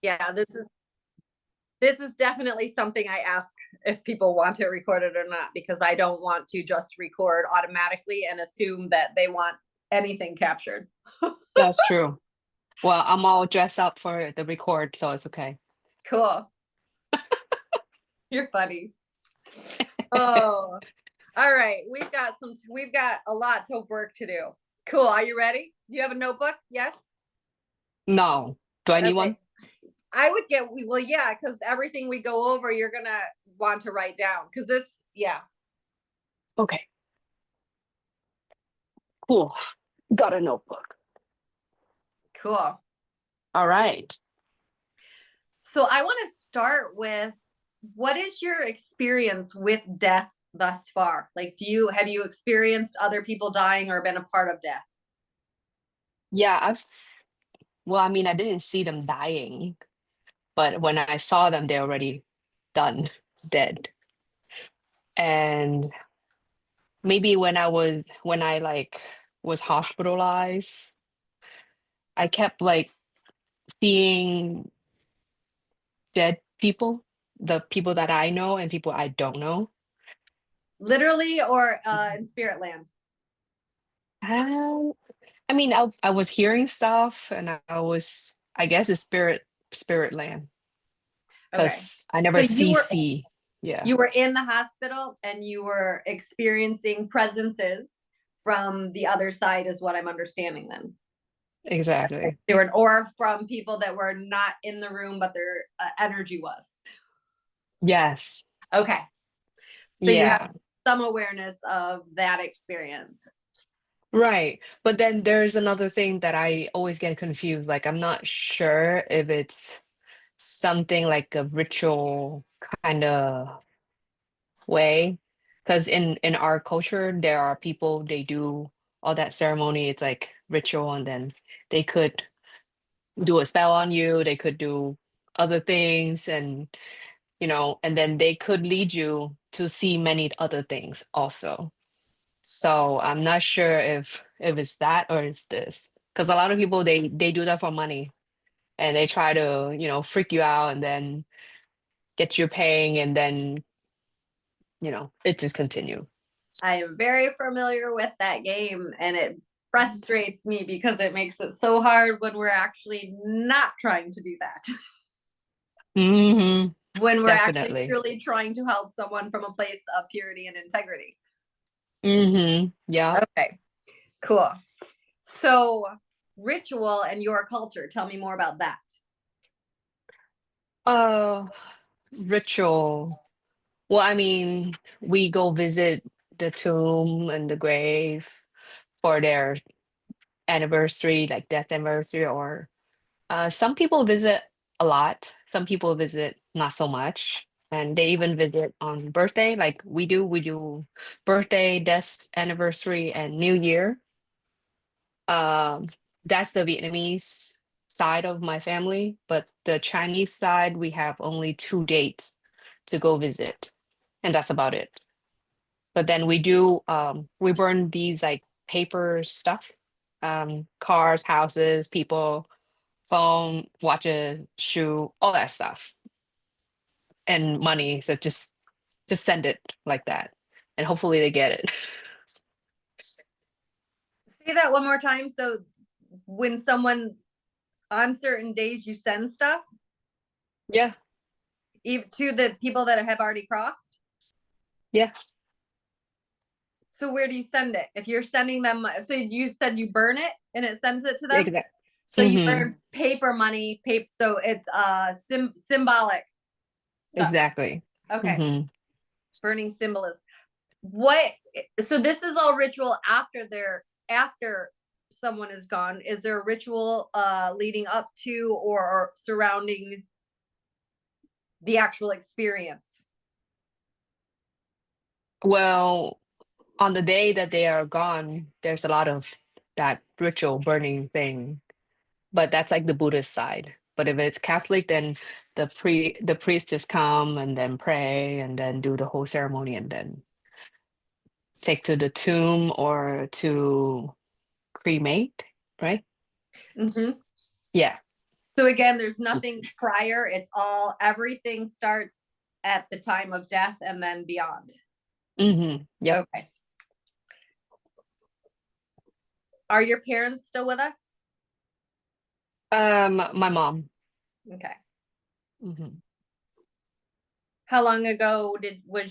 Yeah, this is definitely something I ask if people want it recorded or not, because I don't want to just record automatically and assume that they want anything captured. That's true. Well, I'm all dressed up for the record, so it's okay. Cool. You're funny. Oh, all right. We've got a lot of work to do. Cool. Are you ready? You have a notebook? Yes? No. Do I need Okay. one? I would get, well, yeah, because everything we go over, you're gonna want to write down. Because this, yeah, Okay, cool. Got a notebook. cool. All right. So I want to start with, what is your experience with death thus far? Like, have you experienced other people dying or been a part of death? Yeah, well, I mean, I didn't see them dying, but when I saw them, they're already done, dead. And maybe when I like was hospitalized, I kept like seeing dead people, the people that I know and people I don't know. Literally or Mhm. in spirit land? Um, I mean, I was hearing stuff, and I guess it's spirit land, Okay. because I So never see. Yeah, you were in the hospital and you were experiencing presences from the other side, is what I'm understanding then. exactly. They were, or from people that were not in the room, but their energy was. Yes. Okay. So you have Yeah. some awareness of that experience. Right. But then there's another thing that I always get confused. Like, I'm not sure if it's something like a ritual kind of way. Because in our culture, there are people, they do all that ceremony. It's like ritual, and then they could do a spell on you, they could do other things, and and then they could lead you to see many other things also. So I'm not sure if it's that or it's this. Because a lot of people, they do that for money, and they try to, freak you out and then get you paying, and then, it just continue. I am very familiar with that game, and it frustrates me because it makes it so hard when we're actually not trying to do that. Hmm. When we're actually Definitely. truly trying to help someone from a place of purity and integrity. Yeah. Okay, cool. So, ritual and your culture, tell me more about that. Uh, Ritual. Well, I mean, we go visit the tomb and the grave for their anniversary, like death anniversary, or some people visit a lot, some people visit not so much, and they even visit on birthday, like we do. We do birthday, death anniversary, and New Year. Um, that's the Vietnamese side of my family, but the Chinese side, we have only 2 dates to go visit, and that's about it. But then we burn these like paper stuff, cars, houses, people, phone, watches, shoe, all that stuff, and money. So just send it like that, and hopefully they get it. Say that one more time. So, when someone, on certain days, you send stuff Yeah, to the people that have already crossed. yeah, So where do you send it? If you're sending them, so you said you burn it and it sends it to them. exactly. So you burn paper money, paper. So it's symbolic stuff. Exactly. Okay, Hmm. burning symbolism. What? So this is all ritual after someone is gone. Is there a ritual leading up to or surrounding the actual experience? Well, on the day that they are gone, there's a lot of that ritual burning thing, but that's like the Buddhist side. But if it's Catholic, then the priest just come and then pray and then do the whole ceremony and then take to the tomb or to cremate, right? Mm-hmm. Yeah. So again, there's nothing prior. It's all, everything starts at the time of death and then beyond. Yep. Okay. Are your parents still with us? My mom. Okay. hmm How long ago where's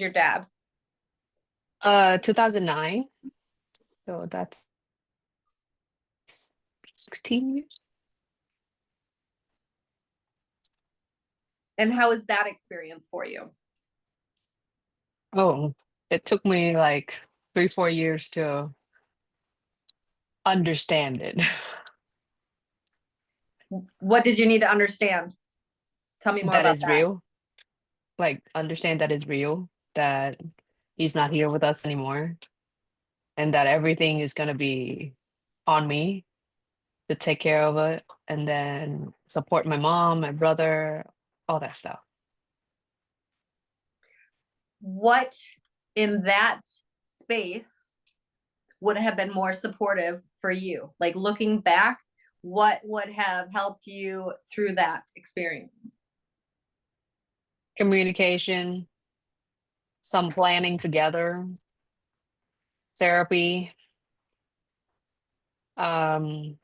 your dad? 2009. So that's 16 years. And how is that experience for you? Oh, it took me like 3, 4 years to understand it. What did you need to understand? Tell me more That about is that. real. Like understand that is real, that he's not here with us anymore, and that everything is gonna be on me to take care of it and then support my mom, my brother, all that stuff. What in that space would have been more supportive for you? Like looking back, what would have helped you through that experience? Communication, some planning together, therapy, um,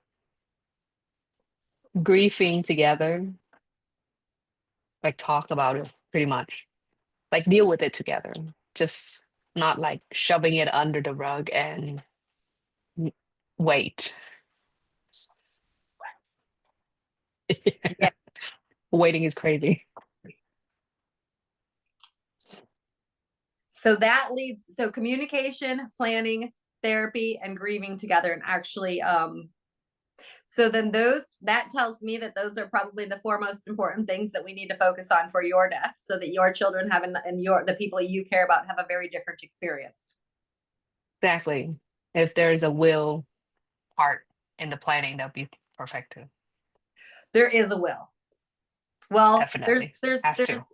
grieving together, like talk about it pretty much, like deal with it together, just not like shoving it under the rug and w- wait. Yeah. Waiting is crazy. So that leads, so communication, planning, therapy, and grieving together. And actually, so then that tells me that those are probably the four most important things that we need to focus on for your death, so that your children have, and the people you care about have a very different experience. Exactly. If there's a will part in the planning, that'd be perfect too. There is a will. Well, Definitely. Has to.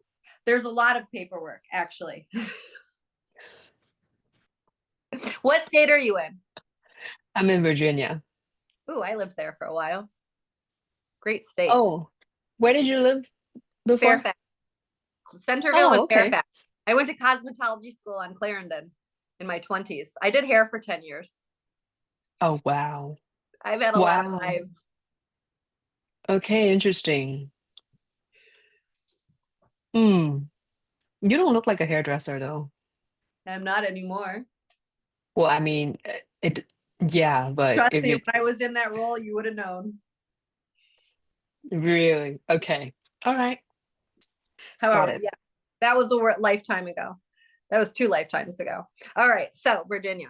there's a lot of paperwork, actually. What state are you in? I'm in Virginia. Ooh, I lived there for a while. Great state. Oh, where did you live before? Fairfax, Centerville and Oh, okay. Fairfax. I went to cosmetology school on Clarendon in my 20s. I did hair for 10 years. Oh, wow. I've had a lot of Wow. lives. Okay, interesting. Hmm. You don't look like a hairdresser though. I'm not anymore. Well, I mean, yeah, but Trust if me, you when I was in that role, you would have known. really, okay. All right. Got However, it. yeah, that was a lifetime ago. That was 2 lifetimes ago. All right, so Virginia.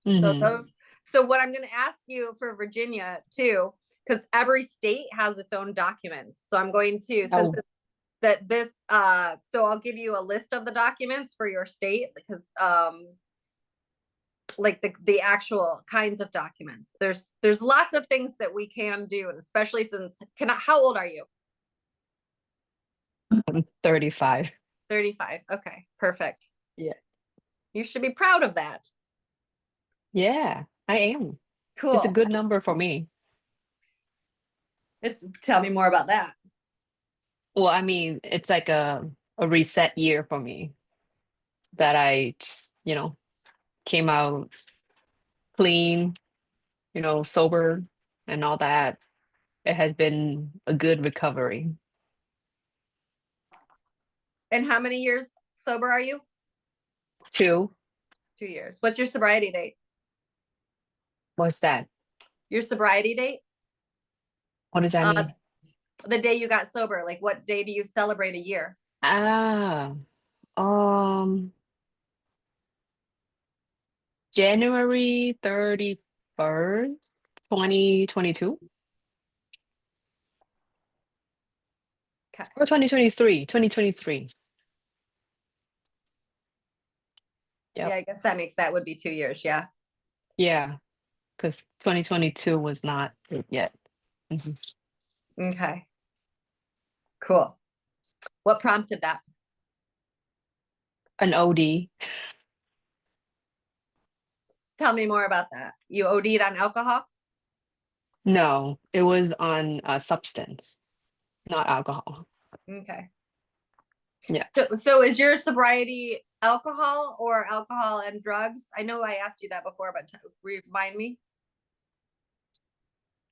So Mm-hmm. what I'm going to ask you for Virginia too, because every state has its own documents. So I'm going to, since Oh, it's so I'll give you a list of the documents for your state, because like the actual kinds of documents. There's lots of things that we can do, and especially since how old are you? I'm 35. 35. Okay, perfect. Yeah. You should be proud of that. Yeah, I am. It's a Cool. good number for me. Tell me more about that. Well, I mean, it's like a reset year for me that I just, came out clean, sober and all that. It has been a good recovery. And how many years sober are you? 2, 2 years. What's your sobriety date? what's that? Your sobriety date? What does that Uh, mean? the day you got sober. Like, what day do you celebrate a year? Ah, um, January 31st, 2022 Okay. or 2023, 2023. Yeah, Yep. I guess that would be 2 years. Yeah. Yeah, because 2022 was not it yet. Mhm. Okay. Cool. What prompted that? An OD. Tell me more about that. You OD'd on alcohol? No, it was on a substance, not alcohol. Okay. Yeah. So is your sobriety alcohol or alcohol and drugs? I know I asked you that before, but remind me.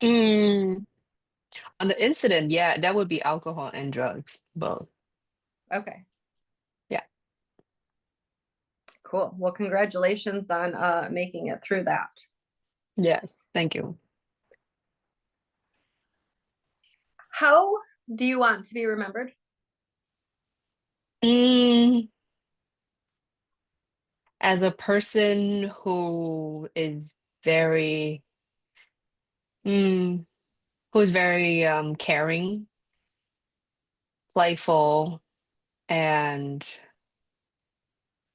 Mm, on the incident, yeah, that would be alcohol and drugs, both. Okay, Yeah. cool. Well, congratulations on making it through that. Yes. Thank you. How do you want to be remembered? Mm, as a person who is very, mm, who's very caring, playful, and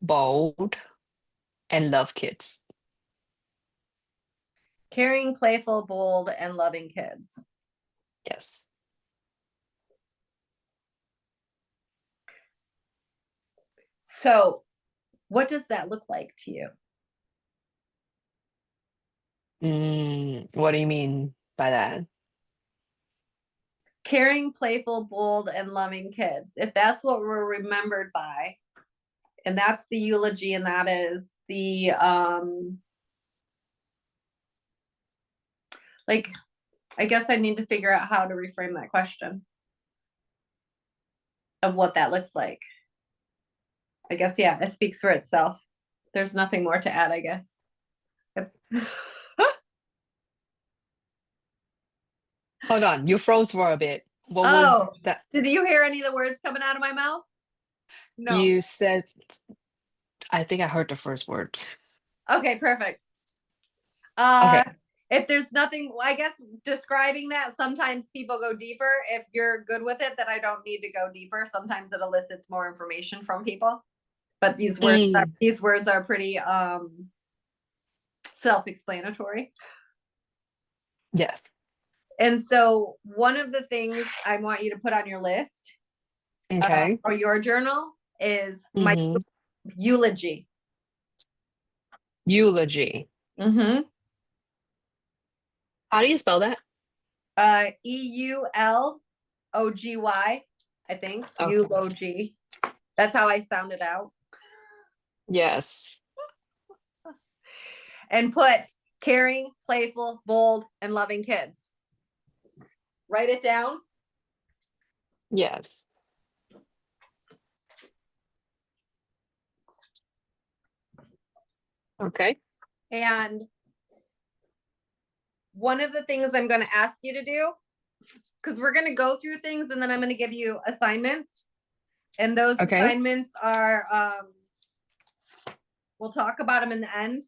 bold, and love kids. Caring, playful, bold, and loving kids. Yes. So, what does that look like to you? What do you mean by that? Caring, playful, bold, and loving kids. If that's what we're remembered by, and that's the eulogy, and that is the like, I guess I need to figure out how to reframe that question of what that looks like. I guess, yeah, it speaks for itself. There's nothing more to add, I guess. Hold on, you froze for a bit. What would Oh, that did you hear any of the words coming out of my mouth? No. you said? I think I heard the first word. Okay, perfect. Uh, Okay. if there's nothing, I guess describing that, sometimes people go deeper. If you're good with it, then I don't need to go deeper. Sometimes it elicits more information from people. But Mm, these words are pretty self-explanatory. yes. And so one of the things I want you to put on your list Okay. or your journal is my Mm-hmm. eulogy. Eulogy. Mm-hmm. How do you spell that? EULOGY, I think. Oh, Eulogy. That's how I sound it out. yes. And put caring, playful, bold, and loving kids. Write it down. Yes. Okay. And one of the things I'm going to ask you to do, because we're going to go through things and then I'm going to give you assignments. And those Okay. assignments are, we'll talk about them in the end.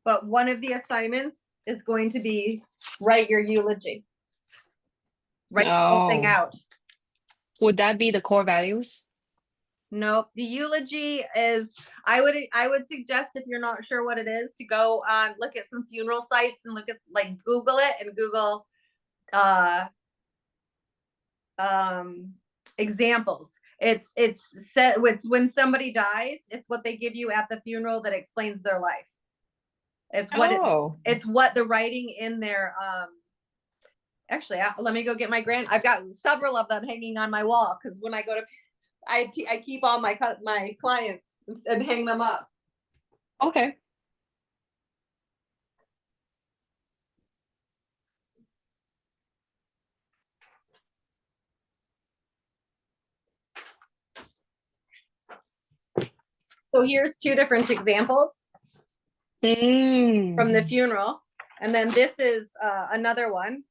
But one of the assignments is going to be write your eulogy. Write the whole thing Oh, out. would that be the core values? Nope. The eulogy is, I would suggest, if you're not sure what it is, to go on, look at some funeral sites and look at, like, Google it and Google uh examples. It's set, it's when somebody dies, it's what they give you at the funeral that explains their life. Oh, It's what the writing in their actually, let me go get my I've got several of them hanging on my wall, because when I go to I keep all my clients and hang them up. okay. So here's two different examples from the Mm, funeral, and then this is another one.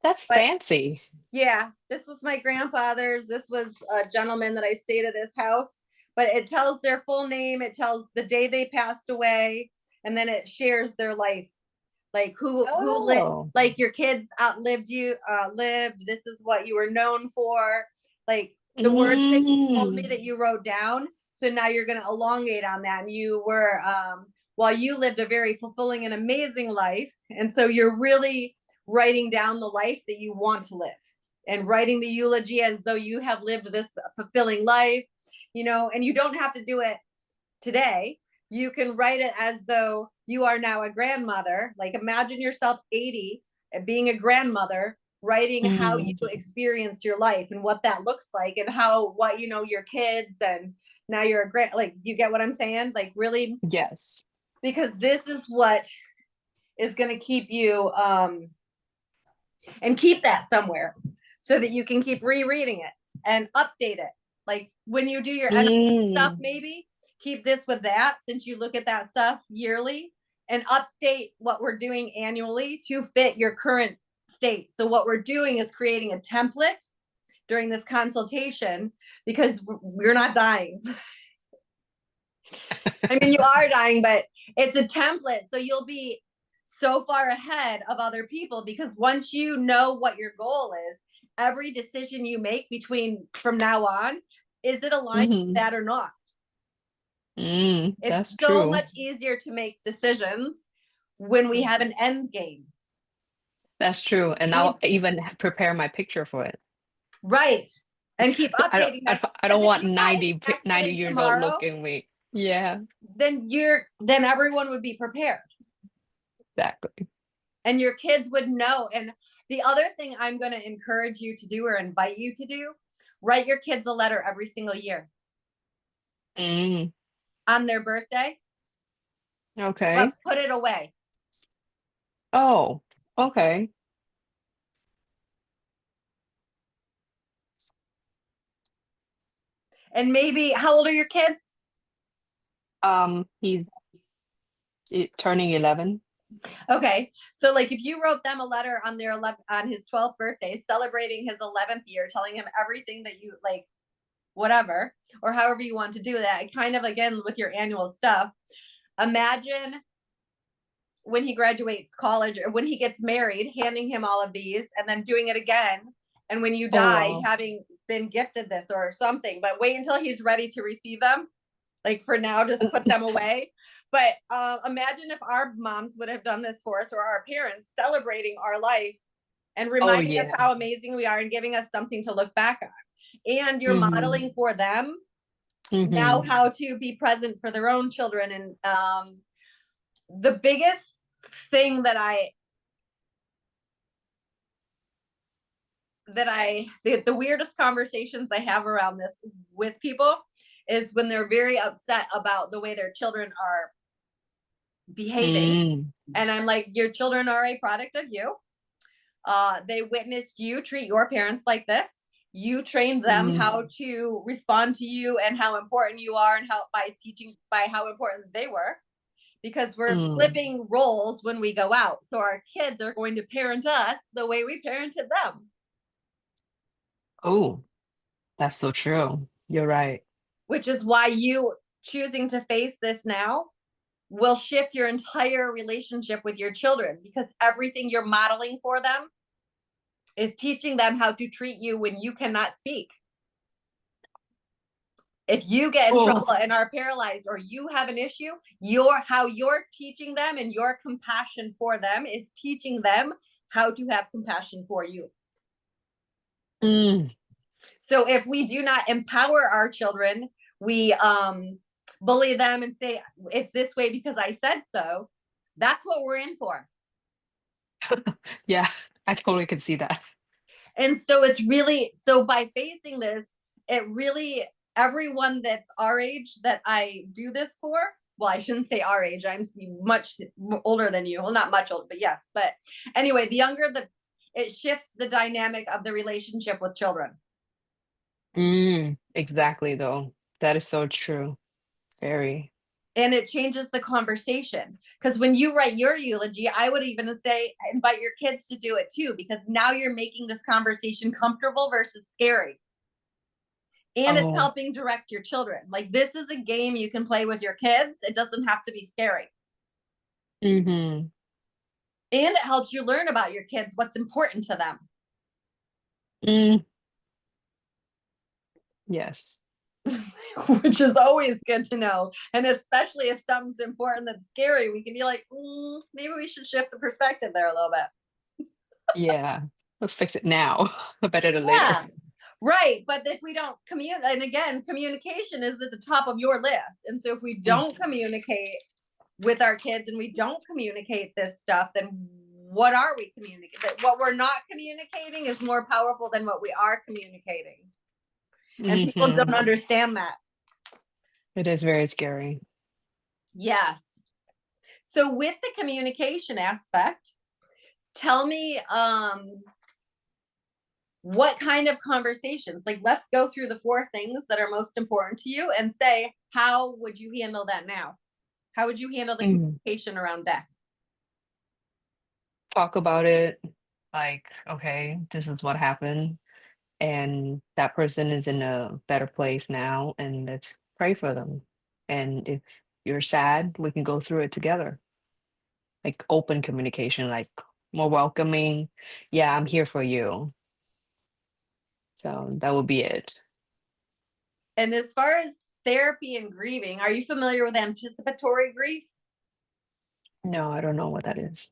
that's But fancy. yeah, this was my grandfather's. This was a gentleman that I stayed at his house. But it tells their full name. It tells the day they passed away, and then it shares their life, like who lived, Oh. like your kids outlived you, lived. This is what you were known for, like the words that you told me Mm, that you wrote down. So now you're going to elongate on that. And you were, while you lived a very fulfilling and amazing life, and so you're really writing down the life that you want to live, and writing the eulogy as though you have lived this fulfilling life, and you don't have to do it today. You can write it as though you are now a grandmother. Like, imagine yourself 80 being a grandmother, writing how you Mm, experienced your life and what that looks like, and what your kids, and now you're a like, you get what I'm saying? Like, really, yes. because this is what is going to keep you and keep that somewhere so that you can keep rereading it and update it. Like when you do your stuff, Mm, maybe keep this with that, since you look at that stuff yearly, and update what we're doing annually to fit your current state. So what we're doing is creating a template during this consultation, because we're not dying. I mean, you are dying, but it's a template. So you'll be so far ahead of other people, because once you know what your goal is, every decision you make from now on, is it aligned with hmm that or not? It's that's so true. much easier to make decisions when we have an end game. That's true. And And I'll even prepare my picture for it. right. And keep I don't, updating I, that. don't- I Because don't if want you had an 90 accident years old tomorrow, looking me. Yeah, then everyone would be prepared. exactly. And your kids would know. And the other thing I'm going to encourage you to do, or invite you to do, write your kids a letter every single year Mm, on their birthday, but okay. put it away. Oh, okay. And maybe, how old are your kids? He's turning 11. Okay. So like, if you wrote them a letter on on his 12th birthday, celebrating his 11th year, telling him everything that you like, whatever, or however you want to do that, kind of again with your annual stuff. Imagine when he graduates college, or when he gets married, handing him all of these and then doing it again. And when you Oh, die, wow. having been gifted this or something, but wait until he's ready to receive them. Like, for now, just put them away. But imagine if our moms would have done this for us, or our parents, celebrating our life and Oh, reminding us yeah. how amazing we are and giving us something to look back on. And you're Mm-hmm. modeling for them now Mm-hmm. how to be present for their own children. And the biggest thing the weirdest conversations I have around this with people is when they're very upset about the way their children are behaving. Mm. And I'm like, your children are a product of you. They witnessed you treat your parents like this. You trained them Mm. how to respond to you and how important you are, and by how important they were, because we're Mm. flipping roles when we go out. So our kids are going to parent us the way we parented them, Oh, that's so true. You're right. which is why you choosing to face this now will shift your entire relationship with your children, because everything you're modeling for them is teaching them how to treat you when you cannot speak. If you get in Oh, trouble and are paralyzed, or you have an issue, how you're teaching them, and your compassion for them is teaching them how to have compassion for you. mm. So if we do not empower our children, we bully them and say, it's this way because I said so. That's what we're in for. Yeah, I totally could see that. And so it's really, so by facing this, it really, everyone that's our age that I do this for, well, I shouldn't say our age, I'm much older than you. Well, not much older, but yes. But anyway, the younger it shifts the dynamic of the relationship with children. Exactly, though. That is so true. Very. And it changes the conversation, because when you write your eulogy, I would even say invite your kids to do it too, because now you're making this conversation comfortable versus scary. And it's Oh, helping direct your children. Like, this is a game you can play with your kids. It doesn't have to be scary. mm-hmm. And it helps you learn about your kids, what's important to them. Mm, yes. Which is always good to know. And especially if something's important that's scary, we can be like, maybe we should shift the perspective there a little bit. Yeah. We'll fix it now. Better than later. Yeah. Right. But if we don't communicate, and again, communication is at the top of your list. And so if we Mm. don't communicate with our kids, and we don't communicate this stuff, then what are we communicating? What we're not communicating is more powerful than what we are communicating. And people don't understand that. It is very scary. Yes. So with the communication aspect, tell me what kind of conversations, like let's go through the 4 things that are most important to you and say, how would you handle that now? How would you handle the communication around death? Talk about it like, okay, this is what happened, and that person is in a better place now, and let's pray for them. And if you're sad, we can go through it together. Like open communication, like more welcoming. Yeah, I'm here for you. So that would be it. And as far as therapy and grieving, are you familiar with anticipatory grief? No, I don't know what that is.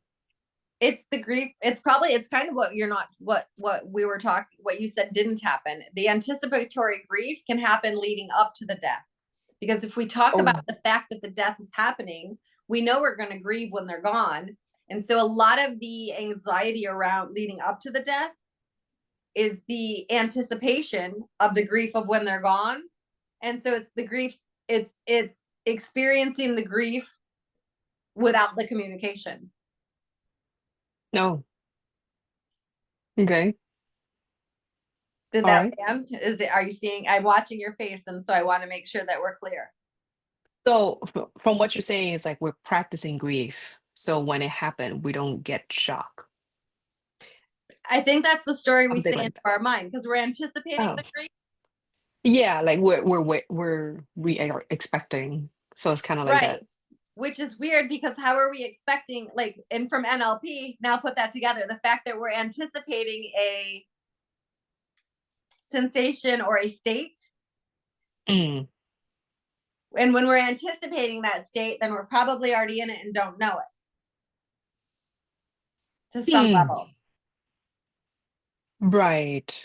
It's the grief. It's kind of what you're not, what we were talking, what you said didn't happen. The anticipatory grief can happen leading up to the death. Because if we talk about Oh, the fact that the death is happening, we know we're going to grieve when they're gone. And so a lot of the anxiety around leading up to the death is the anticipation of the grief of when they're gone. And so it's the grief, it's experiencing the grief without the communication. no. Okay. Did All that right. land? Are you seeing? I'm watching your face, and so I want to make sure that we're clear. So from what you're saying, is like we're practicing grief. So when it happened, we don't get shock. I think that's the story we Something say into like that. our mind because we're anticipating Oh, the grief. yeah, like we are expecting. So it's kind of like that. Right. Which is weird because how are we expecting, like, and from NLP, now put that together, the fact that we're anticipating a sensation or a state. Mm, And when we're anticipating that state, then we're probably already in it and don't know it to some mm, level. right.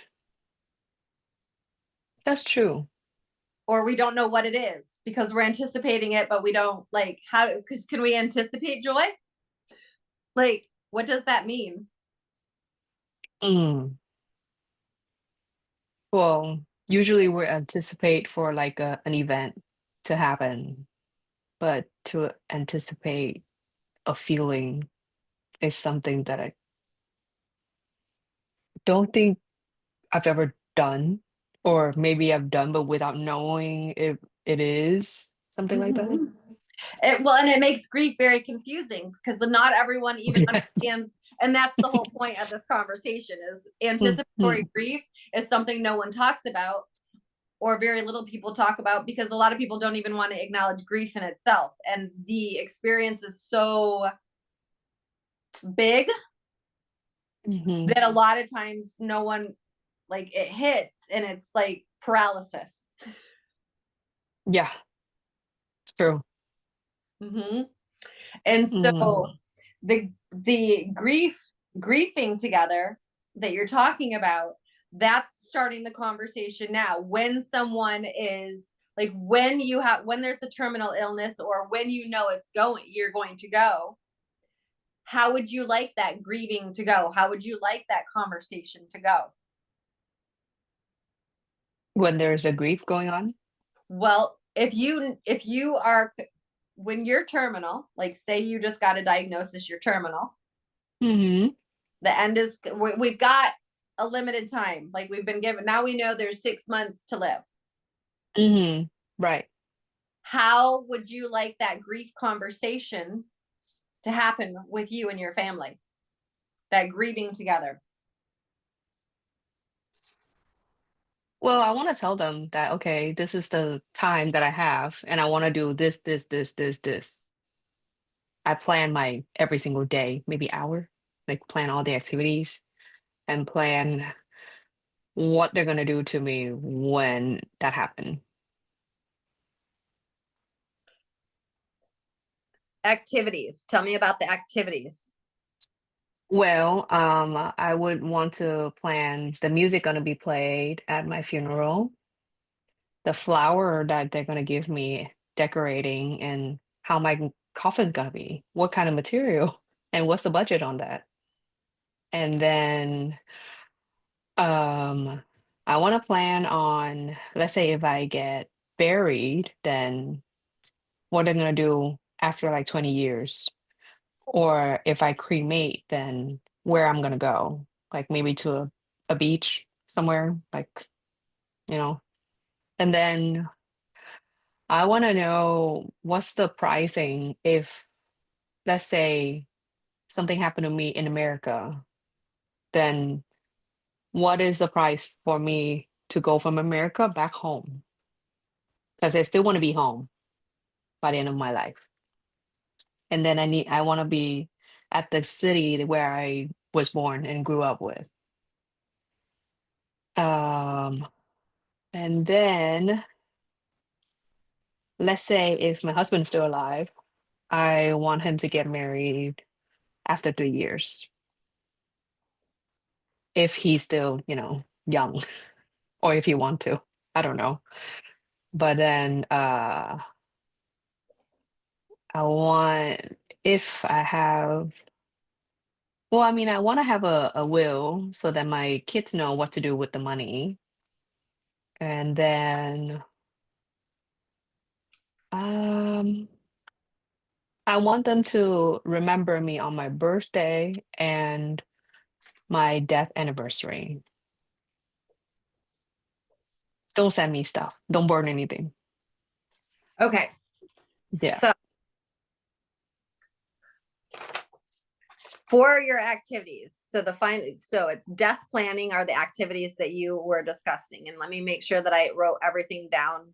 That's true. Or we don't know what it is because we're anticipating it, but we don't, like, how, because can we anticipate joy? Like, what does that mean? Mm. Well, usually we anticipate for like an event to happen, but to anticipate a feeling is something that I don't think I've ever done, or maybe I've done, but without knowing if it is something like that. Mhm. Well, and it makes grief very confusing because not everyone even Yeah. understands. And that's the whole point of this conversation is anticipatory Mhm. grief is something no one talks about or very little people talk about because a lot of people don't even want to acknowledge grief in itself. And the experience is so big Mhm. that a lot of times no one, like, it hits and it's like paralysis. Yeah, it's true. Mm-hmm. And Mm. so the grieving together that you're talking about, that's starting the conversation now. When someone is, like, when there's a terminal illness or when you know you're going to go, how would you like that grieving to go? How would you like that conversation to go? When there's a grief going on. Well, if you are, when you're terminal, like say you just got a diagnosis, you're terminal, Mhm. the end is, we've got a limited time, like we've been given, now we know there's 6 months to live. Mhm. Right. How would you like that grief conversation to happen with you and your family, that grieving together? Well, I want to tell them that, okay, this is the time that I have, and I want to do this, this, this, this, this. I plan my every single day, maybe hour, like plan all the activities and plan what they're gonna do to me when that happen. Activities, tell me about the activities. Well, I would want to plan the music gonna be played at my funeral, the flower that they're gonna give me, decorating, and how my coffin gonna be, what kind of material, and what's the budget on that. And then um I want to plan on, let's say if I get buried, then what I'm gonna do after like 20 years. Or if I cremate, then where I'm gonna go. Like maybe to a beach somewhere, like, you know. And then I want to know what's the pricing if, let's say, something happened to me in America, then what is the price for me to go from America back home? Because I still want to be home by the end of my life. And then I want to be at the city where I was born and grew up with. Um, and then let's say if my husband's still alive, I want him to get married after 3 years. If he's still, young, or if you want to. I don't know. But then I want if I have well, I mean, I want to have a will so that my kids know what to do with the money. And then um I want them to remember me on my birthday and my death anniversary. Don't send me stuff. Don't burn anything. Okay. Yeah. So for your activities, so it's death planning are the activities that you were discussing. And let me make sure that I wrote everything down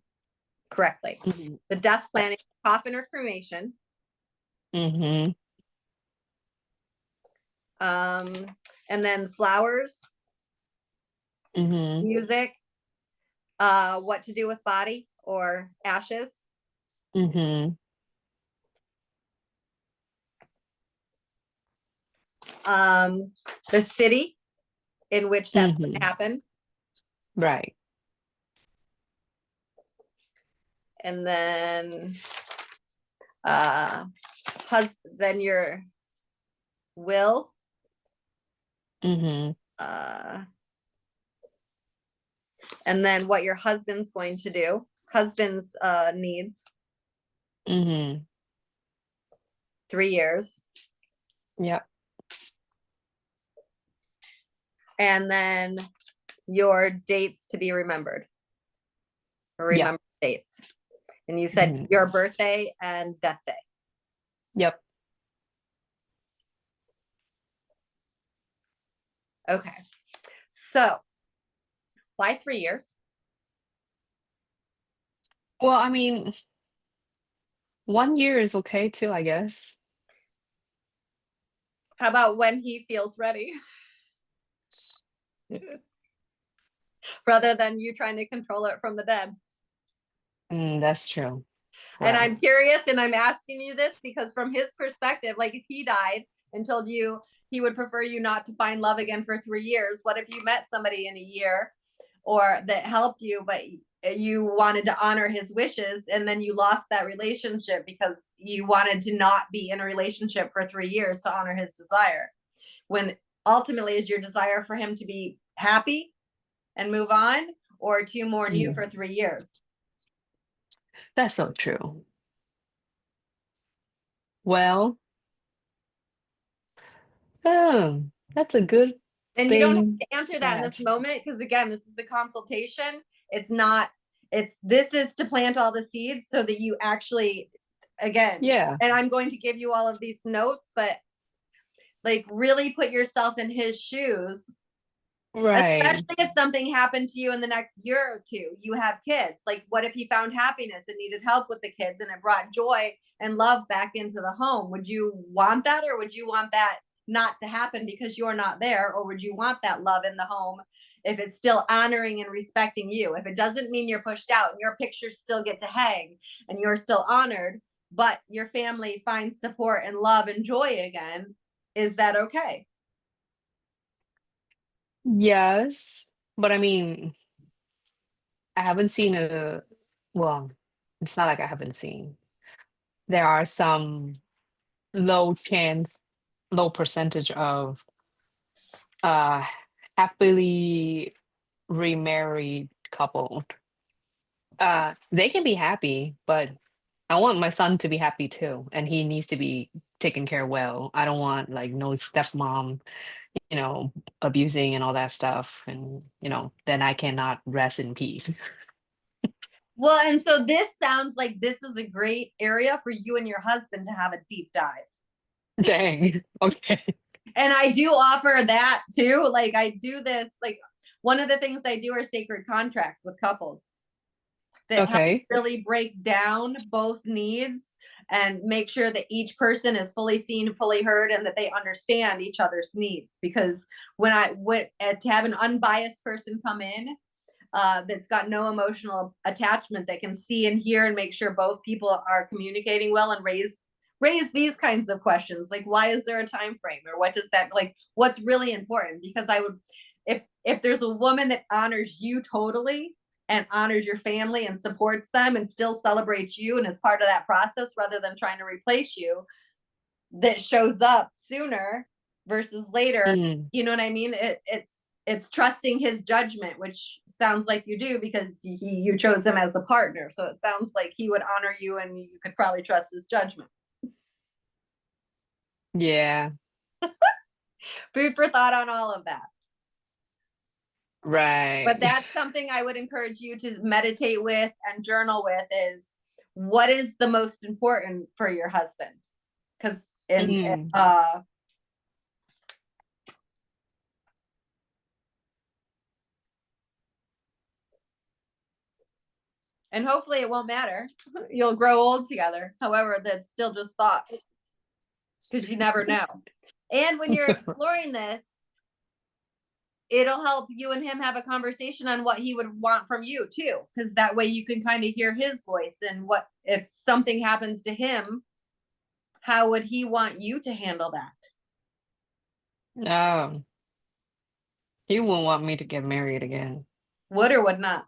correctly. Mhm. The death planning, Yes. coffin or cremation, Mm-hmm. um, and then flowers, Mm-hmm. music, what to do with body or ashes, Mm-hmm. um, the city in which that's going to Mm-hmm. happen, Right. and then then your will, Mm-hmm. uh, and then what your husband's going to do, husband's needs, Mm-hmm. 3 years, Yep. and then your dates to be remembered, or Yep. remember dates. And you said Mm-hmm. your birthday and death day. Yep. Okay. So why 3 years? Well, I mean, 1 year is okay too, I guess. How about when he feels ready? Rather than you trying to control it from the dead. That's true. And Well, I'm curious and I'm asking you this because from his perspective, like if he died and told you he would prefer you not to find love again for 3 years, what if you met somebody in a year or that helped you, but you wanted to honor his wishes and then you lost that relationship because you wanted to not be in a relationship for 3 years to honor his desire? When ultimately is your desire for him to be happy and move on, or to mourn you mm, for 3 years? that's so true. Well, that's a good And you don't have thing to answer to that in this ask. moment because again, this is the consultation. It's not, this is to plant all the seeds so that you actually, again, Yeah, and I'm going to give you all of these notes, but like really put yourself in his shoes, right. especially if something happened to you in the next year or two. You have kids. Like, what if he found happiness and needed help with the kids and it brought joy and love back into the home? Would you want that, or would you want that not to happen because you're not there? Or would you want that love in the home if it's still honoring and respecting you? If it doesn't mean you're pushed out and your pictures still get to hang and you're still honored, but your family finds support and love and joy again, is that okay? Yes, but I mean, I haven't seen a, well, it's not like I haven't seen. There are some low chance, low percentage of uh happily remarried couple. They can be happy, but I want my son to be happy too, and he needs to be taken care well. I don't want like no stepmom, you know, abusing and all that stuff, and then I cannot rest in peace. Well, and so this sounds like this is a great area for you and your husband to have a deep dive. Dang. Okay. And I do offer that too. Like I do this, like one of the things I do are sacred contracts with couples that help Okay. really break down both needs and make sure that each person is fully seen, fully heard, and that they understand each other's needs. Because when I went to have an unbiased person come in, that's got no emotional attachment, that can see and hear and make sure both people are communicating well, and raise these kinds of questions, like why is there a time frame, or what does that, like what's really important. Because I would, if there's a woman that honors you totally and honors your family and supports them and still celebrates you and is part of that process rather than trying to replace you, that shows up sooner versus later, Mm, you know what I mean? It's trusting his judgment, which sounds like you do, because you chose him as a partner. So it sounds like he would honor you and you could probably trust his judgment. yeah. Food for thought on all of that. But Right. that's something I would encourage you to meditate with and journal with, is what is the most important for your husband? Because in Mm, and hopefully it won't matter. You'll grow old together. However, that's still just thoughts, because you never know. And when you're exploring this, it'll help you and him have a conversation on what he would want from you too, because that way you can kind of hear his voice, and what if something happens to him, how would he want you to handle that? no, he won't want me to get married again. Would or would not?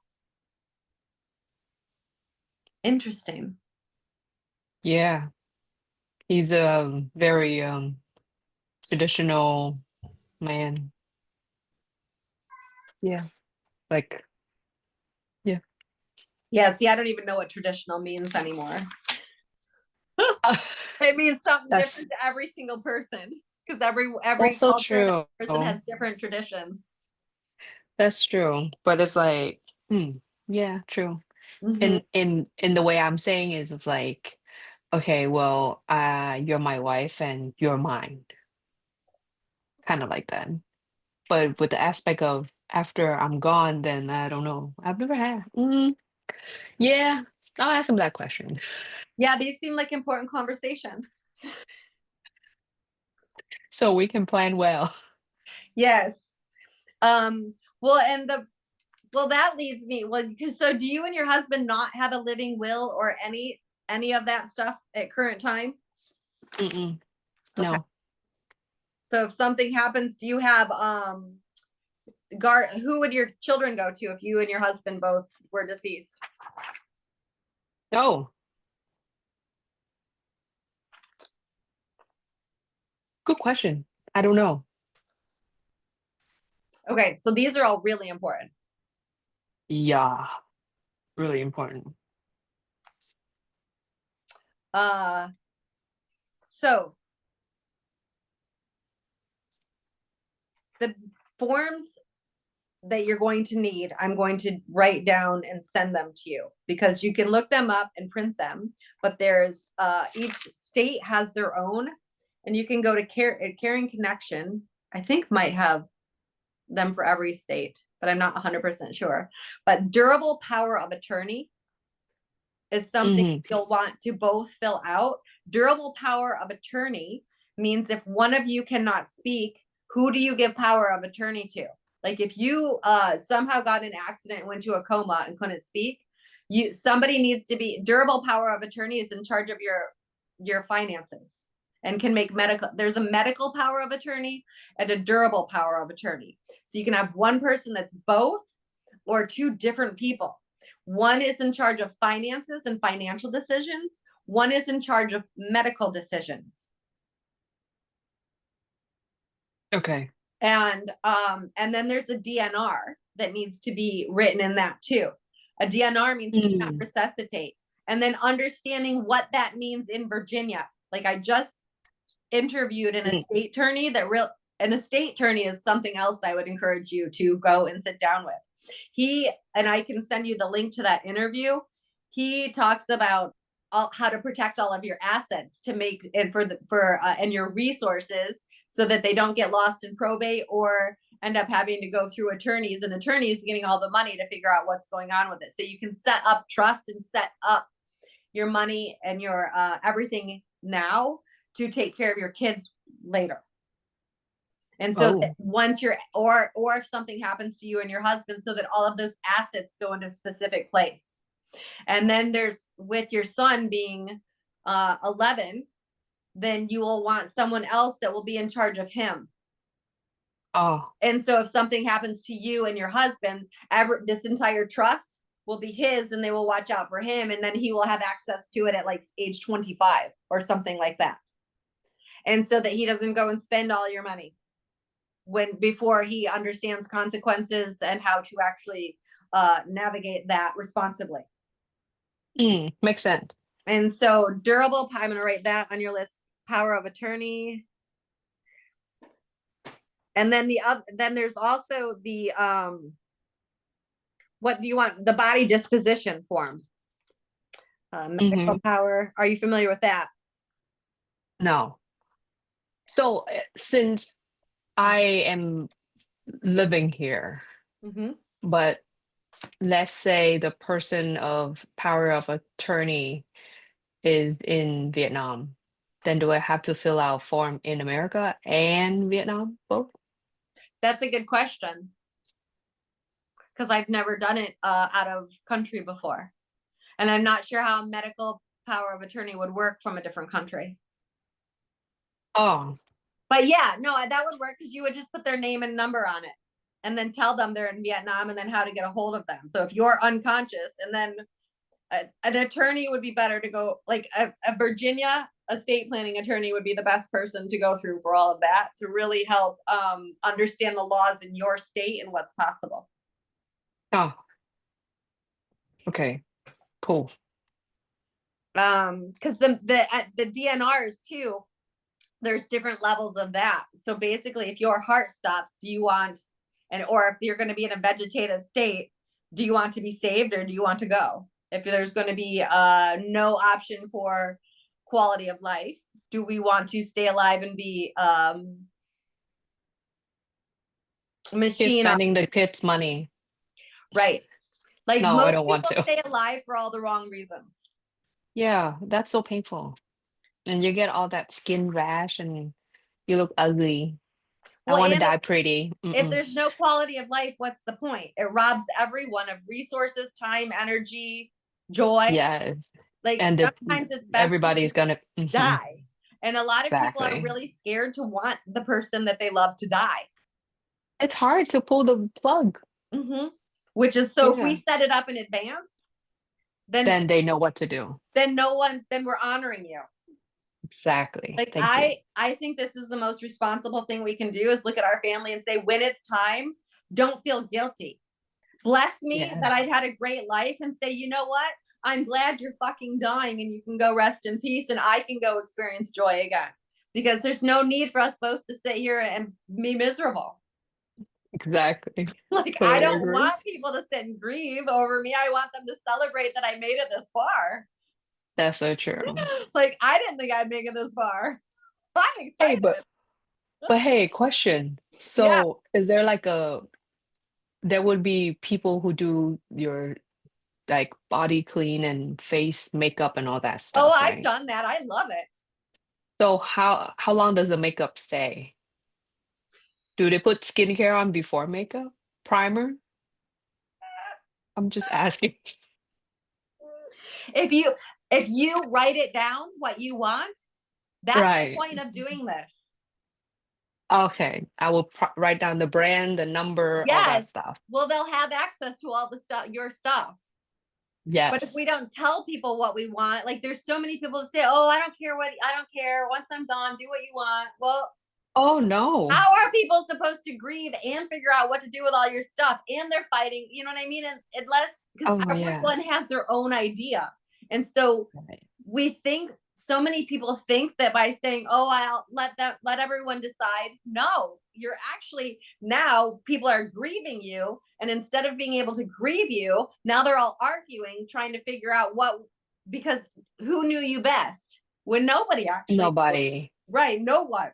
Interesting. Yeah, he's a very traditional man. Yeah, like yeah. Yeah, see, I don't even know what traditional means anymore. It means something That's different to every single person, because every also culture and true. every person has different traditions. That's true. But it's like, yeah, true. Mm-hmm. In the way I'm saying is it's like, okay, well, you're my wife and you're mine, kind of like that. But with the aspect of after I'm gone, then I don't know. I've never had. Yeah, I'll ask him that question. Yeah, these seem like important conversations. So we can plan well. Yes. Well, and the well, that leads me, well, because so do you and your husband not have a living will or any of that stuff at current time? Mm-mm, Okay. no. So if something happens, do you have guard, who would your children go to if you and your husband both were deceased? Oh, good question. I don't know. Okay, so these are all really important. Yeah, really important. Uh so the forms that you're going to need, I'm going to write down and send them to you, because you can look them up and print them, but there's each state has their own, and you can go to Caring Connection, I think might have them for every state, but I'm not 100% sure. But durable power of attorney is something Mm-hmm. you'll want to both fill out. Durable power of attorney means if one of you cannot speak, who do you give power of attorney to? Like if you somehow got in an accident and went to a coma and couldn't speak, somebody needs to be, durable power of attorney is in charge of your finances and can make medical, there's a medical power of attorney and a durable power of attorney. So you can have one person that's both, or two different people. One is in charge of finances and financial decisions. One is in charge of medical decisions. Okay. And then there's a DNR that needs to be written in that too. A DNR means do not resuscitate. And then understanding what that means in Virginia. Like I just interviewed an estate attorney an estate attorney is something else I would encourage you to go and sit down with. And I can send you the link to that interview. He talks about how to protect all of your assets to make and and your resources so that they don't get lost in probate or end up having to go through attorneys, and attorneys getting all the money to figure out what's going on with it. So you can set up trust and set up your money and your everything now to take care of your kids later. And so once or if something happens to you and your husband, so that all of those assets go into a specific place. And then there's with your son being 11, then you will want someone else that will be in charge of him. Oh. And so if something happens to you and your husband, this entire trust will be his, and they will watch out for him, and then he will have access to it at like age 25 or something like that. And so that he doesn't go and spend all your money before he understands consequences and how to actually navigate that responsibly. Makes sense. And so durable, I'm going to write that on your list. Power of attorney. And then then there's also the what do you want? The body disposition form. Medical power. Are you familiar with that? No. So since I am living here, but let's say the person of power of attorney is in Vietnam, then do I have to fill out a form in America and Vietnam both? That's a good question, because I've never done it out of country before. And I'm not sure how medical power of attorney would work from a different country. Oh. But yeah, no, that would work, because you would just put their name and number on it and then tell them they're in Vietnam and then how to get a hold of them. So if you're unconscious, and then an attorney would be better to go, like a Virginia estate planning attorney would be the best person to go through for all of that, to really help understand the laws in your state and what's possible. Oh. Okay. Cool. Because the DNRs too, there's different levels of that. So basically, if your heart stops, do you want, or if you're going to be in a vegetative state, do you want to be saved or do you want to go? If there's going to be no option for quality of life, do we want to stay alive and be machine spending the kids' money? Right. Like no, most I don't want people to stay alive for all the wrong reasons. Yeah, that's so painful. And you get all that skin rash and you look ugly. Well, I want to die pretty. If there's no quality of life, what's the point? It robs everyone of resources, time, energy, joy. Yes. Like and sometimes it's best everybody's gonna die. And a lot of people are Exactly. really scared to want the person that they love to die. It's hard to pull the plug. Which is so if we set it up in advance, then they know what to do. Then we're honoring you. Exactly. Like I think this is the most responsible thing we can do, is look at our family and say, when it's time, don't feel guilty. Bless me that I've had a great life, and say, you know what? I'm glad you're fucking dying and you can go rest in peace and I can go experience joy again. Because there's no need for us both to sit here and be miserable. Exactly. Like, I don't want people to sit and grieve over me. I want them to celebrate that I made it this far. That's so true. Like, I didn't think I'd make it this far. I'm excited. Hey, but hey, question. So is there like there would be people who do your like body clean and face makeup and all that stuff? Oh, right? I've done that. I love it. So how long does the makeup stay? Do they put skincare on before makeup? Primer? I'm just asking. If you write it down what you want, that's the point of doing this. Okay, I will write down the brand, the number, all that stuff. Well, they'll have access to all the stuff, your stuff. Yes. But if we don't tell people what we want, like there's so many people that say, oh, I don't care. Once I'm gone, do what you want. Well, Oh no. How are people supposed to grieve and figure out what to do with all your stuff? And they're fighting, you know what I mean? And unless, because Oh yeah. everyone has their own idea. And so Right. we think, so many people think that by saying, oh, I'll let everyone decide. No, you're actually, now people are grieving you. And instead of being able to grieve you, now they're all arguing, trying to figure out what, because who knew you best when nobody actually knew. Nobody. Right, no one.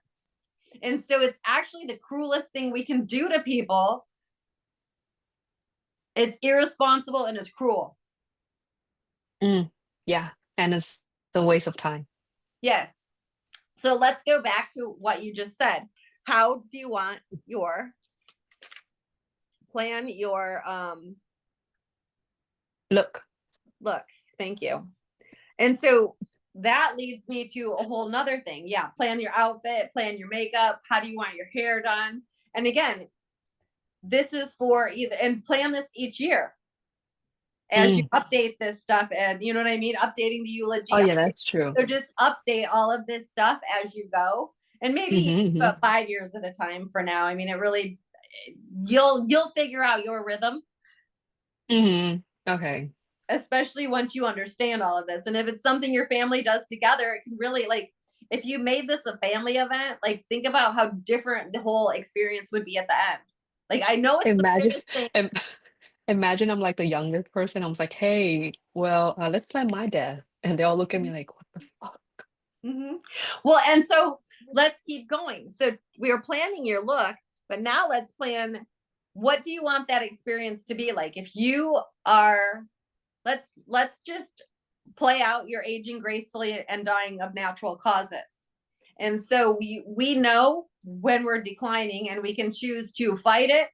And so it's actually the cruelest thing we can do to people. It's irresponsible and it's cruel. Mm, yeah. And it's a waste of time. Yes. So let's go back to what you just said. How do you want your plan your Look. look? Thank you. And so that leads me to a whole nother thing. Yeah, plan your outfit, plan your makeup. How do you want your hair done? And again, this is for either, and plan this each year as you Mm. update this stuff, and you know what I mean, updating the eulogy. Oh yeah, that's true. So just update all of this stuff as you go, and maybe Mm-hmm, about 5 years at a time for now. I mean, it really, you'll figure out your rhythm, mm-hmm. Okay. especially once you understand all of this. And if it's something your family does together, it can really, like, if you made this a family event, like, think about how different the whole experience would be at the end. Like, I know it's the Imagine, biggest thing. im- imagine I'm like the younger person. I was like, hey, well, let's plan my death, and they all look at me like, what the fuck? Mm-hmm. Well, and so let's keep going. So we are planning your look, but now let's plan, what do you want that experience to be like? If you are, let's just play out your aging gracefully and dying of natural causes. And so we know when we're declining, and we can choose to fight it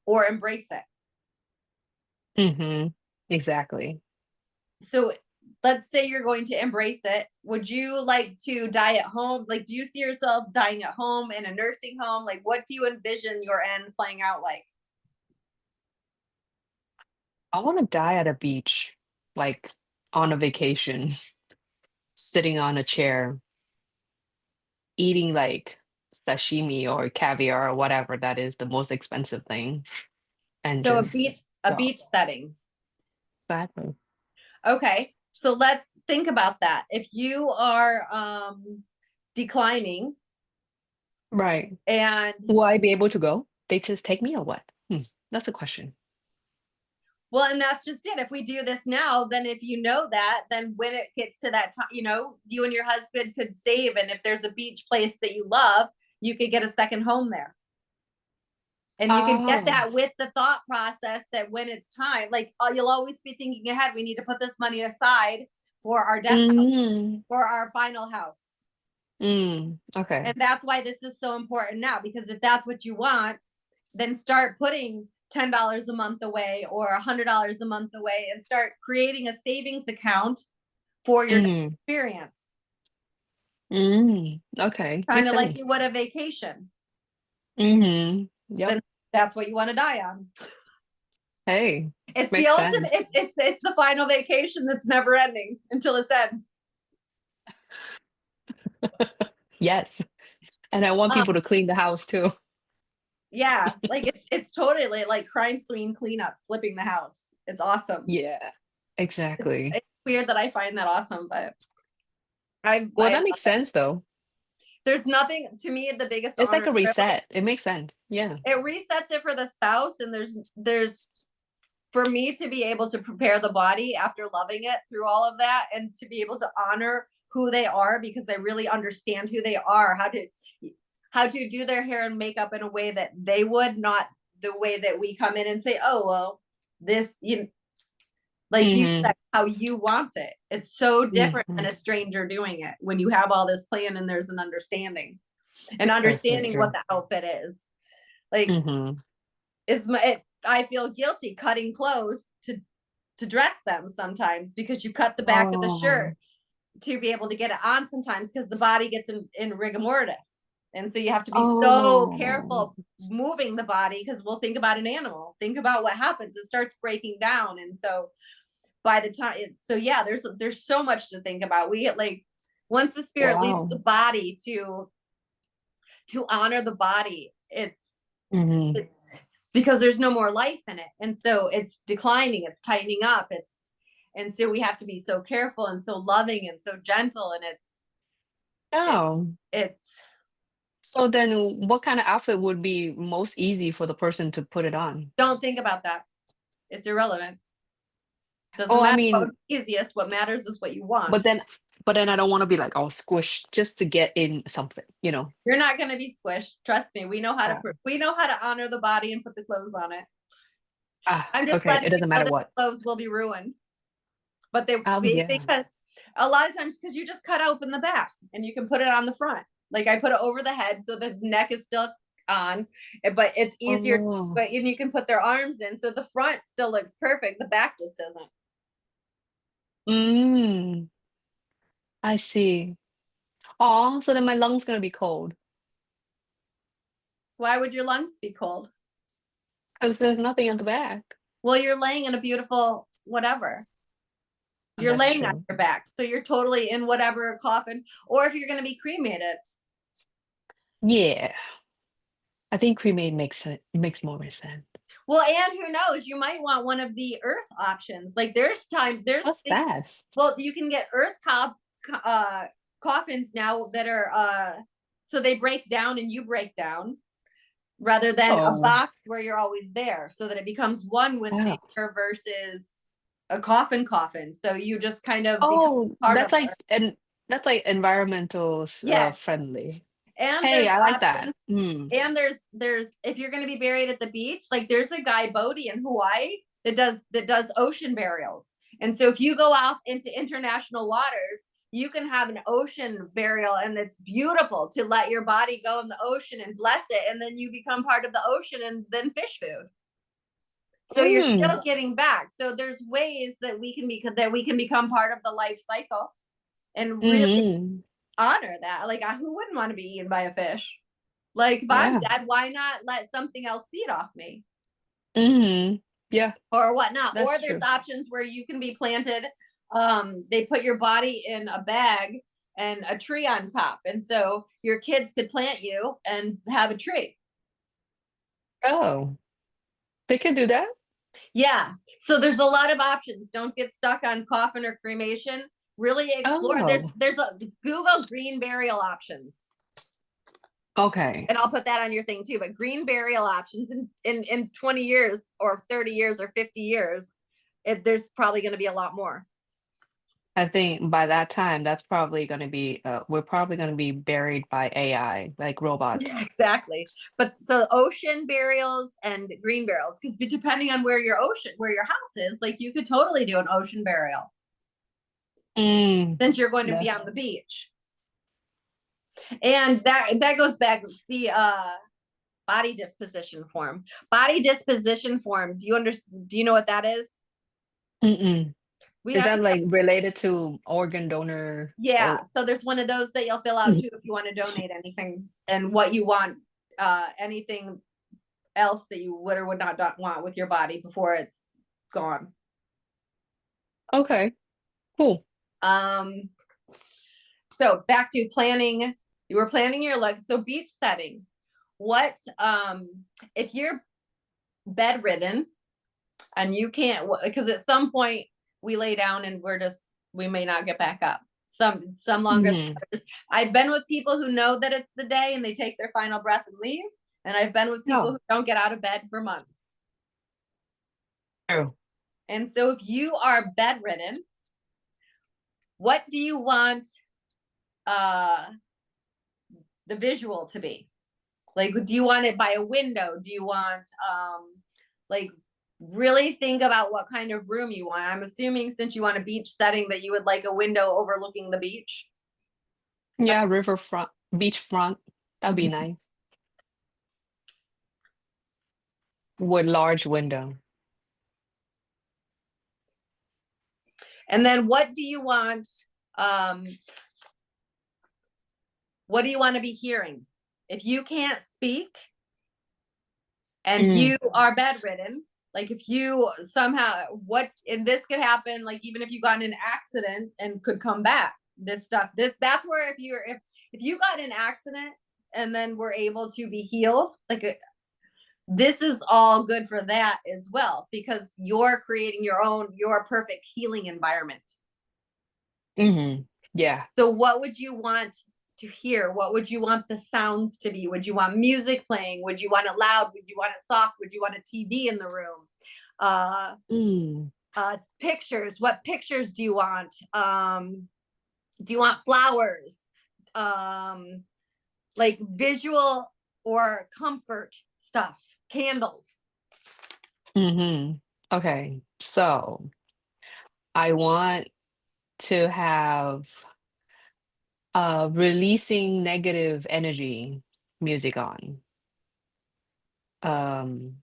or embrace it. Mm-hmm. Exactly. So let's say you're going to embrace it. Would you like to die at home? Like, do you see yourself dying at home, in a nursing home? Like, what do you envision your end playing out like? I want to die at a beach, like on a vacation, sitting on a chair, eating like sashimi or caviar or whatever that is the most expensive thing, and So just a go. beach setting. Exactly. Okay. So let's think about that. If you are declining, Right. and Will I be able to go? They just take me or what? That's a question. well, and that's just it. If we do this now, then if you know that, then when it gets to that time, you and your husband could save. And if there's a beach place that you love, you could get a second home there. And you can get Oh. that with the thought process that when it's time, like, you'll always be thinking ahead. We need to put this money aside for our death house, Mm, for our final house. okay. And that's why this is so important now, because if that's what you want, then start putting $10 a month away or $100 a month away, and start creating a savings account for your Mm, experience, okay. kind Makes of like sense. you would a vacation. Yep. Then that's what you want to die on. Hey, It's the makes ultimate. sense. It's the final vacation that's never ending until its end. Yes. And I want people Um, to clean the house too. yeah, like it's totally like crime scene cleanup, flipping the house. It's awesome. Yeah, exactly. It's weird that I find that awesome, but Well, I that makes sense though. there's nothing to me, the biggest It's like honor. a reset. It makes sense. Yeah. It resets it for the spouse, and there's for me to be able to prepare the body after loving it through all of that, and to be able to honor who they are, because I really understand who they are, how to do their hair and makeup in a way that they would not, the way that we come in and say, oh, well, this, like, Mm-hmm. that's how you want it. It's so different Mm-hmm. than a stranger doing it when you have all this plan and there's an understanding, and That's so understanding what true. the outfit is. Like, Mm-hmm. I feel guilty cutting clothes to dress them sometimes, because you cut the back of the Oh. shirt to be able to get it on sometimes, because the body gets in rigor mortis. And so you have to be so Oh. careful moving the body, because we'll think about an animal, think about what happens. It starts breaking down. And so by the time so yeah, there's so much to think about. We get, like, once the spirit leaves the Wow. body to to honor the body. Hmm. It's because there's no more life in it, and so it's declining, it's tightening up, and so we have to be so careful and so loving and so gentle, and it Oh, it's so then what kind of outfit would be most easy for the person to put it on? don't think about that. It's irrelevant. Oh, Doesn't I matter what mean, was easiest. What matters is what you want. but then but then I don't want to be like all squished just to get in something, you know. You're not going to be squished. Trust me. Uh, We know how to honor the body and put the clothes on it. I'm just okay, letting it you doesn't know matter that what. the clothes will be ruined. But Yeah. because a lot of times, because you just cut open the back and you can put it on the front. Like I put it over the head so the neck is still on, but it's easier. Oh. But and you can put their arms in, so the front still looks perfect. The back just doesn't. Mm, I see. Oh, so then my lungs gonna be cold Why would your lungs be cold? because there's nothing on the back. Well, you're laying in a beautiful whatever. You're That's laying on true. your back, so you're totally in whatever coffin. Or if you're going to be cremated, Yeah, I think cremate makes more sense. well, and who knows, you might want one of the earth options. Like there's What's that? well, you can get coffins now that are so they break down and you break down, rather than a Oh, box where you're always there, so that it becomes one with oh, nature versus a coffin. So you just kind of become oh, part of it. that's like environmental Yes, friendly. and Hey, there's I like that. options. Mm. And there's if you're going to be buried at the beach, like there's a guy Bodie in Hawaii that does ocean burials. And so if you go off into international waters, you can have an ocean burial, and it's beautiful to let your body go in the ocean and bless it, and then you become part of the ocean and then fish food. So you're Mm. still getting back. So there's ways that we can become part of the life cycle and really Hmm. honor that. Like who wouldn't want to be eaten by a fish? Like if I'm Yeah. dead, why not let something else feed off me Hmm. Yeah, or whatnot? Or that's there's true. options where you can be planted. They put your body in a bag and a tree on top, and so your kids could plant you and have a tree. Oh, they can do that? Yeah. So there's a lot of options. Don't get stuck on coffin or cremation. Really explore. Oh, There's a Google green burial options. okay. And I'll put that on your thing too. But green burial options in 20 years or 30 years or 50 years, there's probably going to be a lot more. I think by that time, that's probably going to be, we're probably going to be buried by AI, like robots. Yeah, exactly. But so ocean burials and green burials, because depending on where your house is, like you could totally do an ocean burial Mm, since you're going to be that, on the beach. And that goes back the body disposition form. Body disposition form. Do you know what that is? mm-mm. We Is have to. that like related to organ donor Yeah, or so there's one of those that you'll fill out too if you want to donate anything and what you want, anything else that you would or would not want with your body before it's gone. okay, cool. Um, so back to planning. You were planning your look. So beach setting. What if you're bedridden and you can't, because at some point we lay down and we may not get back up. Some longer than Hmm. others. I've been with people who know that it's the day and they take their final breath and leave. And I've been with people No, who don't get out of bed for months. true. And so if you are bedridden, what do you want uh the visual to be? Like, do you want it by a window? Do you want like really think about what kind of room you want? I'm assuming since you want a beach setting that you would like a window overlooking the beach. Yeah, riverfront, beachfront. That'd be nice. With large window. And then um what do you want to be hearing? If you can't speak and Mm. you are bedridden, like if you somehow and this could happen, like even if you got in an accident and could come back, that's where if you got in an accident and then we're able to be healed. Like this is all good for that as well, because you're creating your perfect healing environment. Mm-hmm. Yeah. So what would you want to hear? What would you want the sounds to be? Would you want music playing? Would you want it loud? Would you want it soft? Would you want a TV in the room? Pictures. What pictures do you want? Do you want flowers? Like visual or comfort stuff, candles. Mm-hmm. Okay. So I want to have releasing negative energy music on. Um,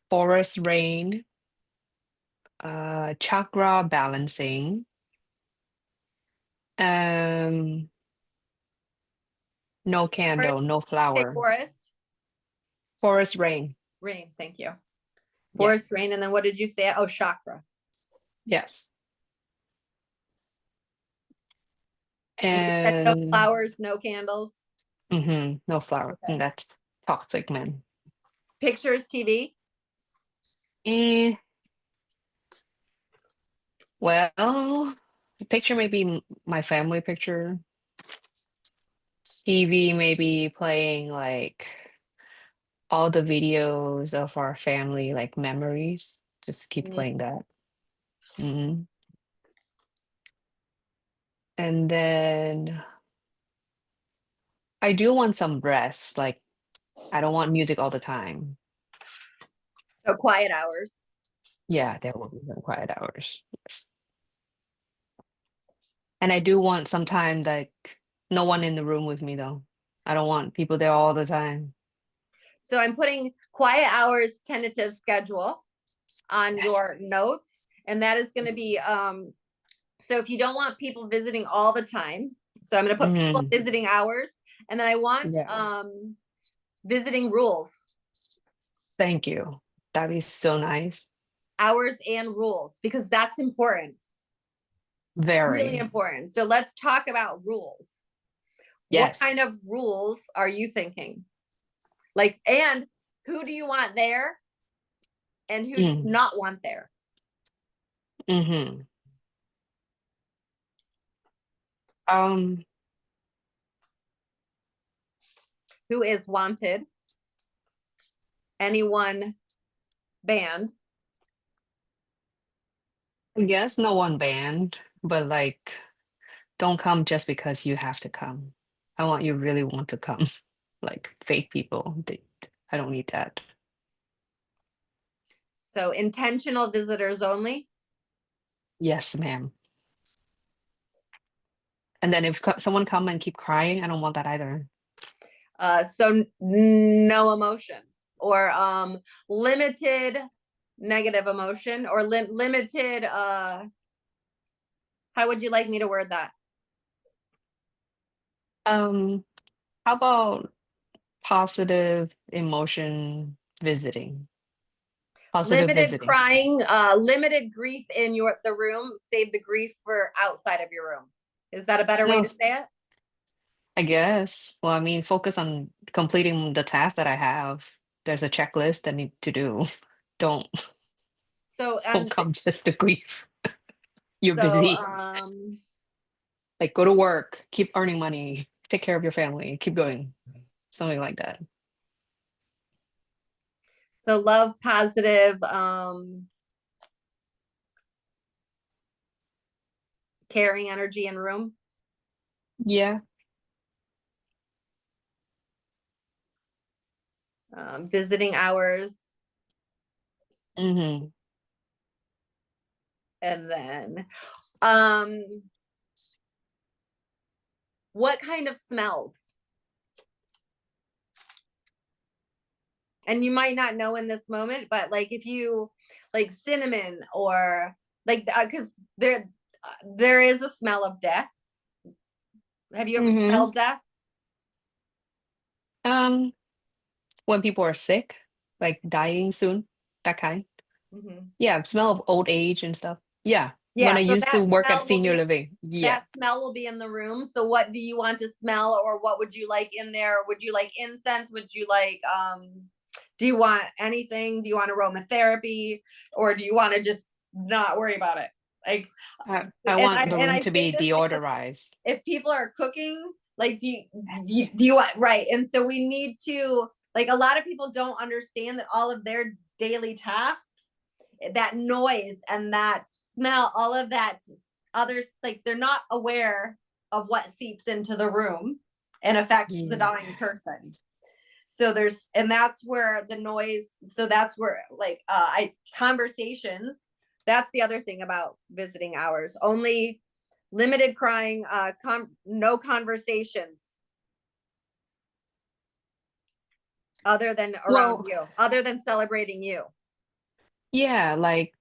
forest rain, chakra balancing, um, no candle, no Okay, flower. Forest rain. rain. Thank you. Yeah. Forest rain. And then what did you say? Oh, chakra. Yes. And you said no And flowers, no candles. no flower. Okay. That's toxic, man. Pictures, TV. Eh, well, the picture may be my family picture. TV maybe playing like all the videos of our family, like memories. Just keep playing that. hmm And then I do want some rest. Like I don't want music all the time. So quiet hours. Yeah, there will be some quiet hours. Yes. And I do want some time like no one in the room with me though. I don't want people there all the time. So I'm putting quiet hours tentative schedule on Yes. your notes. And that is going to be, so if you don't want people visiting all the time, so I'm going to put people hmm visiting hours, and then I want Yeah. visiting rules, Thank you. That'd be so nice. hours and rules, because that's important, really Very. important. So let's talk about rules. What Yes. kind of rules are you thinking? Like, and who do you want there? And who do you Mm. not want there? hmm Um, Who is wanted? Anyone banned? I guess no one banned, but like don't come just because you have to come. I want you really want to come. Like fake people. I don't need that. So intentional visitors only. Yes, ma'am. And then if someone come and keep crying, I don't want that either. So no emotion, or limited negative emotion, or limited how would you like me to word that? Um, how about positive emotion visiting? Positive Limited visiting. crying, limited grief in the room, save the grief for outside of your room. Is that a better way No, to say it? I guess. Well, I mean, focus on completing the task that I have. There's a checklist I need to do. Don't So don't come just to grief. You're so busy. Like go to work, keep earning money, take care of your family, keep going. Something like that. so love, positive, caring energy in room. Yeah. Visiting hours, Mm-hmm. and then um what kind of smells? And you might not know in this moment, but like if you like cinnamon, or like because there is a smell of death. Have you ever Mm-hmm. smelled death? Um, when people are sick, like dying soon, that kind. Mm-hmm. Yeah, smell of old age and stuff. Yeah, when Yeah, I so used to work at senior that living. Yeah. smell will be in the room. So what do you want to smell, or what would you like in there? Would you like incense? Would you like do you want anything? Do you want aromatherapy, or do you want to just not worry about it? Like, I and want the room I to say be this because deodorized. if people are cooking, like, do you want, right? And so we need to, like, a lot of people don't understand that all of their daily tasks, that noise and that smell, all of that, others, like, they're not aware of what seeps into the room and affects the Yeah. dying person. So there's, and that's where the noise, so that's where, like, conversations, that's the other thing about visiting hours. Only limited crying, no conversations other than around Well, you, other than celebrating you. yeah, like,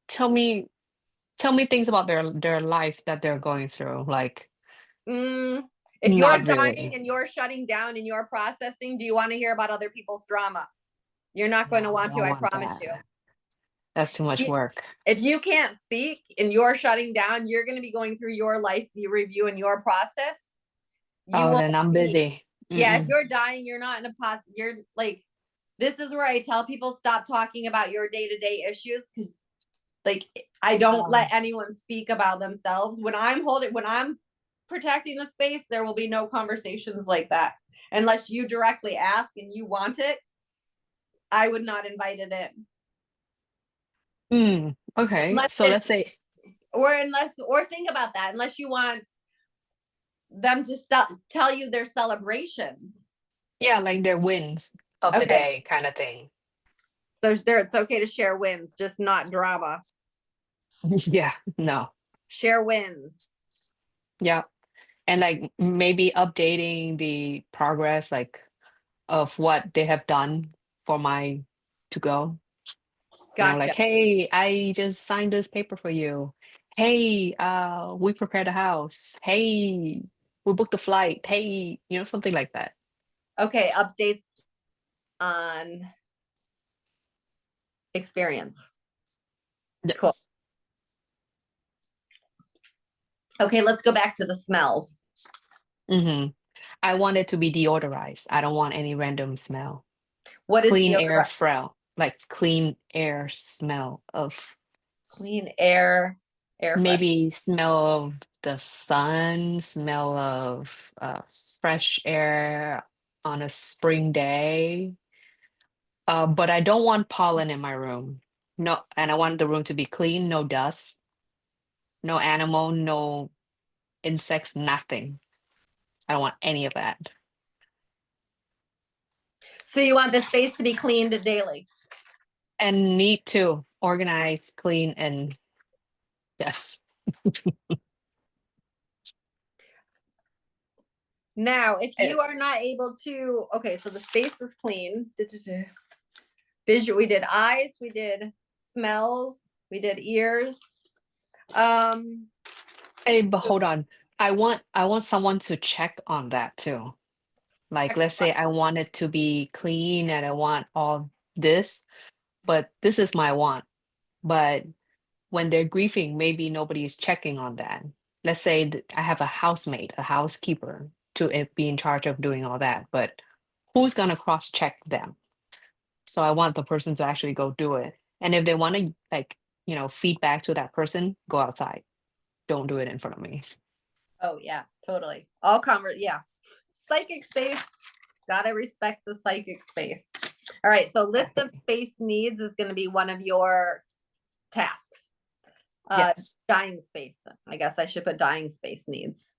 tell me things about their life that they're going through. Like, Mm, if you're not dying really. and you're shutting down and you're processing, do you want to hear about other people's drama? You're not No, going to I want to, don't I want promise that. you. That's too much work. If you can't speak and you're shutting down, you're going to be going through your life review and your process. You Oh, won't then I'm be, busy. yeah, if Mm-mm. you're dying, you're not in a pot. You're like, this is where I tell people, stop talking about your day-to-day issues, because, like, I don't Um, let anyone speak about themselves. When I'm protecting the space, there will be no conversations like that unless you directly ask and you want it. I would not invite it in okay. unless So let's it's, say, or think about that, unless you want them to tell you their celebrations. yeah, like their wins of the Okay, day kind of thing. so there, it's okay to share wins, just not drama. Yeah, no. Share wins. Yeah. And like maybe updating the progress, like of what they have done for my to go. Gotcha. Like, hey, I just signed this paper for you. Hey, we prepared a house. Hey, we booked a flight. Hey, something like that. Okay, updates on experience. Cool. Yes. Okay, let's go back to the smells. Mm-hmm. I want it to be deodorized. I don't want any random smell. What is Clean air deodorant? smell, like clean air smell of Clean air, air fresh. maybe smell of the sun, smell of fresh air on a spring day. But I don't want pollen in my room. No, and I want the room to be clean, no dust, no animal, no insects, nothing. I don't want any of that. So you want the space to be cleaned daily. And neat too, organized, clean, and yes. Now, if Eh, you are not able to, okay, so the space is clean. Visual, we did eyes, we did smells, we did ears. Um, Hey, but hold on. I want someone to check on that too. Like, let's say I want it to be clean and I want all this, but this is my want. But when they're grieving, maybe nobody is checking on that. Let's say that I have a housemate, a housekeeper to be in charge of doing all that, but who's gonna cross-check them? So I want the person to actually go do it. And if they want to like, feedback to that person, go outside. Don't do it in front of me. oh yeah, totally. Yeah. Psychic space, gotta respect the psychic space. All right, so list of space needs is gonna be one of your tasks. Yes. Dying space. I guess I should put dying space needs.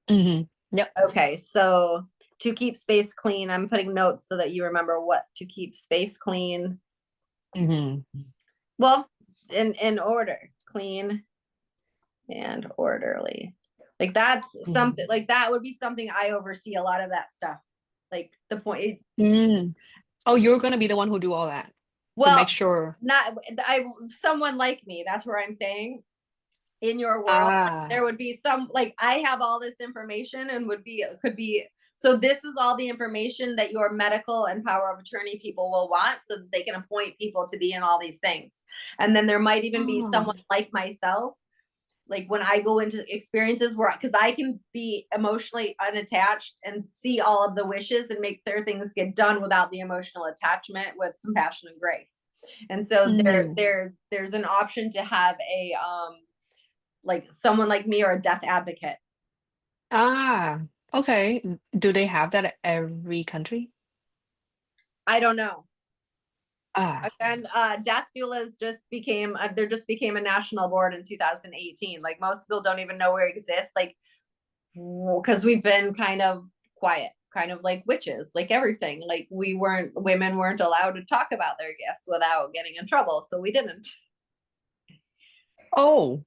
Yep. Okay, so to keep space clean, I'm putting notes so that you remember what to keep space clean. hmm Well, in order, clean and orderly. Like that's something, like that would be something I oversee a lot of that stuff. Like the point, Mm. Oh, you're gonna be the one who do all that to make well, sure. not someone like me, that's where I'm saying in your world, Ah, there would be some, like, I have all this information and could be, so this is all the information that your medical and power of attorney people will want so that they can appoint people to be in all these things. And then there might even be Oh. someone like myself, like when I go into experiences where, because I can be emotionally unattached and see all of the wishes and make their things get done without the emotional attachment with compassion and grace. And so Mm. there's an option to have a like someone like me or a death advocate. Ah, okay. Do they have that at every country? I don't know. Ah, And death doulas just became there just became a national board in 2018. Like most people don't even know we exist, like because we've been kind of quiet, kind of like witches, like everything. Like women weren't allowed to talk about their gifts without getting in trouble, so we didn't. oh,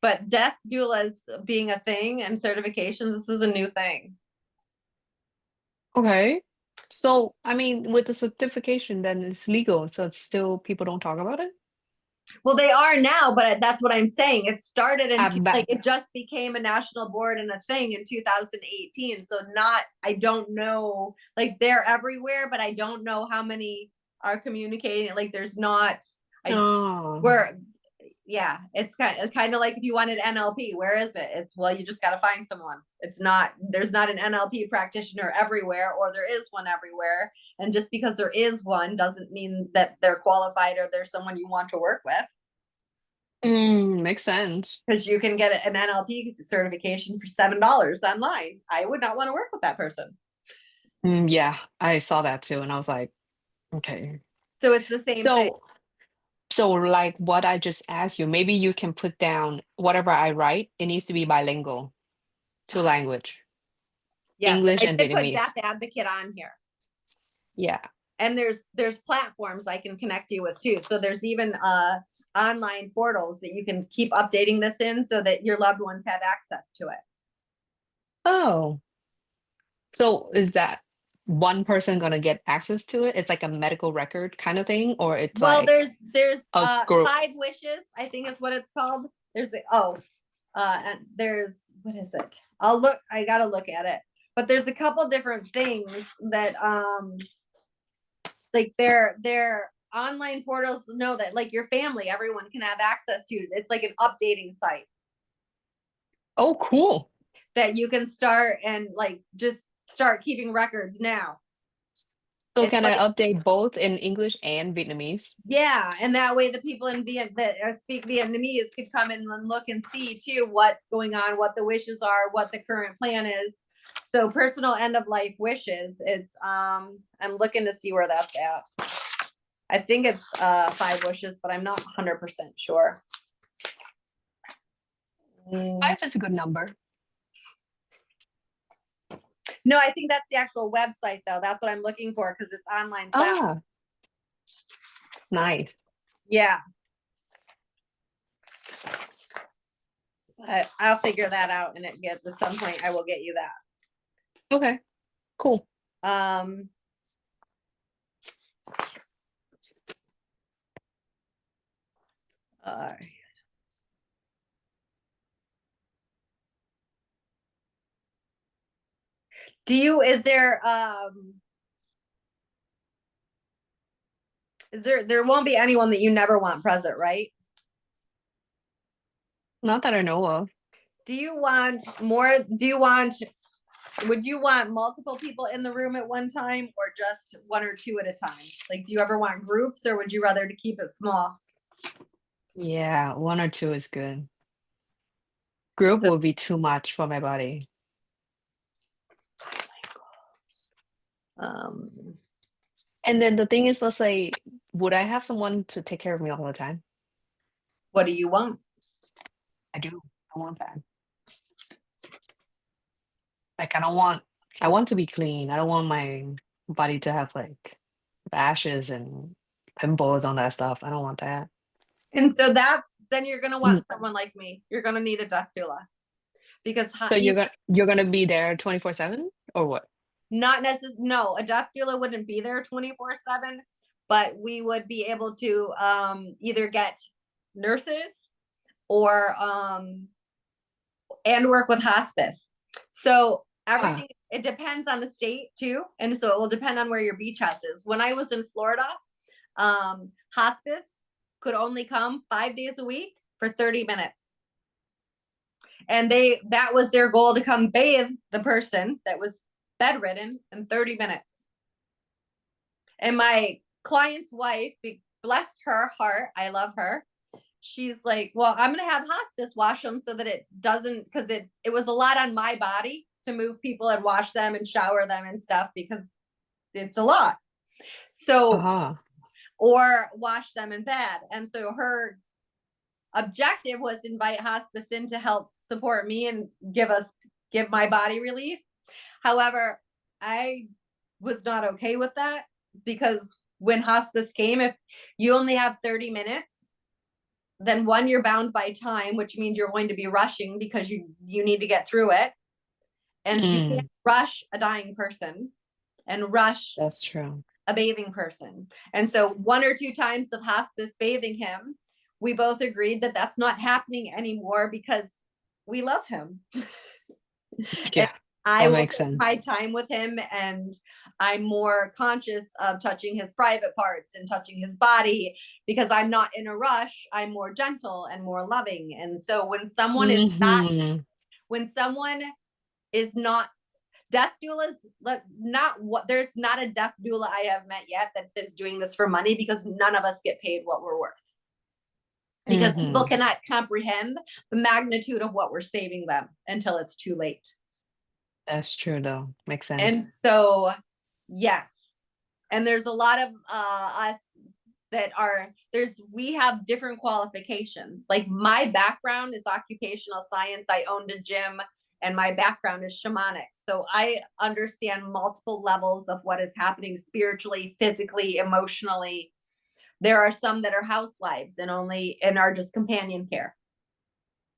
But death doulas being a thing and certifications, this is a new thing. okay. So, I mean, with the certification, then it's legal, so it's still people don't talk about it? Well, they are now, but that's what I'm saying. It started in like Back. it just became a national board and a thing in 2018. So not, I don't know, like they're everywhere, but I don't know how many are communicating. Like there's not, I Oh. we're yeah, it's kind of like if you wanted NLP, where is it? It's, well, you just got to find someone. It's not, there's not an NLP practitioner everywhere, or there is one everywhere. And just because there is one doesn't mean that they're qualified or they're someone you want to work with. Makes sense. Because you can get an NLP certification for $7 online. I would not want to work with that person. Yeah, I saw that too, and I was like, okay. So it's the same thing. So, so like what I just asked you, maybe you can put down whatever I write, it needs to be bilingual, two language, Yes, English I and did put Death Vietnamese. Advocate on here. Yeah. And there's platforms I can connect you with too. So there's even online portals that you can keep updating this in so that your loved ones have access to it. Oh, so is that one person gonna get access to it? It's like a medical record kind of thing, or it's Well, like there's a group? 5 wishes, I think is what it's called. There's and there's, what is it? I gotta look at it. But there's a couple different things that like they're online portals know that like your family, everyone can have access to. It's like an updating site Oh, cool. that you can start and like just start keeping records now. So It's can I like, update both in English and Vietnamese? yeah, and that way the people in that speak Vietnamese could come in and look and see too what's going on, what the wishes are, what the current plan is. So personal end of life wishes. It's I'm looking to see where that's at. I think it's 5 wishes, but I'm not 100% sure. Five is a good number. No, I think that's the actual website though. That's what I'm looking for because it's online platform. Ah, nice. Yeah. I'll figure that out and at some point I will get you that. Okay, cool. Um uh, do you is there won't be anyone that you never want present, right? Not that I know of. Do you want more, would you want multiple people in the room at one time or just 1 or 2 at a time? Like do you ever want groups or would you rather to keep it small? Yeah, one or two is good. Group So will be too much for my body. um And then the thing is, let's say, would I have someone to take care of me all the time? what do you want? I do. I want that. Like, I want to be clean. I don't want my body to have like rashes and pimples on that stuff. I don't want that. And so that then you're gonna Mm. want someone like me. You're gonna need a death doula because So you're gonna be there 24/7 or what? not necessarily, no, a death doula wouldn't be there 24/7, but we would be able to either get nurses or and work with hospice. So Ah, everything, it depends on the state too, and so it will depend on where your beach house is. When I was in Florida, hospice could only come 5 days a week for 30 minutes. And that was their goal, to come bathe the person that was bedridden in 30 minutes. And my client's wife, bless her heart, I love her. She's like, well, I'm going to have hospice wash them so that it doesn't, because it was a lot on my body to move people and wash them and shower them and stuff, because it's a lot. So, or wash them in bed. And so her objective was to invite hospice in to help support me and give my body relief. However, I was not okay with that, because when hospice came, if you only have 30 minutes, then one, you're bound by time, which means you're going to be rushing because you need to get through it. And you can't rush a dying person and rush That's true. a bathing person. And so 1 or 2 times of hospice bathing him, we both agreed that that's not happening anymore, because we love him. Yeah, I will makes take sense. my time with him, and I'm more conscious of touching his private parts and touching his body, because I'm not in a rush. I'm more gentle and more loving. And so when someone is not, death doulas, there's not a death doula I have met yet that is doing this for money, because none of us get paid what we're worth. Because people cannot comprehend the magnitude of what we're saving them until it's too late. That's true, though. Makes sense. And so, yes. And there's a lot of us that we have different qualifications. Like, my background is occupational science. I owned a gym, and my background is shamanic. So I understand multiple levels of what is happening spiritually, physically, emotionally. There are some that are housewives and are just companion care.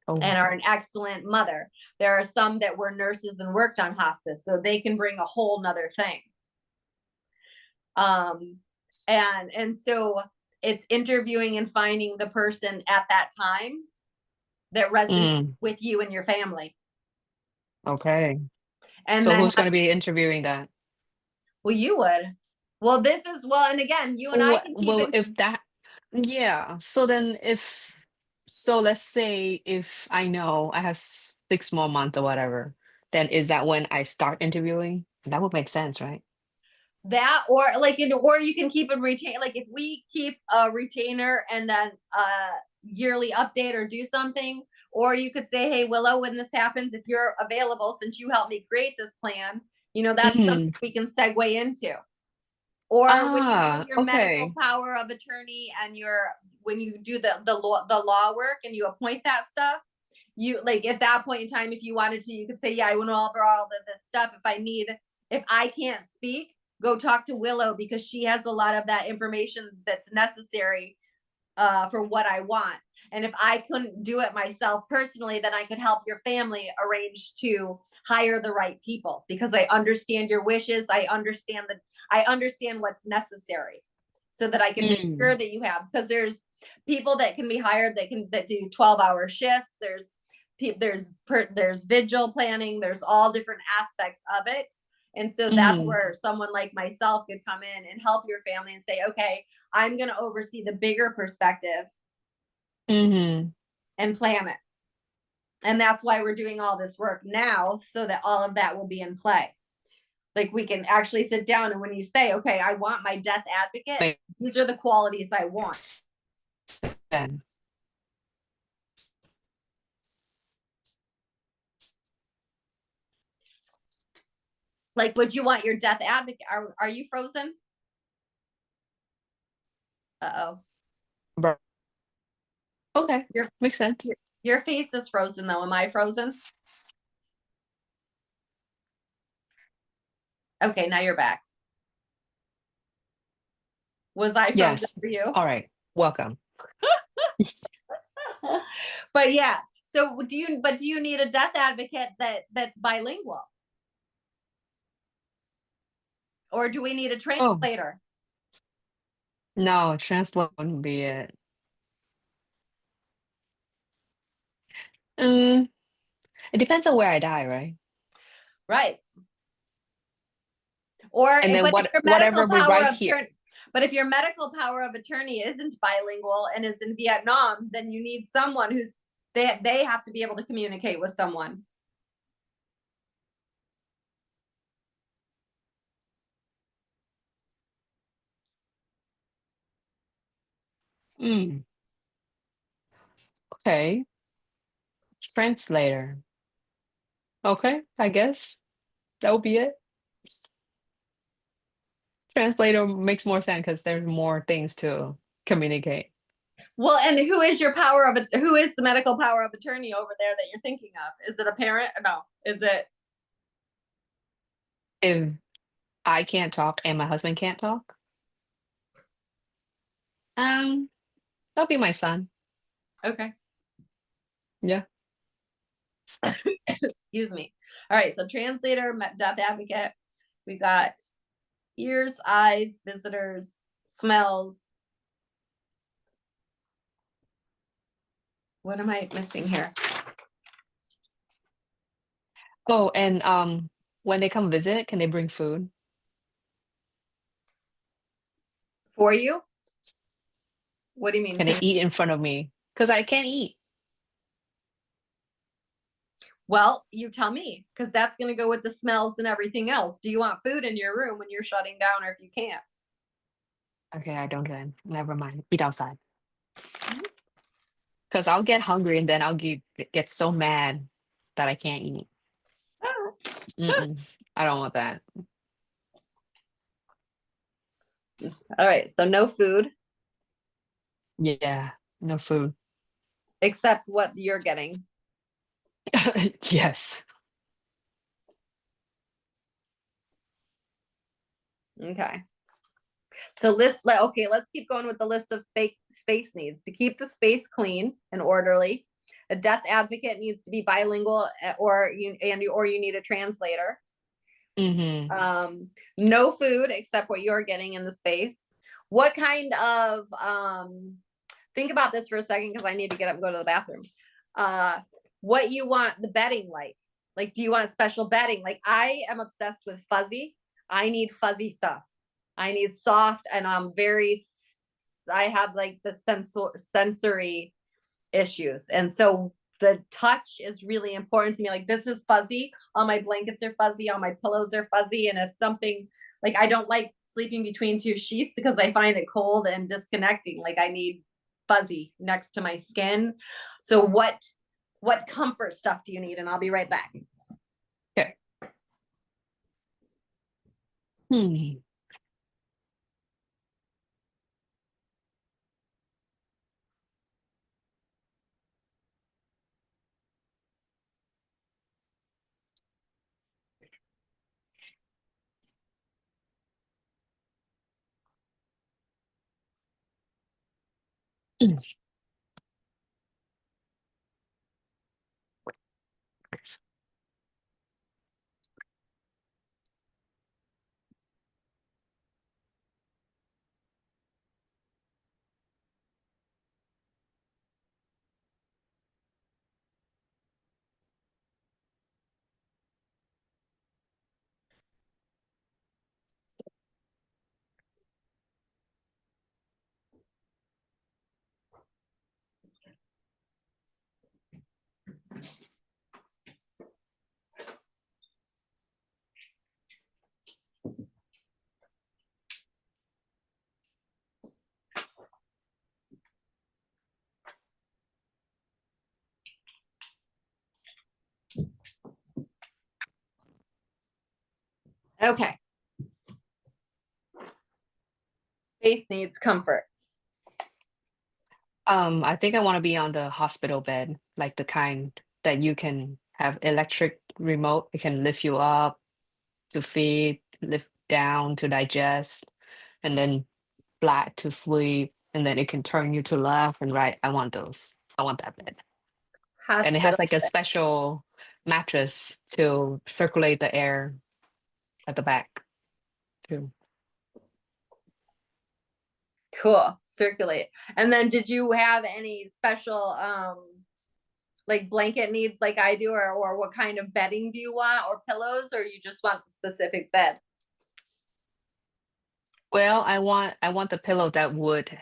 And are an excellent mother. There are some that were nurses and worked on hospice, so they can bring a whole nother thing. And so it's interviewing and finding the person at that time that resonates with you and your family. Okay. And so then who's going to be interviewing that? Well, you would. Well, and again, you and I can keep if that, yeah. So then let's say if I know I have 6 more months or whatever, then is that when I start interviewing? That would make sense, right? That, or you can keep a retain, like if we keep a retainer and then yearly update or do something, or you could say, hey, Willow, when this happens, if you're available, since you helped me create this plan, that's something we can segue into. Or when you do your medical power of attorney and when you do the law work and you appoint that stuff, you, like, at that point in time, if you wanted to, you could say, yeah, I went over all this stuff. If I can't speak, go talk to Willow, because she has a lot of that information that's necessary for what I want. And if I couldn't do it myself personally, then I could help your family arrange to hire the right people, because I understand your wishes. I understand what's necessary, so that I can make sure that you have, because there's people that can be hired that do 12-hour shifts. There's vigil planning. There's all different aspects of it. And so that's where someone like myself could come in and help your family and say, okay, I'm going to oversee the bigger perspective and plan it. And that's why we're doing all this work now, so that all of that will be in play. Like, we can actually sit down, and when you say, okay, I want my death advocate, these are the qualities I want. Like, would you want your death advocate? Are you frozen? Uh-oh. Okay, makes sense. Your face is frozen, though. Am I frozen? Okay, now you're back. Was I frozen? Yes. For you? All right. Welcome. But yeah. So do you need a death advocate that's bilingual? Or do we need a translator? No, translate wouldn't be it. It depends on where I die, right? Right. Or and then whatever we write here. But if your medical power of attorney isn't bilingual and is in Vietnam, then you need someone who's they have to be able to communicate with someone. Mm, okay. Translator. Okay, I guess that would be it. Translator makes more sense because there's more things to communicate. Well, and who is your who is the medical power of attorney over there that you're thinking of? Is it a parent? No. Is it If I can't talk and my husband can't talk, um, that'll be my son. okay? Yeah. Excuse me. All right, so translator, death advocate. We got ears, eyes, visitors, smells. What am I missing here? Oh, and when they come visit, can they bring food? For you? What do you mean? Can they eat in front of me? Because I can't eat. Well, you tell me, because that's going to go with the smells and everything else. Do you want food in your room when you're shutting down, or if you can't? Okay, I don't then. Never mind. Eat outside. Because I'll get hungry and then I'll get so mad that I can't eat. Mm-mm. I don't want that. All right, so no food Yeah, no food. except what you're getting. Yes. Okay. So okay, let's keep going with the list of space needs. To keep the space clean and orderly, a death advocate needs to be bilingual, or you need a translator. Mm-hmm. No food except what you're getting in the space. What kind of think about this for a second, because I need to get up and go to the bathroom. What you want the bedding like? Like, do you want special bedding? Like, I am obsessed with fuzzy. I need fuzzy stuff. I need soft, and I have like the sensory issues. And so the touch is really important to me. Like, this is fuzzy. All my blankets are fuzzy. All my pillows are fuzzy. And if something, like, I don't like sleeping between two sheets because I find it cold and disconnecting. Like, I need fuzzy next to my skin. So what comfort stuff do you need? And I'll be right back. Okay. Hmm. Okay. Space needs comfort. I think I want to be on the hospital bed, like the kind that you can have electric remote. It can lift you up to feed, lift down to digest, and then flat to sleep, and then it can turn you to left and right. I want those. I want that bed. And it has Hospital. like a special mattress to circulate the air at the back too. Cool. Circulate. And then did you have any special like blanket needs like I do, or what kind of bedding do you want, or pillows, or you just want the specific bed? Well, I want the pillow that would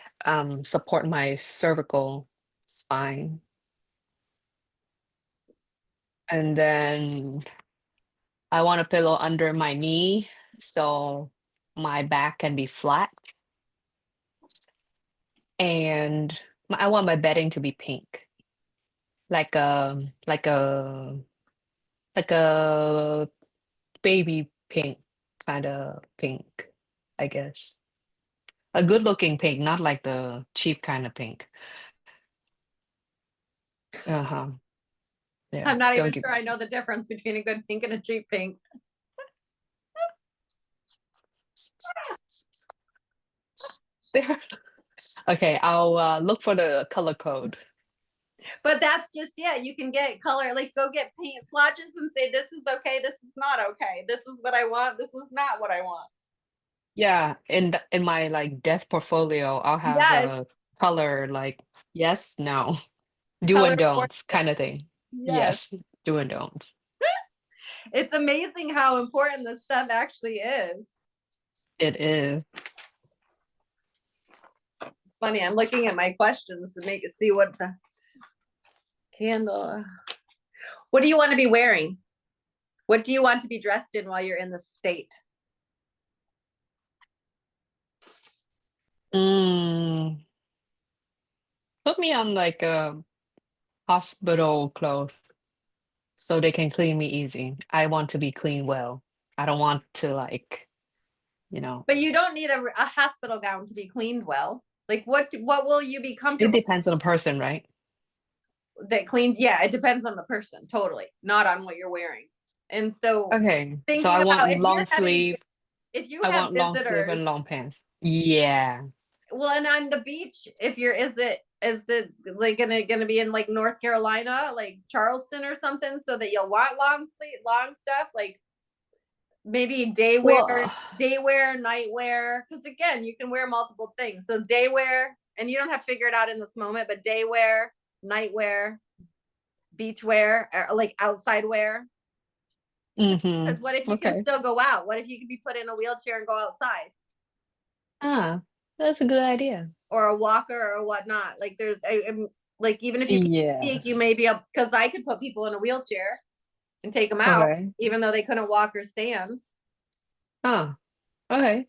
support my cervical spine. And then I want a pillow under my knee so my back can be flat. And I want my bedding to be pink, like a baby pink kind of pink, I guess. A good looking pink, not like the cheap kind of pink. Uh-huh. Yeah, I'm not don't even give sure me I know the difference between a good pink and a cheap pink. there. Okay, I'll look for the color code. But that's just you can get color, like go get paint swatches and say this is okay, this is not okay. This is what I want, this is not what I want. Yeah, in my like death portfolio, I'll have Yes, a color like yes, no, do color and don'ts kind coordinate. of thing. Yes. Yes, do and don'ts. It's amazing how important this stuff actually is. It is. It's funny, I'm looking at my questions to make it see what the candle. What do you want to be wearing? What do you want to be dressed in while you're in the state? Mm, put me on like a hospital clothes so they can clean me easy. I want to be clean well. I don't want to like, you know. But you don't need a hospital gown to be cleaned well. Like what will you be It comfortable depends on the person, right? that cleaned? Yeah, it depends on the person, totally, not on what you're wearing. And so Okay, so thinking I want about long sleeve. if you I have want long sleeve visitors, and long pants. Yeah. well, and on the beach, if you're is it like gonna be in like North Carolina, like Charleston or something, so that you'll want long stuff, like maybe Well, day wear, night wear. Because again, you can wear multiple things. So day wear, and you don't have to figure it out in this moment, but day wear, night wear, beach wear, or like outside wear. mm-hmm. Because what if you can Okay. still go out? What if you can be put in a wheelchair and go outside? Ah, that's a good idea. Or a walker or whatnot. Like like even if you can Yeah. speak, you may be able, because I could put people in a wheelchair and take them out, Okay. even though they couldn't walk or stand. Ah, okay.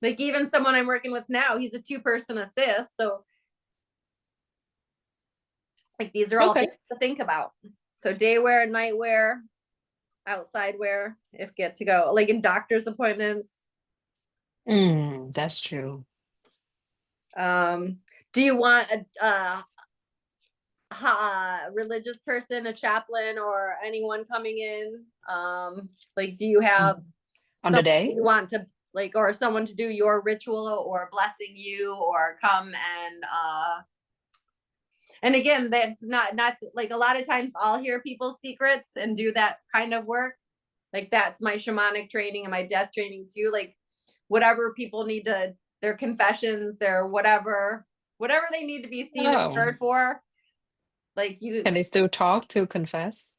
Like even someone I'm working with now, he's a 2-person assist. So like these are all Okay. things to think about. So day wear, night wear, outside wear, if get to go, like in doctor's appointments. That's true. Um, do you want religious person, a chaplain, or anyone coming in? Like, do you Mm. have On the someone day? you want to like, or someone to do your ritual or blessing you, or come and again, that's not like a lot of times I'll hear people's secrets and do that kind of work. Like that's my shamanic training and my death training too. Like whatever people need to, their confessions, their whatever they need to be seen and Oh, heard for. Like you, can they still talk to confess?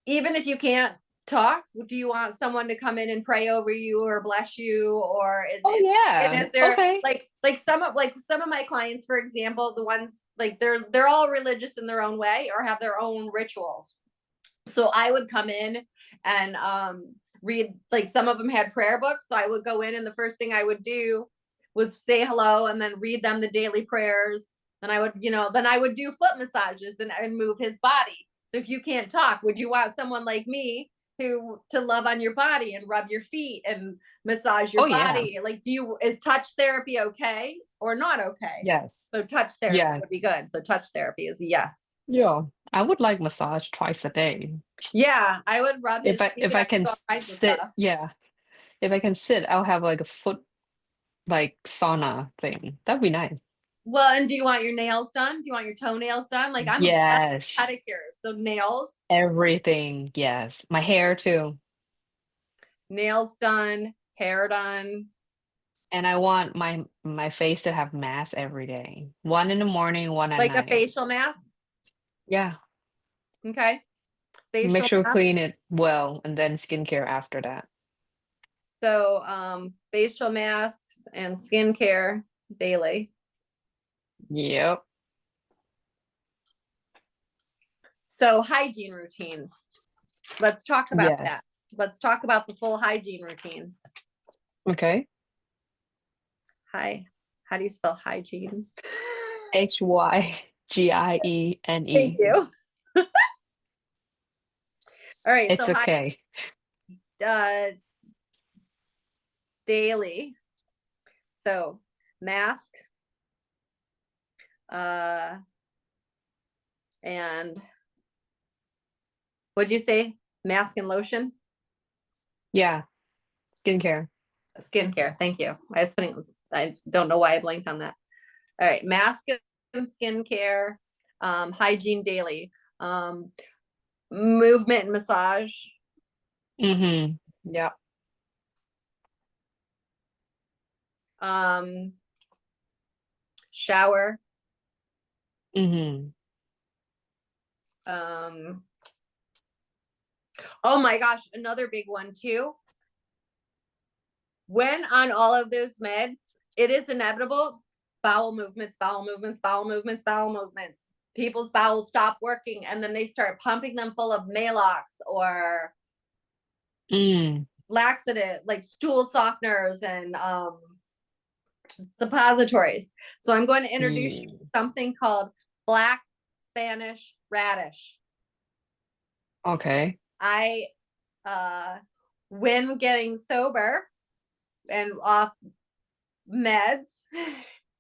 even if you can't talk, do you want someone to come in and pray over you or bless you, or Oh and yeah. is there Okay. like some of my clients, for example, the ones like they're all religious in their own way or have their own rituals. So I would come in and read, like some of them had prayer books, so I would go in and the first thing I would do was say hello and then read them the daily prayers. And I would, then I would do foot massages and move his body. So if you can't talk, would you want someone like me to love on your body and rub your feet and massage Oh your yeah. body? Like, is touch therapy okay or not okay? Yes. So touch therapy Yeah. would be good. So touch therapy is a yes. Yeah. I would like massage twice a day. Yeah, I would rub his feet. If I I can do all kinds of sit, stuff. yeah. If I can sit, I'll have like a foot like sauna thing. That'd be nice. Well, and do you want your nails done? Do you want your toenails done? Like I'm obsessed Yes. with pedicures. So Everything. Yes. My hair too. nails done, hair done, And I want my face to have mask every day. One in the morning, one at like a night. facial mask. Yeah. Okay. Make Facial sure mask. clean it well and then skincare after that. So, facial masks and skincare daily. Yep. So hygiene routine. Let's talk about that. Yes. Let's talk about the full hygiene routine. Okay. Hi. How do you spell hygiene? Hygiene. Thank you. All right. It's So okay. daily. So mask, and what'd you say? Mask and lotion? Yeah. Skincare. Skincare. Thank you. I don't know why I blanked on that. All right. Mask and skincare, hygiene daily, movement and massage, Mm-hmm. Yeah. shower, Mm-hmm. oh my gosh, another big one too. When on all of those meds, it is inevitable. Bowel movements, bowel movements, bowel movements, bowel movements. People's bowels stop working and then they start pumping them full of Maalox or laxative, like stool softeners and suppositories. So I'm going to introduce you to something called black Spanish radish. Okay. I when getting sober and off meds,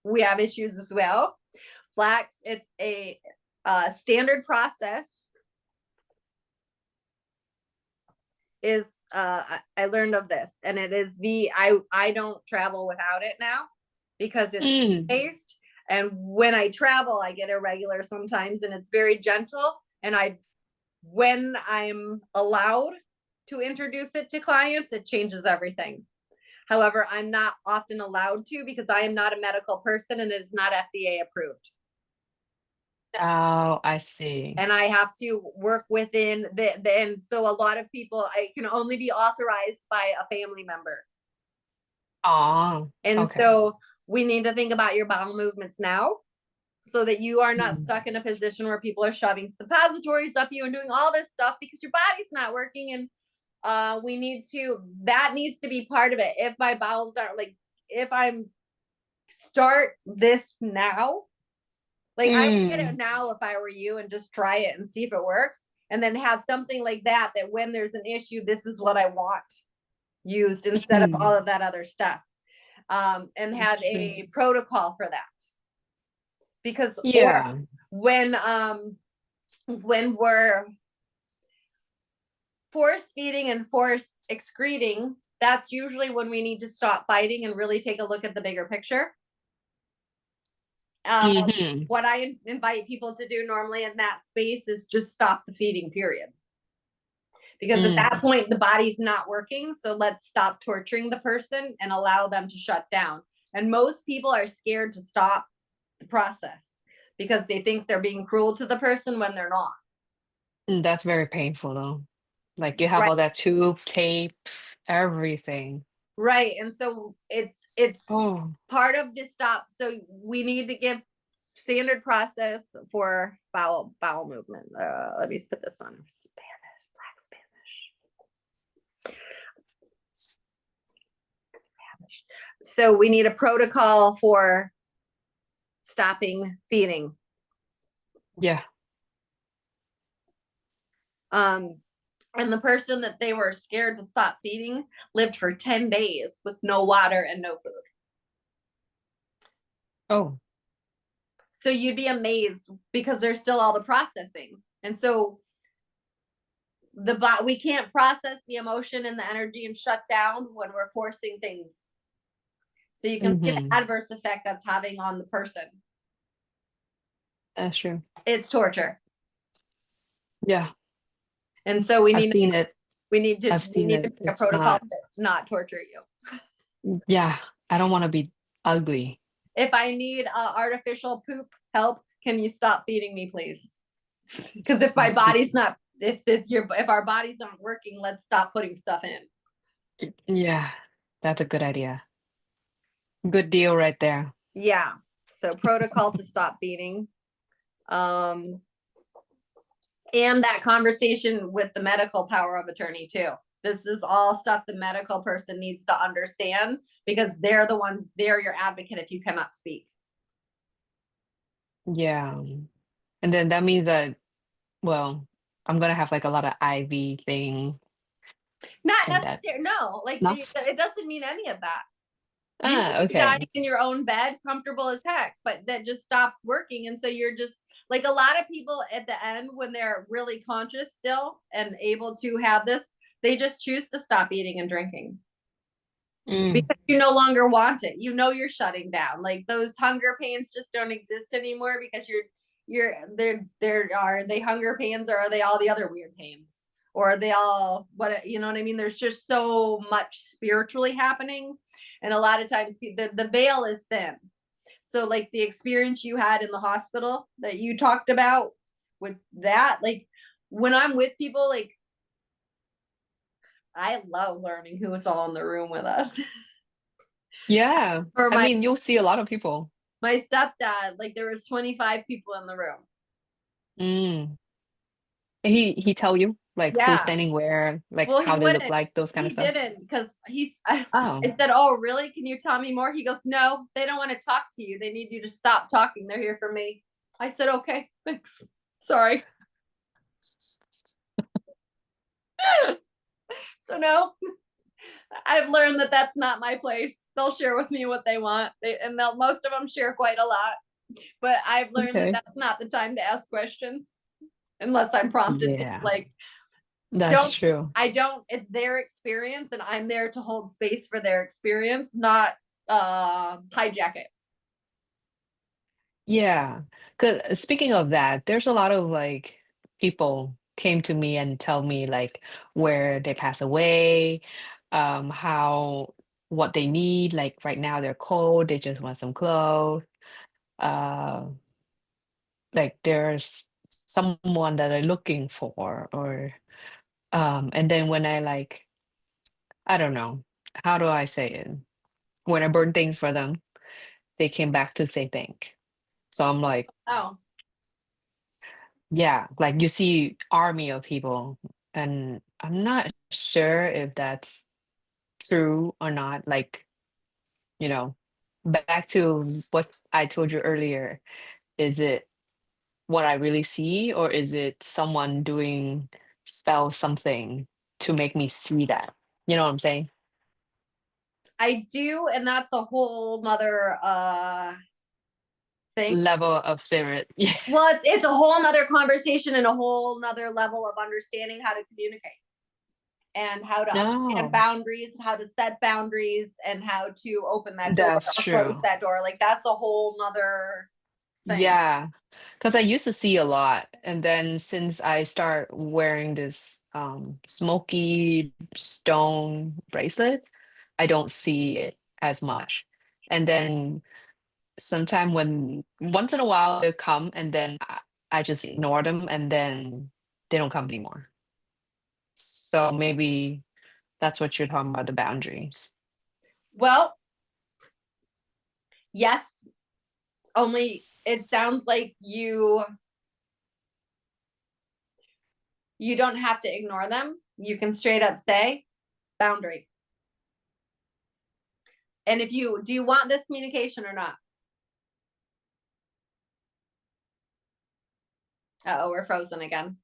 we have issues as well. It's a standard process is I learned of this, and it is I don't travel without it now because it's based, and when I travel I get irregular sometimes, and it's very gentle, and when I'm allowed to introduce it to clients, it changes everything. However, I'm not often allowed to because I am not a medical person and it is not FDA approved. Oh, I see. And I have to work within and so a lot of people, I can only be authorized by a family member. Oh, And okay. so we need to think about your bowel movements now so that you are not stuck in a position where people are shoving suppositories up you and doing all this stuff because your body's not working. And that needs to be part of it. If my bowels aren't, like, if I'm start this now, like I would get it now if I were you and just try it and see if it works, and then have something like that when there's an issue, this is what I want used instead of all of that other stuff, and have a protocol for that. Because or when we're force feeding and force excreting, that's usually when we need to stop fighting and really take a look at the bigger picture. What I invite people to do normally in that space is just stop the feeding, period. Because at that point, the body's not working. So let's stop torturing the person and allow them to shut down. And most people are scared to stop the process because they think they're being cruel to the person when they're not. That's very painful though. Like you have all that tube, tape, everything. Right. And so it's part of the stop. So we need to give standard process for bowel movement. Let me put this on Spanish, black Spanish. So we need a protocol for stopping feeding. Yeah. And the person that they were scared to stop feeding lived for 10 days with no water and no food. Oh. So you'd be amazed because there's still all the processing. And so we can't process the emotion and the energy and shut down when we're forcing things. So you can see the adverse effect that's having on the person. That's true. It's torture. Yeah. And so we need to make a protocol to not torture you. Yeah. I don't want to be ugly. If I need artificial poop help, can you stop feeding me, please? Because if my body's not, if our bodies aren't working, let's stop putting stuff in. Yeah. That's a good idea. Good deal right there. Yeah. So protocol to stop feeding. And that conversation with the medical power of attorney too. This is all stuff the medical person needs to understand, because they're the ones, they're your advocate if you cannot speak. Yeah. And then that means that, well, I'm gonna have like a lot of IV thing Not and that. necessary. No, like No? it doesn't mean any of that. You Ah, can be dying okay. in your own bed, comfortable as heck, but that just stops working. And so you're just like, a lot of people at the end, when they're really conscious still and able to have this, they just choose to stop eating and drinking Mm, because you no longer want it. You know, you're shutting down. Like those hunger pains just don't exist anymore, because are they hunger pains, or are they all the other weird pains? Or are they all, what, you know what I mean? There's just so much spiritually happening. And a lot of times the veil is thin. So like the experience you had in the hospital that you talked about with that, like when I'm with people, like I love learning who was all in the room with us. yeah. For I mean, you'll see a lot of people. my stepdad, like there was 25 people in the room. Mm. He tell you like who's Yeah. standing where, like Well, how they look like, those kind of he stuff. didn't, because Oh, I said, "Oh, really? Can you tell me more?" He goes, "No, they don't want to talk to you. They need you to stop talking. They're here for me." I said, "Okay, thanks. Sorry." So no, I've learned that that's not my place. They'll share with me what they want, and most of them share quite a lot. But I've learned that okay. that's not the time to ask questions unless I'm prompted to. Yeah, Like, that's don't true. I don't. It's their experience, and I'm there to hold space for their experience, not hijack it. Yeah. 'Cause speaking of that, there's a lot of like people came to me and tell me like where they pass away, how what they need. Like right now they're cold, they just want some clothes. Uh, like there's someone that they're looking for, or and then when I like, I don't know, how do I say it? When I burn things for them, they came back to say thank. So I'm like, Oh, yeah, like you see army of people, and I'm not sure if that's true or not. Like, you know, back to what I told you earlier, is it what I really see, or is it someone doing spell something to make me see that? You know what I'm saying? I do, and that's a whole nother thing. Level of spirit. Yeah. Well, it's a whole nother conversation and a whole nother level of understanding how to communicate and how to understand No, boundaries, how to set boundaries, and how to open that door that's or close true. that door. Like that's a whole nother thing. Yeah, because I used to see a lot, and then since I start wearing this smoky stone bracelet, I don't see it as much. And then sometime when once in a while they come, and then I just ignore them, and then they don't come anymore. So maybe that's what you're talking about, the boundaries. Well, yes, only it sounds like you don't have to ignore them. You can straight up say boundary. And if you do, you want this communication or not? Oh, we're frozen again.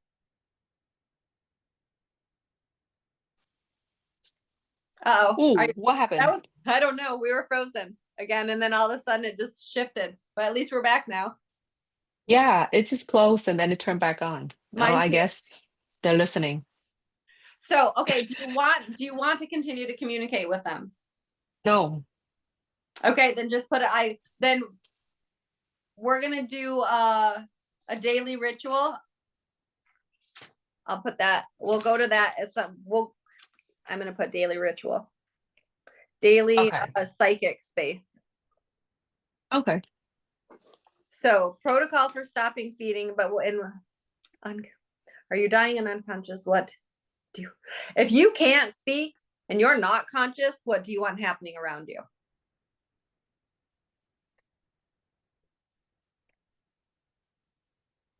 Oh, Ooh, what that happened? was, I don't know. We were frozen again, and then all of a sudden it just shifted. But at least we're back now. Yeah, it just closed and then it turned back on. Oh, Mine I too. guess they're listening. So, okay, do you want to continue to communicate with them? No. Okay, then just put it. Then we're gonna do a daily ritual. I'll put that. We'll go to that as some. I'm gonna put daily ritual, daily Okay. psychic space. Okay. So protocol for stopping feeding, but are you dying and unconscious? What do you, if you can't speak and you're not conscious, what do you want happening around you?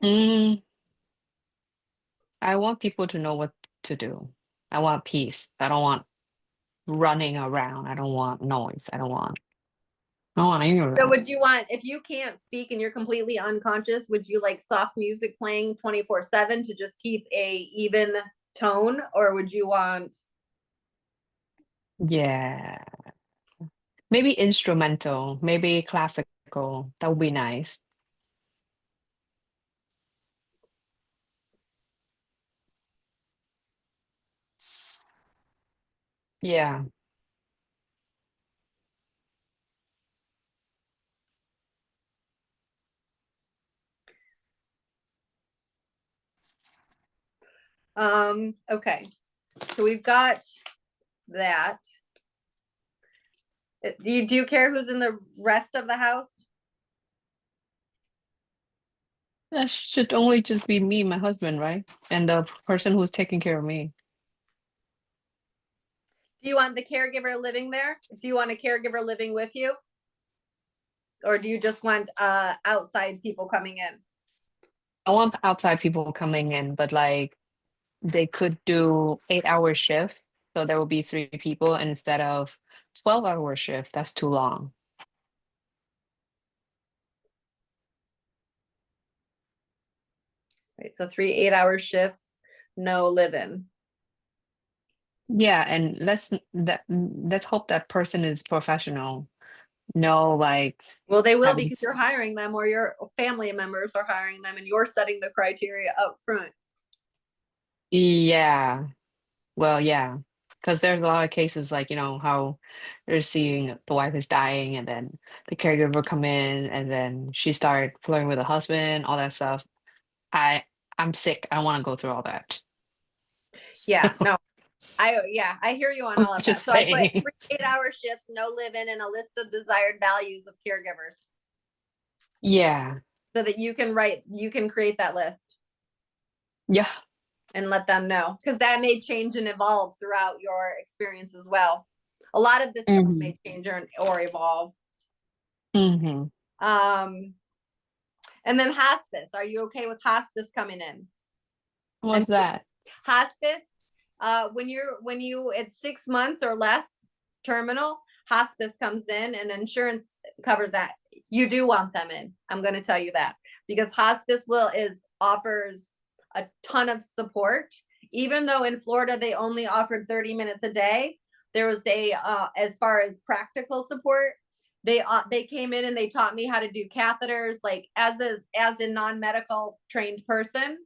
Mm, I want people to know what to do. I want peace. I don't want running around. I don't want noise. I don't want any of So that. would you want, if you can't speak and you're completely unconscious, would you like soft music playing 24/7 to just keep a even tone, or would you want? Yeah. Maybe instrumental, maybe classical. That would be nice. Yeah. Okay, so we've got that. Do you care who's in the rest of the house? That should only just be me, my husband, right? And the person who's taking care of me. Do you want the caregiver living there? Do you want a caregiver living with you? Or do you just want outside people coming in? I want outside people coming in, but like they could do 8-hour shift. So there will be 3 people instead of 12-hour shift. That's too long. Right, so 3 8-hour shifts, no live-in. Yeah, and let's hope that person is professional. No, like Well, they will having because you're hiring them, or your family members are hiring them, and you're setting the criteria up front. yeah. Well, yeah. Because there's a lot of cases like, how they're seeing the wife is dying and then the caregiver come in and then she started flirting with the husband, all that stuff. I I'm sick. I want to go through all that. Yeah, So no, I hear you on I'm all of that. just So I put saying. 3 8-hour shifts, no live-in, and a list of desired values of caregivers, Yeah. so that you can create that list Yeah. and let them know, because that may change and evolve throughout your experience as well. A lot of this stuff Hmm. may change or evolve. Hmm. Um, and then hospice. Are you okay with hospice coming in? And What's that? hospice, when you it's 6 months or less terminal, hospice comes in and insurance covers that. You do want them in. I'm going to tell you that, because hospice will is offers a ton of support. Even though in Florida they only offered 30 minutes a day, there was a as far as practical support, they came in and they taught me how to do catheters, like as a non-medical trained person.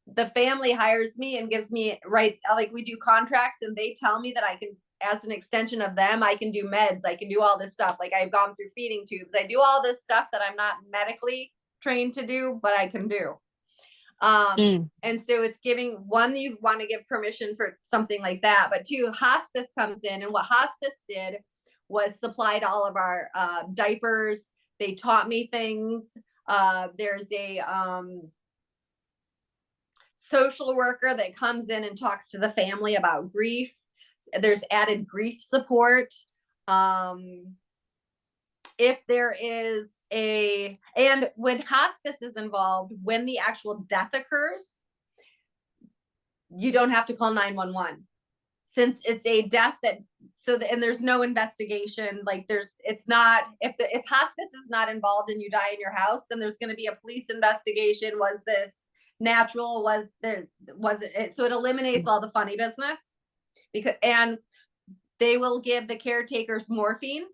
The family hires me and gives me, right, like we do contracts, and they tell me that I can, as an extension of them, I can do meds, I can do all this stuff, like I've gone through feeding tubes, I do all this stuff that I'm not medically trained to do, but I can do. Mm. And so it's giving, one, you want to give permission for something like that, but two, hospice comes in, and what hospice did was supplied all of our diapers. They taught me things. There's a social worker that comes in and talks to the family about grief. There's added grief support. Um, if there is and when hospice is involved, when the actual death occurs, you don't have to call 911, since it's a death that, and there's no investigation, like it's not, if hospice is not involved and you die in your house, then there's going to be a police investigation. Was this natural? Was it? So it eliminates all the funny business, and they will give the caretakers morphine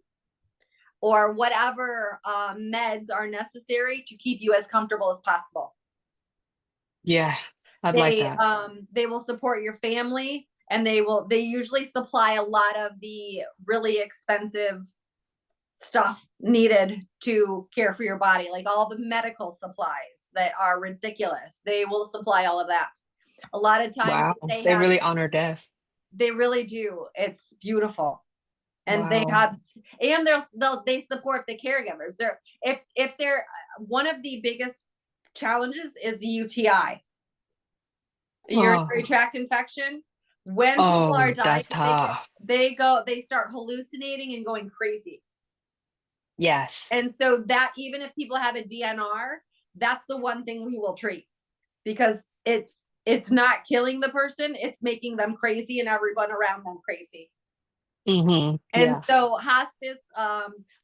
or whatever meds are necessary to keep you as comfortable as possible. Yeah. I'd like They that. they will support your family, and they usually supply a lot of the really expensive stuff needed to care for your body, like all the medical supplies that are ridiculous. They will supply all of that. A lot of times Wow. if they They have, really honor death. they really do. It's beautiful. And they Wow. have, and they support the caregivers. If they're, one of the biggest challenges is the UTI, urinary Oh, tract infection. When people are Oh, dying, that's tough. they start hallucinating and going crazy. Yes. And so that even if people have a DNR, that's the one thing we will treat, because it's not killing the person, it's making them crazy and everyone around them crazy. Mm-hmm. And Yeah. so hospice,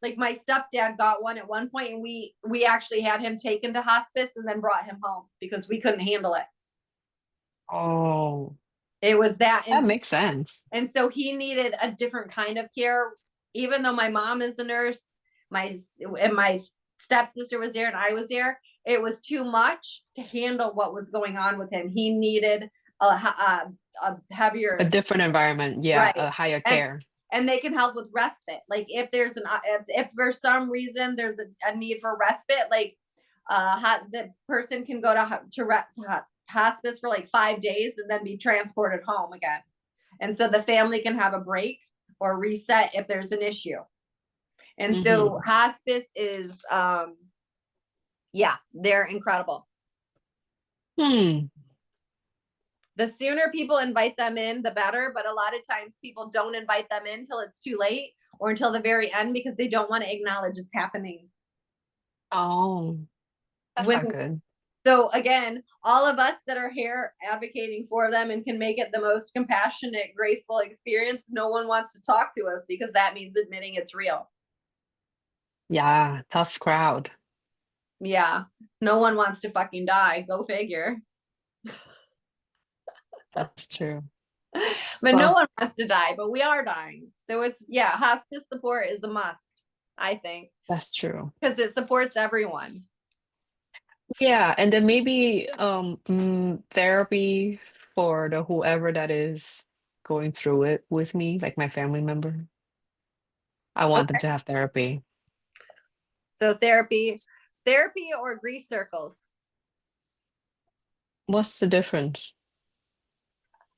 like my stepdad got one at one point, and we actually had him taken to hospice and then brought him home because we couldn't handle it. Oh, It was that that intense. makes sense. And so he needed a different kind of care. Even though my mom is a nurse, my stepsister was there and I was there, it was too much to handle what was going on with him. He needed a A heavier, different environment. Yeah, right. a higher and care. and they can help with respite. Like if there's if for some reason there's a need for respite, like the person can go to hospice for like 5 days and then be transported home again, and so the family can have a break or reset if there's an issue. And so Mm-hmm. hospice is yeah, they're incredible. Hmm. The sooner people invite them in, the better. But a lot of times people don't invite them in till it's too late or until the very end because they don't want to acknowledge it's happening. Oh, that's When not good. So again, all of us that are here advocating for them and can make it the most compassionate, graceful experience, no one wants to talk to us because that means admitting it's real. Yeah, tough crowd. Yeah. No one wants to fucking die. Go figure. That's true. But no So one wants to die, but we are dying. So it's, yeah, hospice support is a must, I think, that's true. because it supports everyone. Yeah, and then maybe therapy for the whoever that is going through it with me, like my family member. I want them Okay. to have therapy. So therapy or grief circles. What's the difference?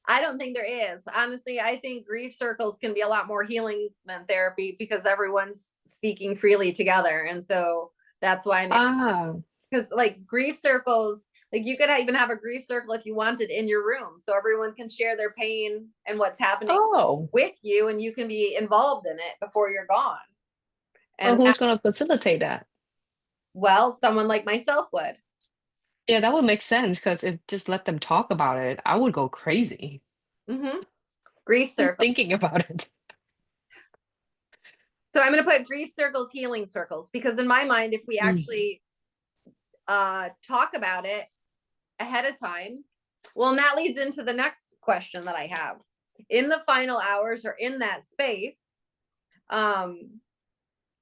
I don't think there is. Honestly, I think grief circles can be a lot more healing than therapy because everyone's speaking freely together. And so that's why I'm, Ah, because like grief circles, like you could even have a grief circle if you wanted in your room. So everyone can share their pain and what's happening oh, with you, and you can be involved in it before you're gone. well, And who's going to facilitate that? well, someone like myself would. Yeah, that would make sense because if just let them talk about it, I would go crazy Mm-hmm. Grief just circle. thinking about it. So I'm going to put grief circles, healing circles, because in my mind, if we Mm. actually talk about it ahead of time, well, and that leads into the next question that I have. In the final hours or in that space, um,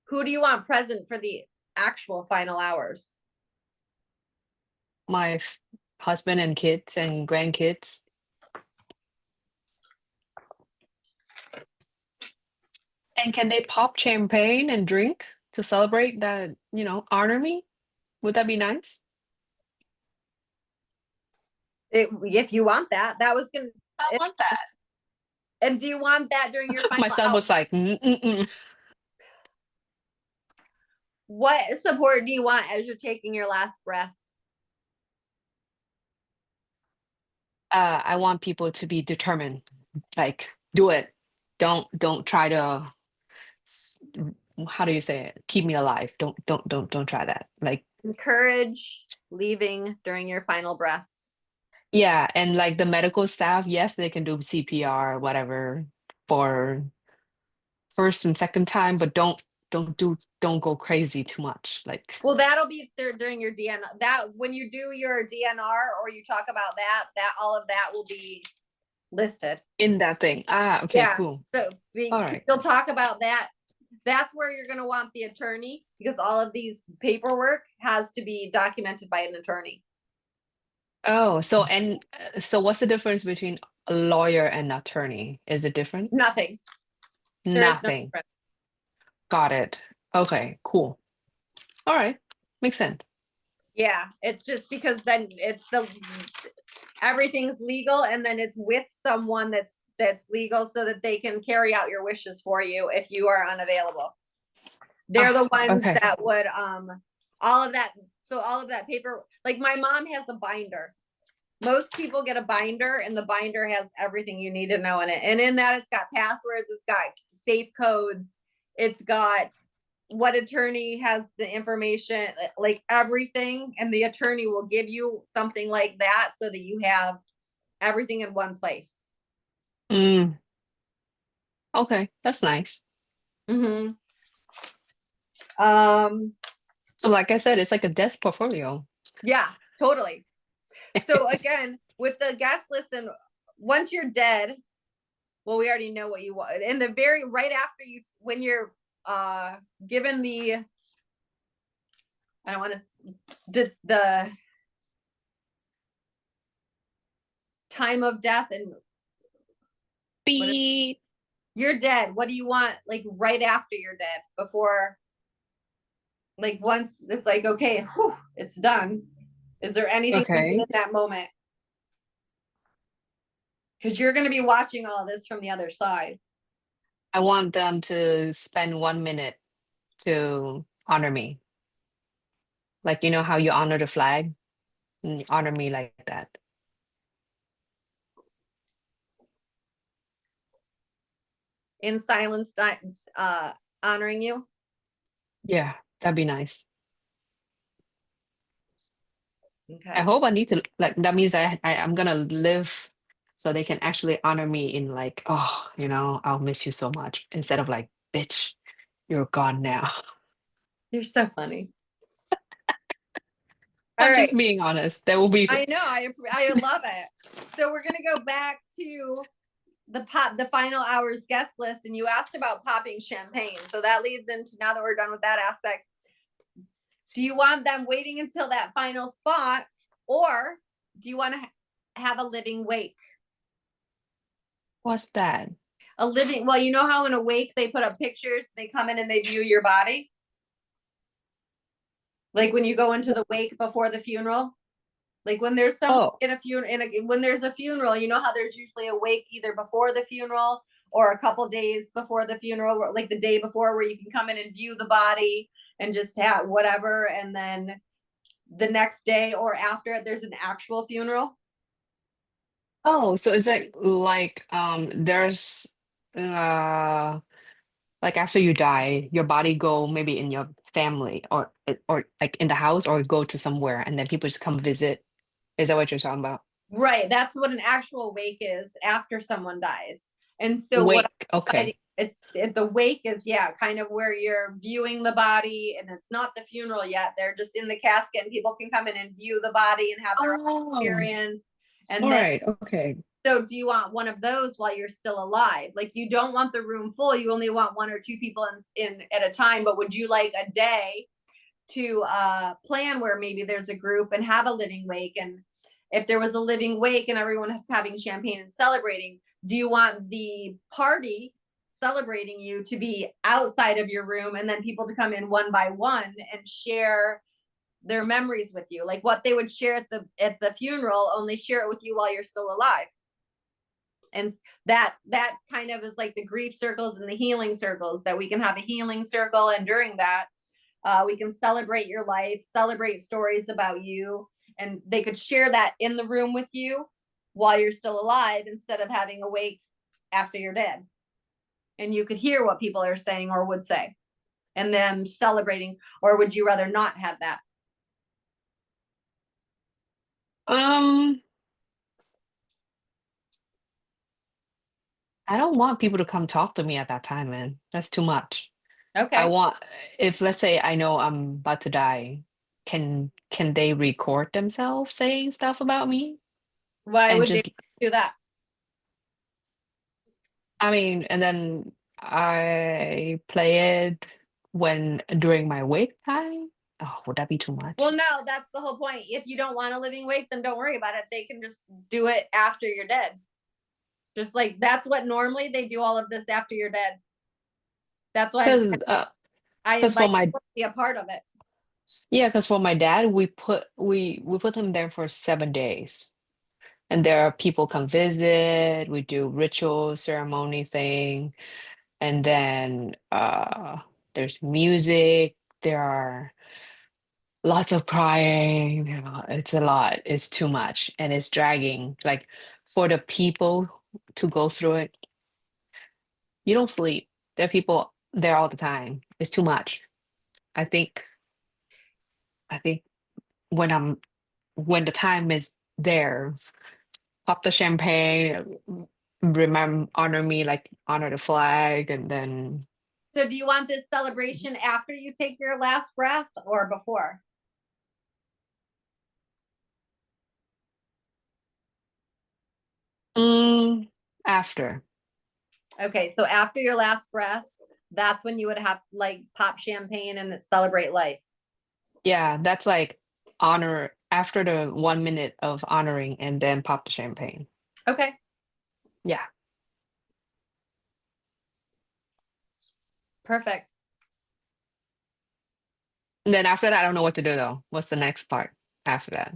who do you want present for the actual final hours? My husband and kids and grandkids. And can they pop champagne and drink to celebrate that, honor me? Would that be nice? If you want that, that was gonna. I want that. And do you want that during your My final son hour? was like, mm-mm-mm. What support do you want as you're taking your last breaths? I want people to be determined. Like, do it. Don't try to, s- how do you say it? Keep me alive. Don't try that. Like, Encourage leaving during your final breaths. yeah, and like the medical staff, yes, they can do CPR, whatever, for first and second time, but don't go crazy too much. Like Well, that'll be there during your DNR. That when you do your DNR or you talk about that all of that will be listed. in that thing. Ah, okay, Yeah. cool. So All right. you'll talk about that. That's where you're going to want the attorney, because all of these paperwork has to be documented by an attorney. Oh, so what's the difference between a lawyer and attorney? Is it different? Nothing. There is no Nothing. difference. Got it. Okay, cool. All right. Makes sense. Yeah, it's just because then it's everything's legal, and then it's with someone that's legal so that they can carry out your wishes for you if you are unavailable. They're the Ah, ones okay. that would all of that. So all of that paper, like my mom has a binder most people get a binder, and the binder has everything you need to know in it. And in that, it's got passwords, it's got safe codes, it's got what attorney has the information, like everything. And the attorney will give you something like that so that you have everything in one place. Mm, okay, that's nice. Mm-hmm. Um, So, like I said, it's like a death portfolio. yeah, totally. So again, with the guest list, and once you're dead, well, we already know what you want. And the very right after you, when you're given the, I don't want to, the time of death, and Beep. you're dead. What do you want, like right after you're dead, before, like once it's like, okay, whew, it's done. Is there anything you need Okay. in that moment? Because you're going to be watching all this from the other side. I want them to spend 1 minute to honor me. Like, you know how you honor the flag? And you honor me like that. In silence, honoring you. Yeah, that'd be nice. I Okay. hope I need to like that means I'm gonna live so they can actually honor me in like, oh, I'll miss you so much instead of like, bitch, you're gone now. You're so funny. All I'm right. just being honest. There will be I know. I love it. So we're gonna go back to the final hours guest list, and you asked about popping champagne. So that leads into, now that we're done with that aspect, do you want them waiting until that final spot, or do you want to have a living wake? what's that? A living, well, you know how in a wake they put up pictures, they come in and they view your body, like when you go into the wake before the funeral. Like when there's someone Oh, in a funeral, when there's a funeral, you know how there's usually a wake either before the funeral or a couple days before the funeral, like the day before, where you can come in and view the body and just have whatever, and then the next day or after it, there's an actual funeral. oh, so is it like there's uh like after you die, your body go maybe in your family or like in the house or go to somewhere and then people just come visit. Is that what you're talking about? Right. That's what an actual wake is after someone dies. And so what Wake. Okay. the wake is, yeah, kind of where you're viewing the body, and it's not the funeral yet. They're just in the casket, and people can come in and view the body and have their own Oh, experience. And all then, right. Okay. so do you want one of those while you're still alive? Like, you don't want the room full. You only want one or two people in at a time. But would you like a day to plan where maybe there's a group and have a living wake? And if there was a living wake and everyone is having champagne and celebrating, do you want the party celebrating you to be outside of your room, and then people to come in one by one and share their memories with you, like what they would share at the funeral, only share it with you while you're still alive? And that kind of is like the grief circles and the healing circles, that we can have a healing circle, and during that we can celebrate your life, celebrate stories about you, and they could share that in the room with you while you're still alive, instead of having a wake after you're dead. And you could hear what people are saying or would say, and then celebrating. Or would you rather not have that? Um, I don't want people to come talk to me at that time, man. That's too much. I Okay. want if let's say I know I'm about to die, can they record themselves saying stuff about me Why and would they just do that? I mean, and then I play it when during my wake time? Oh, would that be too Well, much? no, that's the whole point. If you don't want a living wake, then don't worry about it. They can just do it after you're dead. Just like, that's what normally they do, all of this after you're dead. That's why Because I because for invite my people to be a part of it. yeah, because for my dad, we put him there for 7 days. And there are people come visit, we do ritual ceremony thing, and then there's music, there are Lots of crying. It's a lot. It's too much and it's dragging. Like for the people to go through it, you don't sleep. There are people there all the time. It's too much. I think I think when I'm when the time is there, pop the champagne, remember honor me, like honor the flag, and then So do you want this celebration after you take your last breath or before? mm, after. Okay, so after your last breath, that's when you would have like pop champagne and celebrate life. Yeah, that's like honor after the 1 minute of honoring and then pop the champagne. Okay, Yeah. perfect. And then after that, I don't know what to do though. What's the next part after that?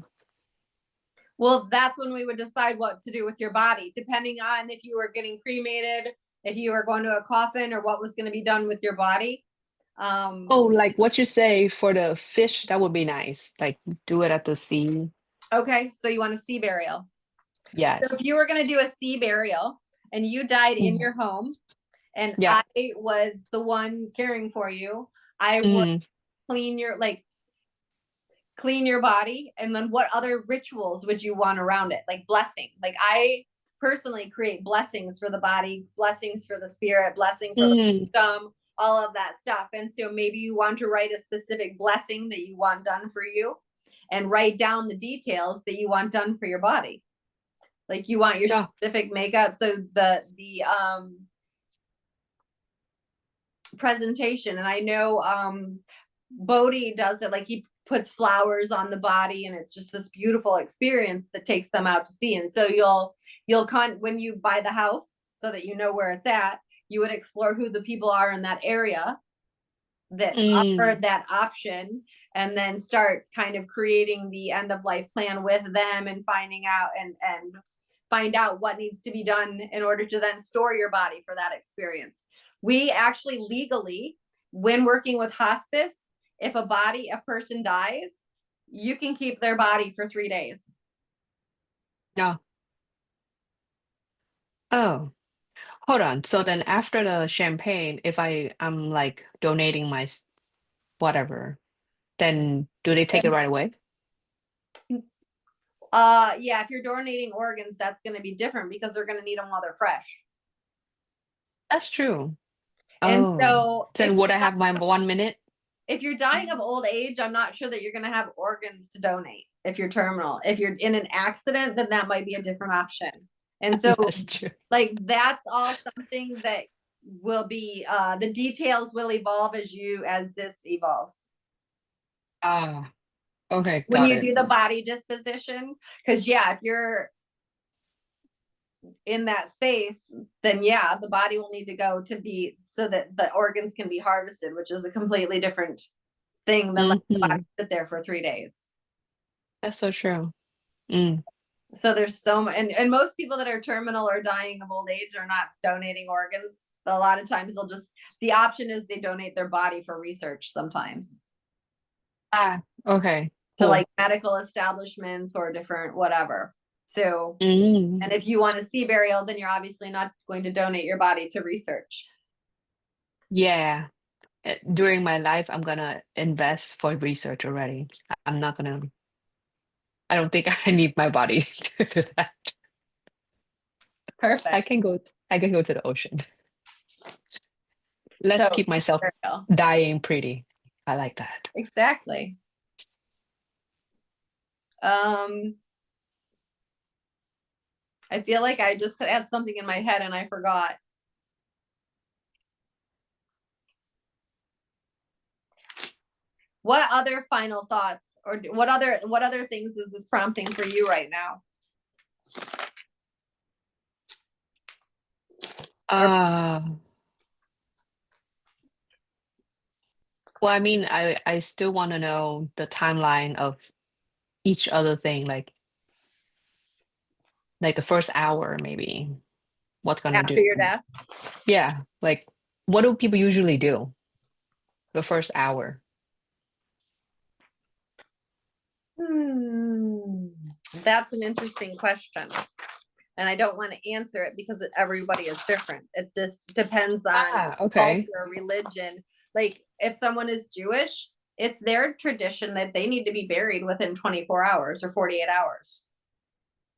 Well, that's when we would decide what to do with your body, depending on if you were getting cremated, if you were going to a coffin, or what was going to be done with your body. Oh, like what you say for the fish, that would be nice. Like do it at the sea. Okay, so you want a sea burial. So if Yes. you were going to do a sea burial and you died in Mm. your home and Yeah. I was the one caring for you, I would Mm. clean your like clean your body, and then what other rituals would you want around it, like blessing? Like I personally create blessings for the body, blessings for the spirit, blessing for the Mm. wisdom, all of that stuff. And so maybe you want to write a specific blessing that you want done for you and write down the details that you want done for your body. Like you want your Yeah. specific makeup, so the presentation. And I know Bodhi does it, like he puts flowers on the body, and it's just this beautiful experience that takes them out to sea. And so when you buy the house, so that you know where it's at, you would explore who the people are in that area that Mm. offered that option, and then start kind of creating the end of life plan with them, and finding out and find out what needs to be done in order to then store your body for that experience. We actually legally, when working with hospice, if a person dies, you can keep their body for 3 days. Yeah. Oh, hold on. So then after the champagne, if I'm like donating my whatever, then do they take it right away? Yeah, if you're donating organs, that's going to be different because they're going to need them while they're fresh. That's true. And Oh, so then would I have my 1 minute? if you're dying of old age, I'm not sure that you're going to have organs to donate if you're terminal. If you're in an accident, then that might be a different option. And so, That's true. like, that's all something that will be, the details will evolve as this evolves. Ah, okay, When got you it. do the body disposition, because, yeah, if you're in that space, then yeah, the body will need to go to be so that the organs can be harvested, which is a completely different thing than letting the body Hmm. sit there for 3 days. That's so true. Mm. So there's so much, and most people that are terminal or dying of old age are not donating organs. A lot of times the option is they donate their body for research sometimes Ah, okay, to like cool. medical establishments or different whatever. So, Mm. and if you want to see burial, then you're obviously not going to donate your body to research. Yeah. During my life, I'm gonna invest for research already. I'm not gonna, I don't think I need my body to do that. I Perfect. can go, I can go to the ocean. Let's So keep myself burial. dying pretty. I like that. Exactly. Um, I feel like I just had something in my head and I forgot. What other final thoughts, or what other things is this prompting for you right now? Or Uh, well, I mean, I still want to know the timeline of each other thing, like the first hour, maybe. What's gonna after do? your death? Yeah, like what do people usually do the first hour? That's an interesting question. And I don't want to answer it because everybody is different. It just depends on Okay. culture, religion. Like if someone is Jewish, it's their tradition that they need to be buried within 24 hours or 48 hours.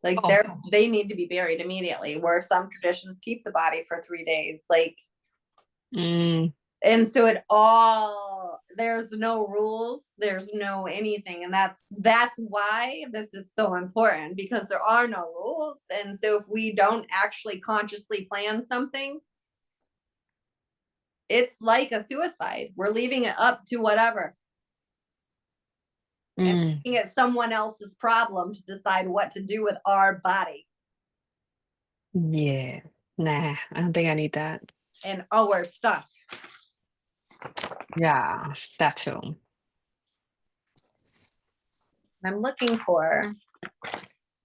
Like Oh. they need to be buried immediately, where some traditions keep the body for 3 days. Like, and so there's no rules, there's no anything. And that's why this is so important, because there are no rules. And so if we don't actually consciously plan something, it's like a suicide. We're leaving it up to whatever. And making it someone else's problem to decide what to do with our body. Yeah. Nah, I don't think I need that. And our stuff. Yeah, that too. I'm looking for.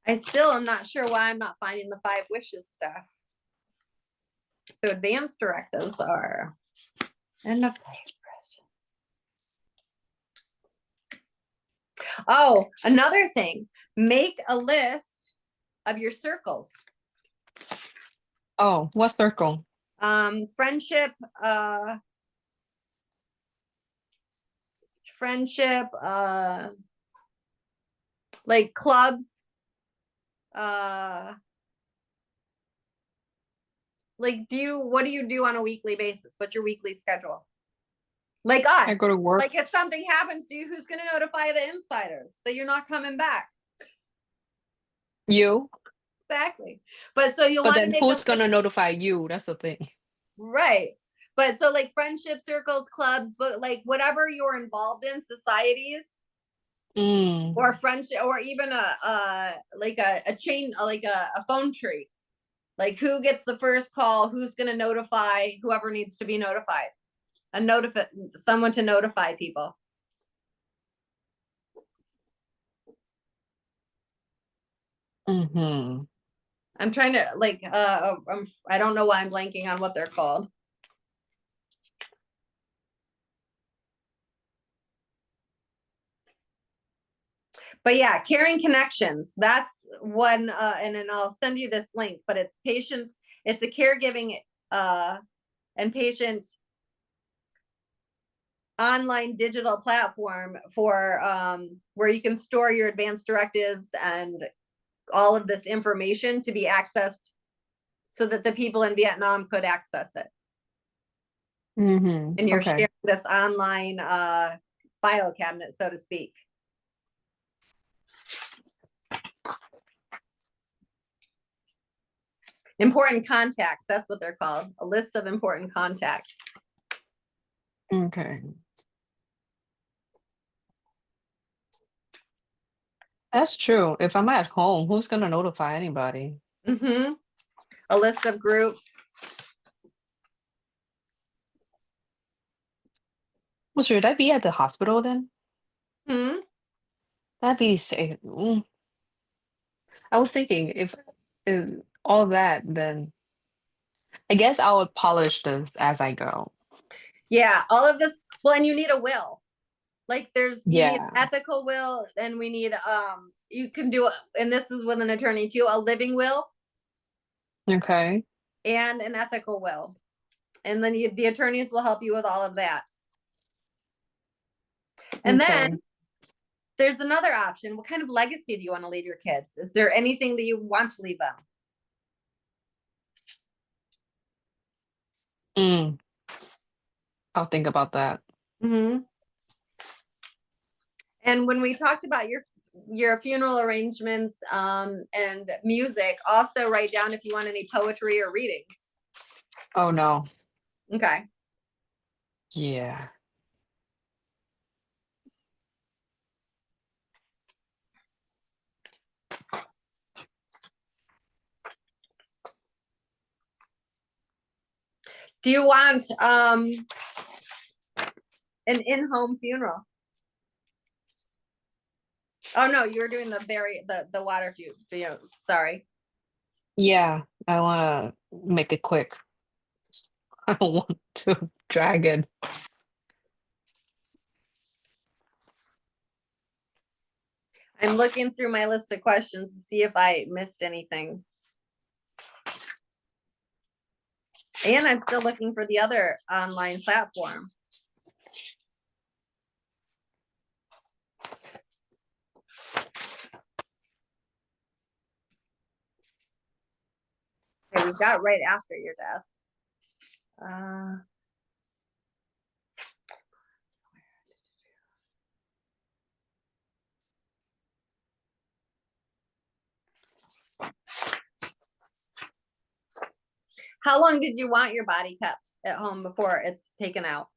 I still am not sure why I'm not finding the 5 wishes stuff. So advanced directives are end of life present. Oh, another thing. Make a list of your circles. Oh, what circle? Friendship, like clubs, like what do you do on a weekly basis? What's your weekly schedule? Like us. I go to work. Like if something happens to you, who's going to notify the insiders that you're not coming back? You. Exactly. But so you But want to then make who's gonna notify you? That's the thing. right. But so like friendship circles, clubs, but like whatever you're involved in, societies, or friendship, or even a chain, like a phone tree. Like who gets the first call, who's going to notify whoever needs to be notified, and someone to notify people. I'm trying to like I don't know why I'm blanking on what they're called. But yeah, caring connections. That's one, and then I'll send you this link. But it's patients. It's a caregiving and patient online digital platform for where you can store your advanced directives and all of this information to be accessed, so that the people in Vietnam could access it. And you're sharing this online file cabinet, so to speak. Important contacts, that's what they're called. A list of important contacts. Okay. That's true. If I'm at home, who's gonna notify anybody? A list of groups. Well, should I be at the hospital then? That'd be safe. I was thinking if all that, then I guess I would polish this as I go. Yeah, all of this. Well, and you need a will. Like you need Yeah. ethical will, and we need you can do, and this is with an attorney too, a living will Okay. and an ethical will. And then the attorneys will help you with all of that. And then there's another option. What kind of legacy do you want to leave your kids? Is there anything that you want to leave them? I'll think about that. And when we talked about your funeral arrangements and music, also write down if you want any poetry or readings. Oh no. Okay. Yeah. Do you want an in-home funeral? Oh no, you were doing the water feud. Sorry. Yeah, I want to make it quick. I don't want to drag it. I'm looking through my list of questions to see if I missed anything. And I'm still looking for the other online platform. Okay, we've got right after your death. How long did you want your body kept at home before it's taken out?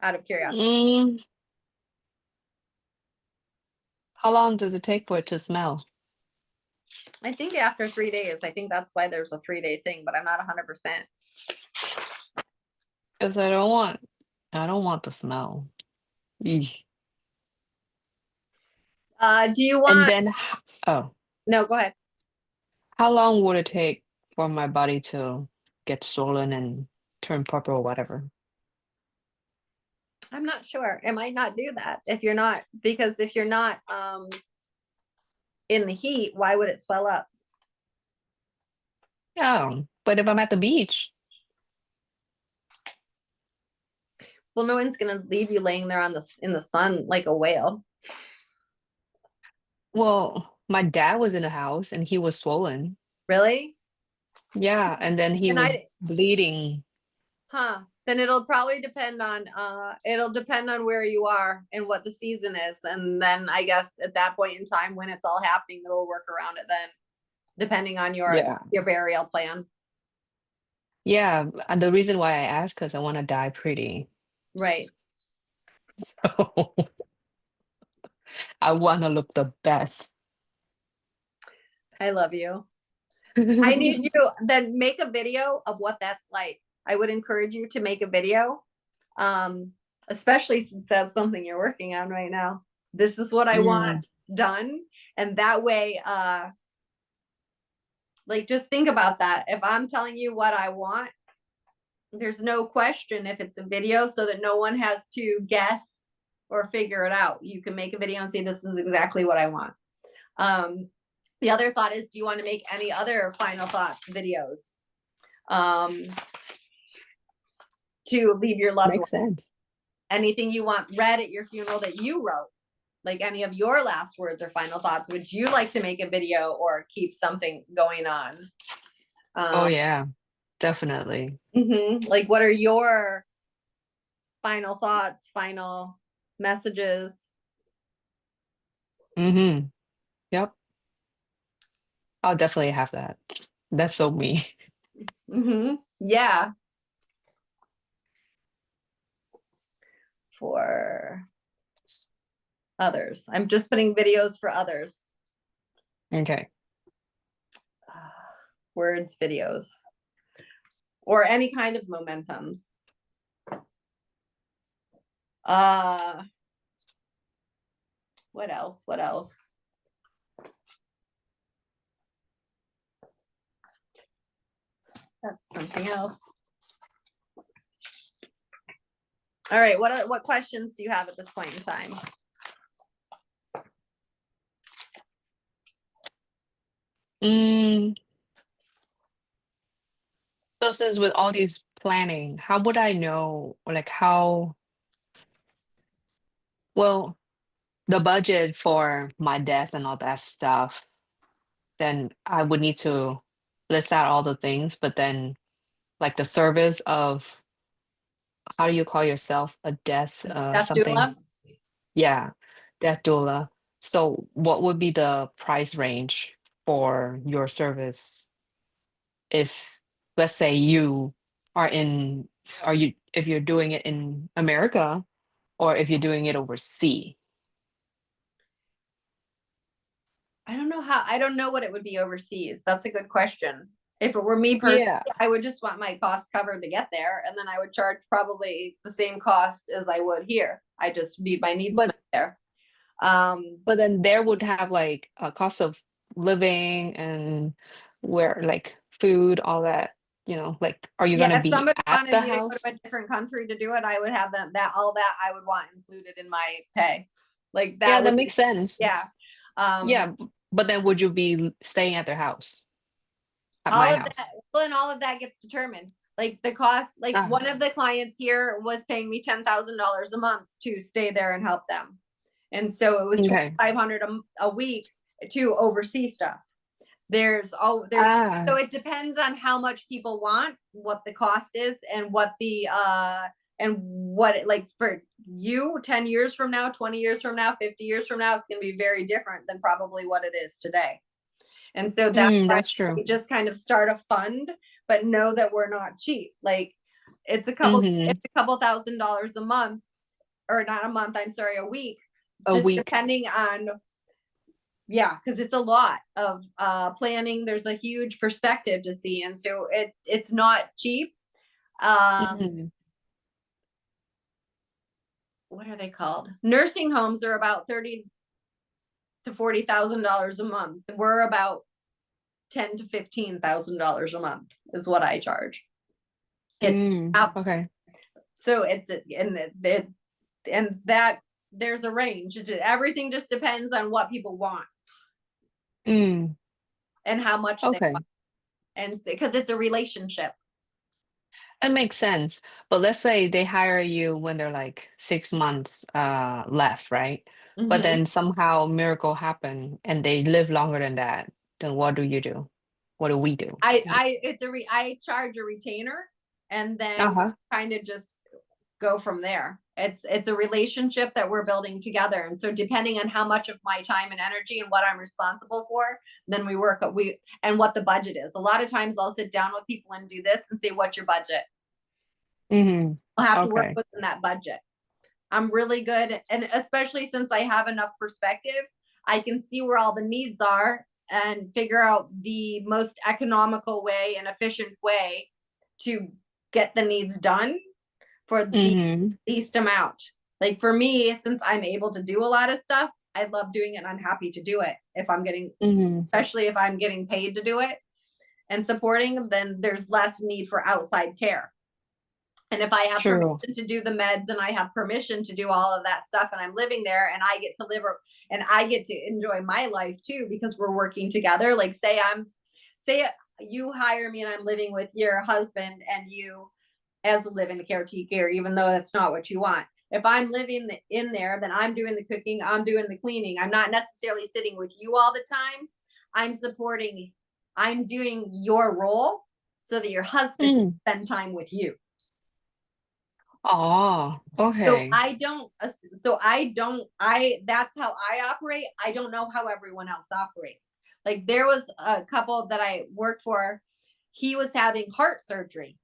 Out of curiosity. How long does it take for it to smell? I think after 3 days. I think that's why there's a 3-day thing, but I'm not 100%. Because I don't want the smell. Eesh. Do you And want? then, oh, No, go ahead. how long would it take for my body to get swollen and turn purple or whatever? I'm not sure. It might not do that if you're not, because if you're not in the heat, why would it swell up? Yeah, but if I'm at the beach, Well, no one's gonna leave you laying there in the sun like a whale. well, my dad was in the house and he was swollen. Really? Yeah, and then he And was bleeding. then it'll probably depend on where you are and what the season is. And then I guess at that point in time when it's all happening, it'll work around it then, depending on Yeah. your burial plan. Yeah, and the reason why I asked because I want to die pretty. Right. I want to look the best. I love you. I need you then make a video of what that's like. I would encourage you to make a video. Especially since that's something you're working on right now. This is what I want done. And that way, like just think about that. If I'm telling you what I want, there's no question if it's a video so that no one has to guess or figure it out. You can make a video and say, this is exactly what I want. The other thought is, do you want to make any other final thoughts videos to leave your loved Makes sense. Anything you want read at your funeral that you wrote, like any of your last words or final thoughts? Would you like to make a video or keep something going on? Oh yeah, definitely. Like, what are your final thoughts, final messages? Yep. I'll definitely have that. That's so me. Yeah. For others. I'm just putting videos for others. Okay. Words, videos, or any kind of momentums. What else? What else? That's something else. All right. What questions do you have at this point in time? So since with all these planning, how would I know like how well the budget for my death and all that stuff? Then I would need to list out all the things, but then like the service of how do you call yourself a death Death something? doula? Yeah, death doula. So what would be the price range for your service if let's say you are in are you if you're doing it in America or if you're doing it overseas? I don't know what it would be overseas. That's a good question. If it were me personally, Yeah. I would just want my costs covered to get there, and then I would charge probably the same cost as I would here. I just need my needs met there. But then there would have like a cost of living and where like food, all that, like are you Yeah, gonna if be somebody at wanted the me to go house? to a different country to do it, I would have that all that I would want included in my pay. Like Yeah, that that would makes be, sense. yeah. Yeah, but then would you be staying at their house? At All my of that, house? well, and all of that gets determined. Like the cost, like Ah, one of the clients here was paying me $10,000 a month to stay there and help them. And so it was okay. 2,500 a week to oversee stuff. There's Ah, so it depends on how much people want, what the cost is, and what the and what it, like for you 10 years from now, 20 years from now, 50 years from now, it's going to be very different than probably what it is today. And so that's why that's true. we just kind of start a fund, but know that we're not cheap. Like Mm-hmm. it's a couple $1,000s a month, or not a month, I'm sorry, a week, A just week. depending on, yeah, because it's a lot of planning. There's a huge perspective to see. And so it's not cheap. Mm-hmm. What are they called? Nursing homes are about $30,000 to $40,000 a month. We're about $10,000 to $15,000 a month is what I charge. It's up. Okay. So and that there's a range. Everything just depends on what people want Mm, and how much they okay. want. And because it's a relationship. That makes sense. But let's say they hire you when they're like 6 months left, right? But Mm-hmm. then somehow miracle happen and they live longer than that. Then what do you do? What do we do? I charge a retainer, and then Uh-huh. kind of just go from there. It's a relationship that we're building together, and so depending on how much of my time and energy and what I'm responsible for, then we and what the budget is. A lot of times I'll sit down with people and do this and say, what's your budget? Mm-hmm. I'll have to work Okay. within that budget. I'm really good, and especially since I have enough perspective, I can see where all the needs are and figure out the most economical way and efficient way to get the needs done for the Mm-hmm. least amount. Like for me, since I'm able to do a lot of stuff, I love doing it and I'm happy to do it. If I'm getting, Mm-hmm. especially if I'm getting paid to do it and supporting, then there's less need for outside care. And if I have True. permission to do the meds and I have permission to do all of that stuff and I'm living there and I get to live and I get to enjoy my life too, because we're working together. Like say you hire me and I'm living with your husband and you as a living caretaker, even though that's not what you want. If I'm living in there, then I'm doing the cooking, I'm doing the cleaning. I'm not necessarily sitting with you all the time. I'm doing your role so that your husband can Mm. spend time with you. Oh, So okay. that's how I operate. I don't know how everyone else operates. Like there was a couple that I worked for, he was having heart surgery.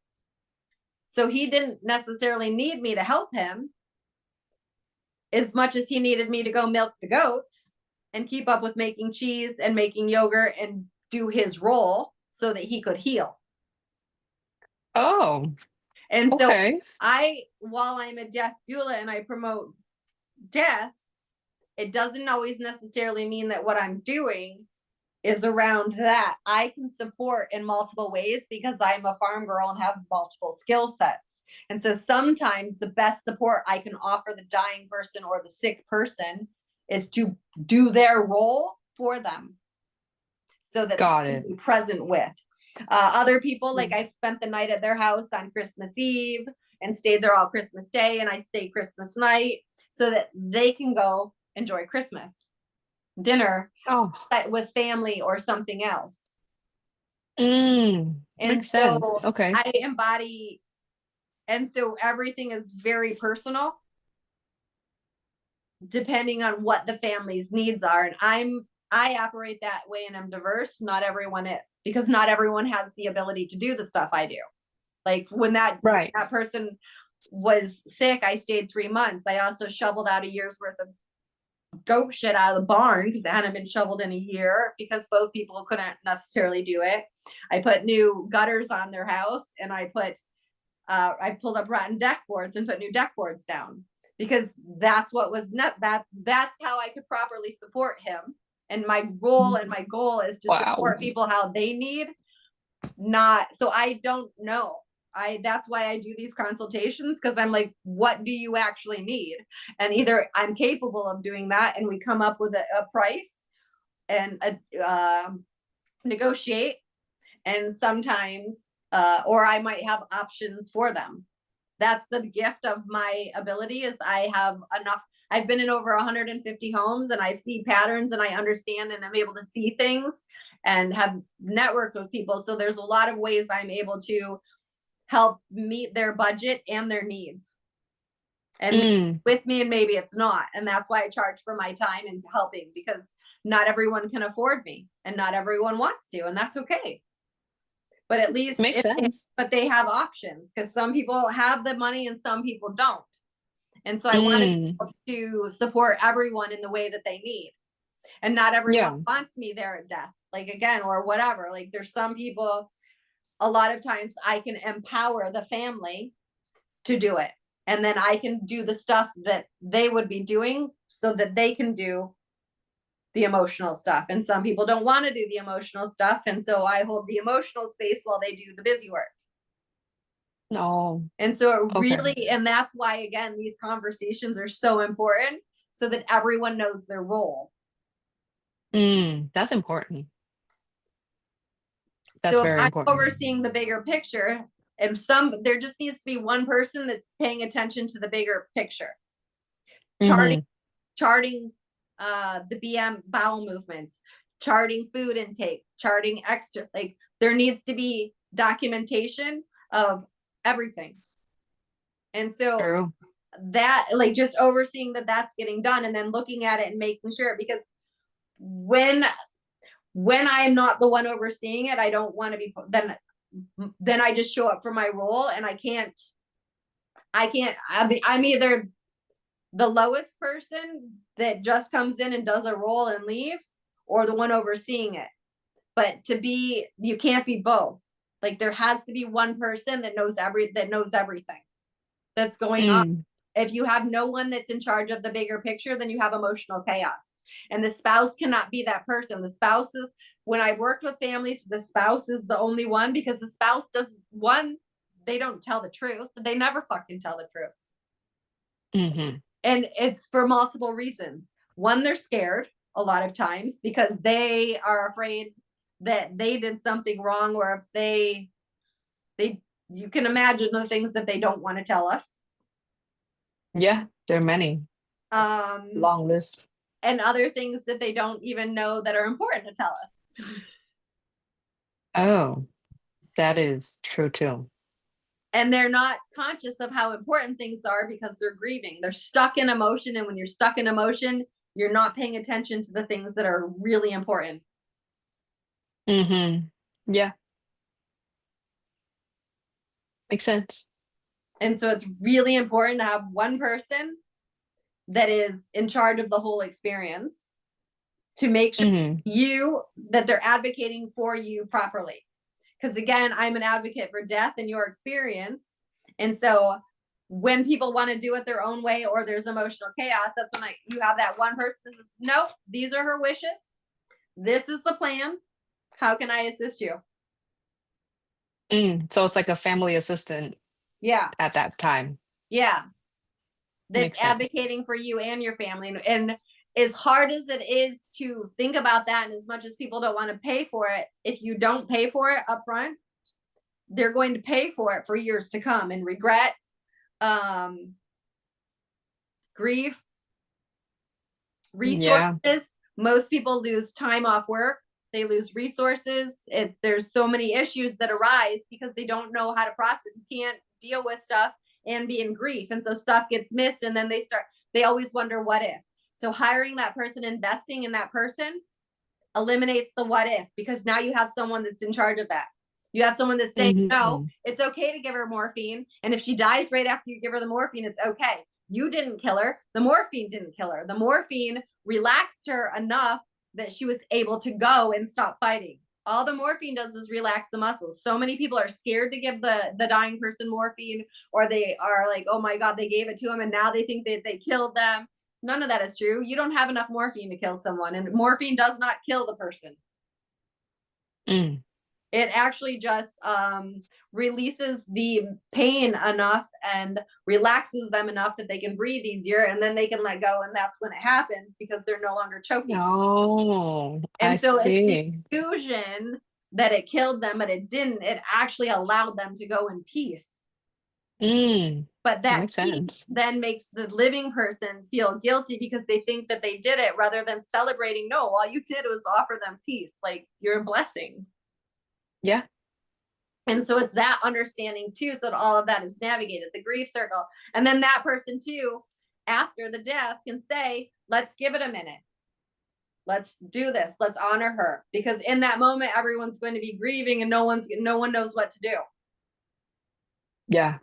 So he didn't necessarily need me to help him as much as he needed me to go milk the goats and keep up with making cheese and making yogurt and do his role so that he could heal. Oh, And so okay. while I'm a death doula and I promote death, it doesn't always necessarily mean that what I'm doing is around that. I can support in multiple ways because I'm a farm girl and have multiple skill sets. And so sometimes the best support I can offer the dying person or the sick person is to do their role for them so that Got they can it. be present with. Other people, like Mm. I've spent the night at their house on Christmas Eve and stayed there all Christmas Day, and I stay Christmas night so that they can go enjoy Christmas dinner Oh, with family or something else. And makes sense. so Okay. I embody, and so everything is very personal depending on what the family's needs are. And I operate that way and I'm diverse. Not everyone is, because not everyone has the ability to do the stuff I do. Like when Right. that person was sick, I stayed 3 months. I also shoveled out a year's worth of goat shit out of the barn because it hadn't been shoveled in a year because both people couldn't necessarily do it. I put new gutters on their house and I pulled up rotten deck boards and put new deck boards down because that's what was that's how I could properly support him. And my role and my goal is to Wow. support people how they need, not so I don't know. That's why I do these consultations, because I'm like, what do you actually need? And either I'm capable of doing that and we come up with a price and negotiate, and sometimes or I might have options for them. That's the gift of my ability, is I have enough. I've been in over 150 homes, and I see patterns, and I understand, and I'm able to see things and have networked with people. So there's a lot of ways I'm able to help meet their budget and their needs. And with me, and maybe it's not. And that's why I charge for my time and helping, because not everyone can afford me and not everyone wants to, and that's okay. But at least Makes sense. but they have options, because some people have the money and some people don't. And so I wanted to support everyone in the way that they need. And not everyone wants me there at death, like, again, or whatever. Like, there's some people, a lot of times I can empower the family to do it. And then I can do the stuff that they would be doing so that they can do the emotional stuff. And some people don't want to do the emotional stuff. And so I hold the emotional space while they do the busy work. No. And so it really, and that's why, again, these conversations are so important, so that everyone knows their role. That's important. That's so very I'm important. overseeing the bigger picture, and there just needs to be one person that's paying attention to the bigger picture. Charting the BM bowel movements, charting food intake, charting extra, like, there needs to be documentation of everything. And so True. that, like, just overseeing that that's getting done, and then looking at it and making sure, because when I'm not the one overseeing it, I don't want to be, then I just show up for my role, and I'm either the lowest person that just comes in and does a role and leaves, or the one overseeing it. But you can't be both. Like, there has to be one person that knows everything that's going on. If you have no one that's in charge of the bigger picture, then you have emotional chaos. And the spouse cannot be that person. The spouse is, when I've worked with families, the spouse is the only one, because the spouse they don't tell the truth. They never fucking tell the truth. And it's for multiple reasons. One, they're scared a lot of times, because they are afraid that they did something wrong, or if you can imagine the things that they don't want to tell us. Yeah, there are many. Long list. And other things that they don't even know that are important to tell us. Oh, that is true too. And they're not conscious of how important things are, because they're grieving. They're stuck in emotion. And when you're stuck in emotion, you're not paying attention to the things that are really important. Yeah. Makes sense. And so it's really important to have one person that is in charge of the whole experience, to make sure that they're advocating for you properly. Because, again, I'm an advocate for death and your experience. And so when people want to do it their own way, or there's emotional chaos, that's when you have that one person that says, no, these are her wishes. This is the plan. How can I assist you? So it's like a family assistant. Yeah. At that time. Yeah. That's advocating for you and your family. And as hard as it is to think about that, and as much as people don't want to pay for it, if you don't pay for it up front, they're going to pay for it for years to come, and regret, grief, resources. Yeah. Most people lose time off work. They lose resources. There's so many issues that arise because they don't know how to process. You can't deal with stuff and be in grief. And so stuff gets missed, and then they always wonder what if. So hiring that person, investing in that person, eliminates the what if, because now you have someone that's in charge of that. You have someone that's saying, no, it's okay to give her morphine. And if she dies right after you give her the morphine, it's okay. You didn't kill her. The morphine didn't kill her. The morphine relaxed her enough that she was able to go and stop fighting. All the morphine does is relax the muscles. So many people are scared to give the dying person morphine, or they are like, oh my God, they gave it to them, and now they think that they killed them. None of that is true. You don't have enough morphine to kill someone, and morphine does not kill the person. It actually just releases the pain enough and relaxes them enough that they can breathe easier, and then they can let go, and that's when it happens because they're no longer choking. Oh, I And so it's the see. illusion that it killed them, but it didn't. It actually allowed them to go in peace. Mm, But that that makes peace sense. then makes the living person feel guilty because they think that they did it, rather than celebrating. No, all you did was offer them peace. Like, you're a blessing. Yeah. And so it's that understanding too, so that all of that is navigated, the grief circle. And then that person too, after the death, can say, let's give it a minute. Let's do this. Let's honor her. Because in that moment, everyone's going to be grieving and no one knows what to do. Yeah.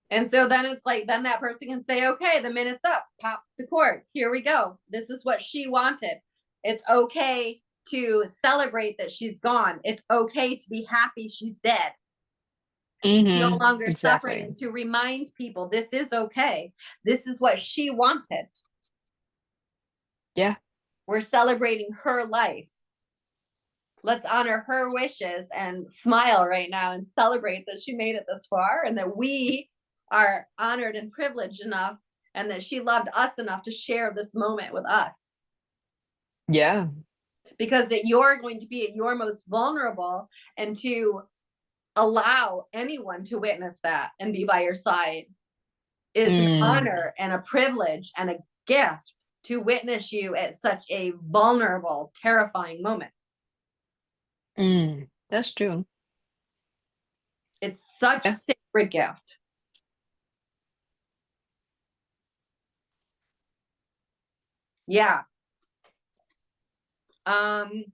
And so then it's like, then that person can say, okay, the minute's up, pop the cord. Here we go. This is what she wanted. It's okay to celebrate that she's gone. It's okay to be happy she's dead. No Mm-hmm. longer suffering, Exactly. and to remind people this is okay. This is what she wanted. Yeah. We're celebrating her life. Let's honor her wishes and smile right now and celebrate that she made it this far, and that we are honored and privileged enough, and that she loved us enough to share this moment with us. Yeah. Because that you're going to be at your most vulnerable, and to allow anyone to witness that and be by your side is an Mm, honor and a privilege and a gift, to witness you at such a vulnerable, terrifying moment. that's true. It's such a Yeah. sacred gift. Yeah. Um,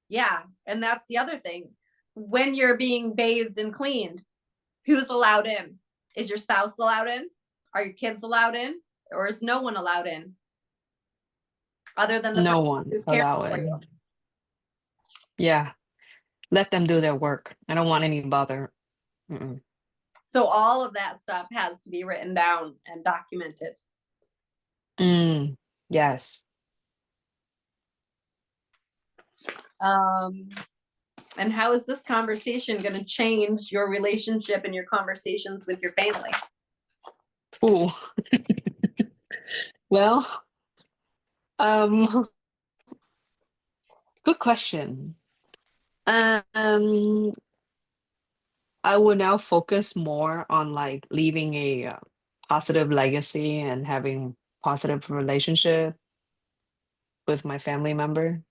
yeah. And that's the other thing. When you're being bathed and cleaned, who's allowed in? Is your spouse allowed in? Are your kids allowed in? Or is no one allowed in other than the person No one who's caring allow for it. you? Yeah. Let them do their work. I don't want any bother. Mm-mm. So all of that stuff has to be written down and documented. Mm, yes. Um, and how is this conversation going to change your relationship and your conversations with your family? Ooh. Well, um, good question. Um, I will now focus more on like leaving a positive legacy and having positive relationship with my family member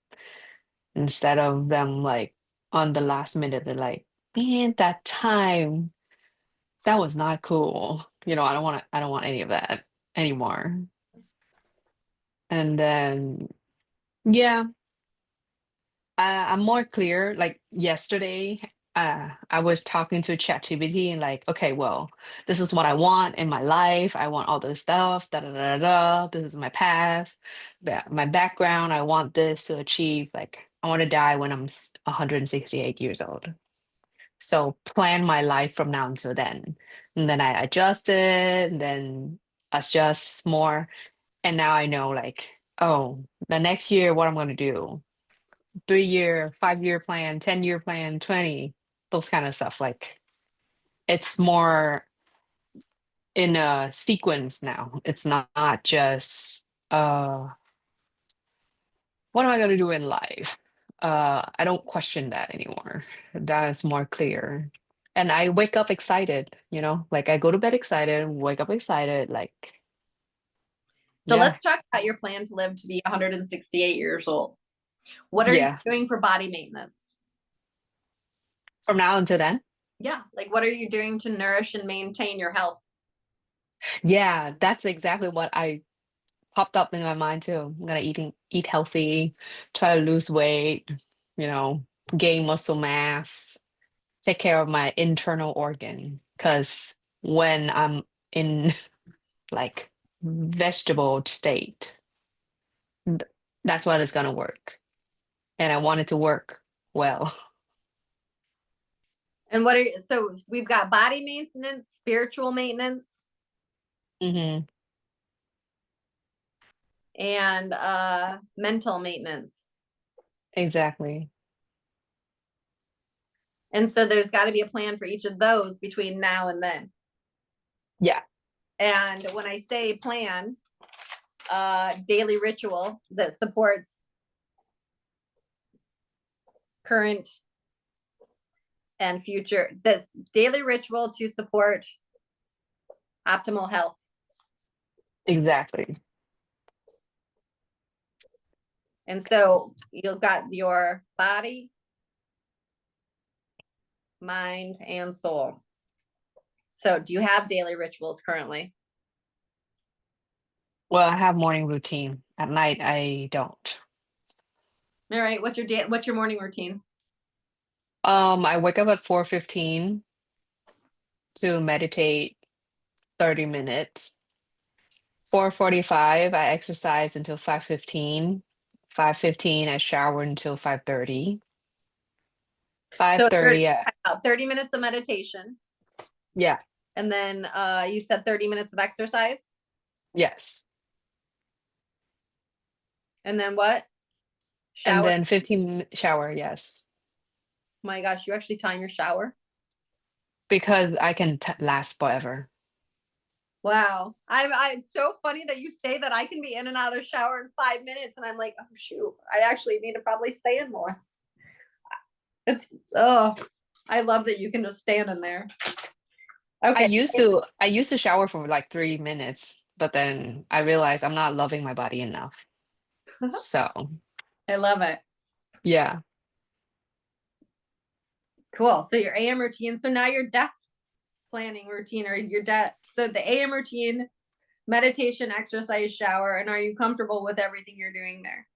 instead of them like on the last minute they're like, man, that time that was not cool. I don't want any of that anymore. And then yeah, I'm more clear. Like yesterday, I was talking to ChatGPT and like, okay, well, this is what I want in my life. I want all this stuff. Da da da da. This is my path. My background. I want this to achieve. Like, I want to die when I'm 168 years old. So plan my life from now until then. And then I adjust it, and then adjust more. And now I know like, oh, the next year, what I'm going to do. 3 year, 5 year plan, 10 year plan, 20, those kind of stuff. Like it's more in a sequence now. It's not just what am I gonna do in life? I don't question that anymore. That is more clear. And I wake up excited, like I go to bed excited, wake up excited, like So yeah, let's talk about your plan to live to be 168 years old. What are you yeah. doing for body maintenance? From now until then. Yeah, like what are you doing to nourish and maintain your health? Yeah, that's exactly what I popped up in my mind too. I'm gonna eat healthy, try to lose weight, you know, gain muscle mass, take care of my internal organ. Because when I'm in like vegetable state, th- that's what is gonna work. And I want it to work well. And so we've got body maintenance, spiritual maintenance. Hmm. and mental maintenance. Exactly. And so there's got to be a plan for each of those between now and then. Yeah. And when I say plan, daily ritual that supports current and future, this daily ritual to support optimal health. Exactly. And so you've got your body, mind, and soul. So do you have daily rituals currently? Well, I have morning routine. At night, I don't. All right. What's your morning routine? I wake up at 4:15 to meditate 30 minutes. 4:45, I exercise until 5:15. 5:15, I shower until 5:30. So 5:30, 30 minutes of meditation. yeah, And then you said 30 minutes of exercise. yes. And then what? And Shower. then 15 shower, yes. My gosh, you actually time your shower. Because I can last forever. Wow. It's so funny that you say that. I can be in and out of the shower in 5 minutes, and I'm like, oh shoot, I actually need to probably stay in more. I love that you can just stand in there. I Okay. used to shower for like 3 minutes, but then I realized I'm not loving my body enough. So, I love it. yeah. Cool. So your AM routine. So now your death planning routine or your death. So the AM routine, meditation, exercise, shower, and are you comfortable with everything you're doing there?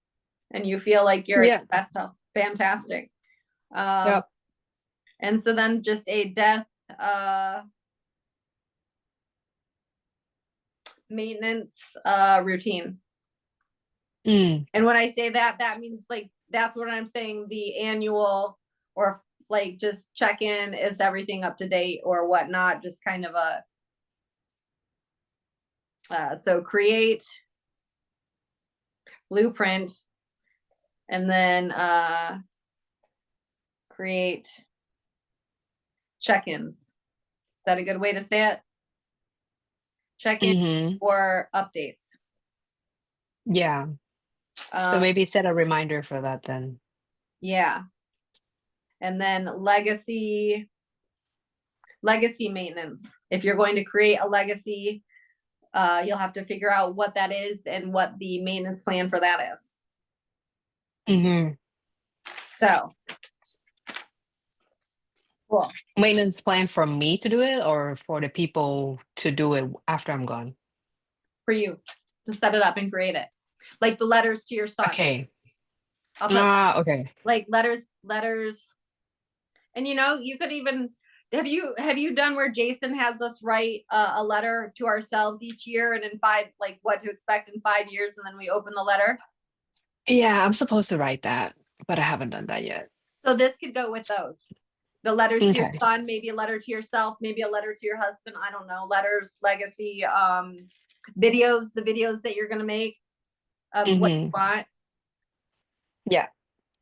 And you feel like you're at Yeah. your best health. Fantastic. Yep. And so then just a death maintenance routine. Mm. And when I say that, that means like that's what I'm saying, the annual or like just check in, is everything up to date or whatnot, just kind of a so create blueprint and then create check-ins. Is that a good way to say it? Check-in Mm-hmm. or updates. Yeah. So maybe set a reminder for that then. Yeah. And then legacy maintenance. If you're going to create a legacy, you'll have to figure out what that is and what the maintenance plan for that is. Mm-hmm. So cool. Maintenance plan for me to do it or for the people to do it after I'm gone? For you to set it up and create it. Like the letters to your son. Okay. I'll put Okay. like letters. And you could even have you done where Jason has us write a letter to ourselves each year and in 5 like what to expect in 5 years and then we open the letter. Yeah, I'm supposed to write that, but I haven't done that yet. So this could go with those. The letters to your Okay. son, maybe a letter to yourself, maybe a letter to your husband. I don't know. Letters, legacy, videos, the videos that you're gonna make of what you want, Yeah.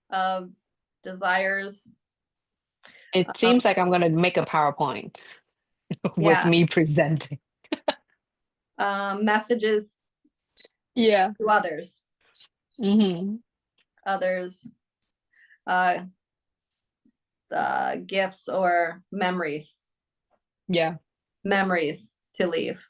of desires. It seems like I'm gonna make a PowerPoint with Yeah. me presenting. Messages Yeah. to others. Mm-hmm. Others, gifts or memories. Yeah. Memories to leave.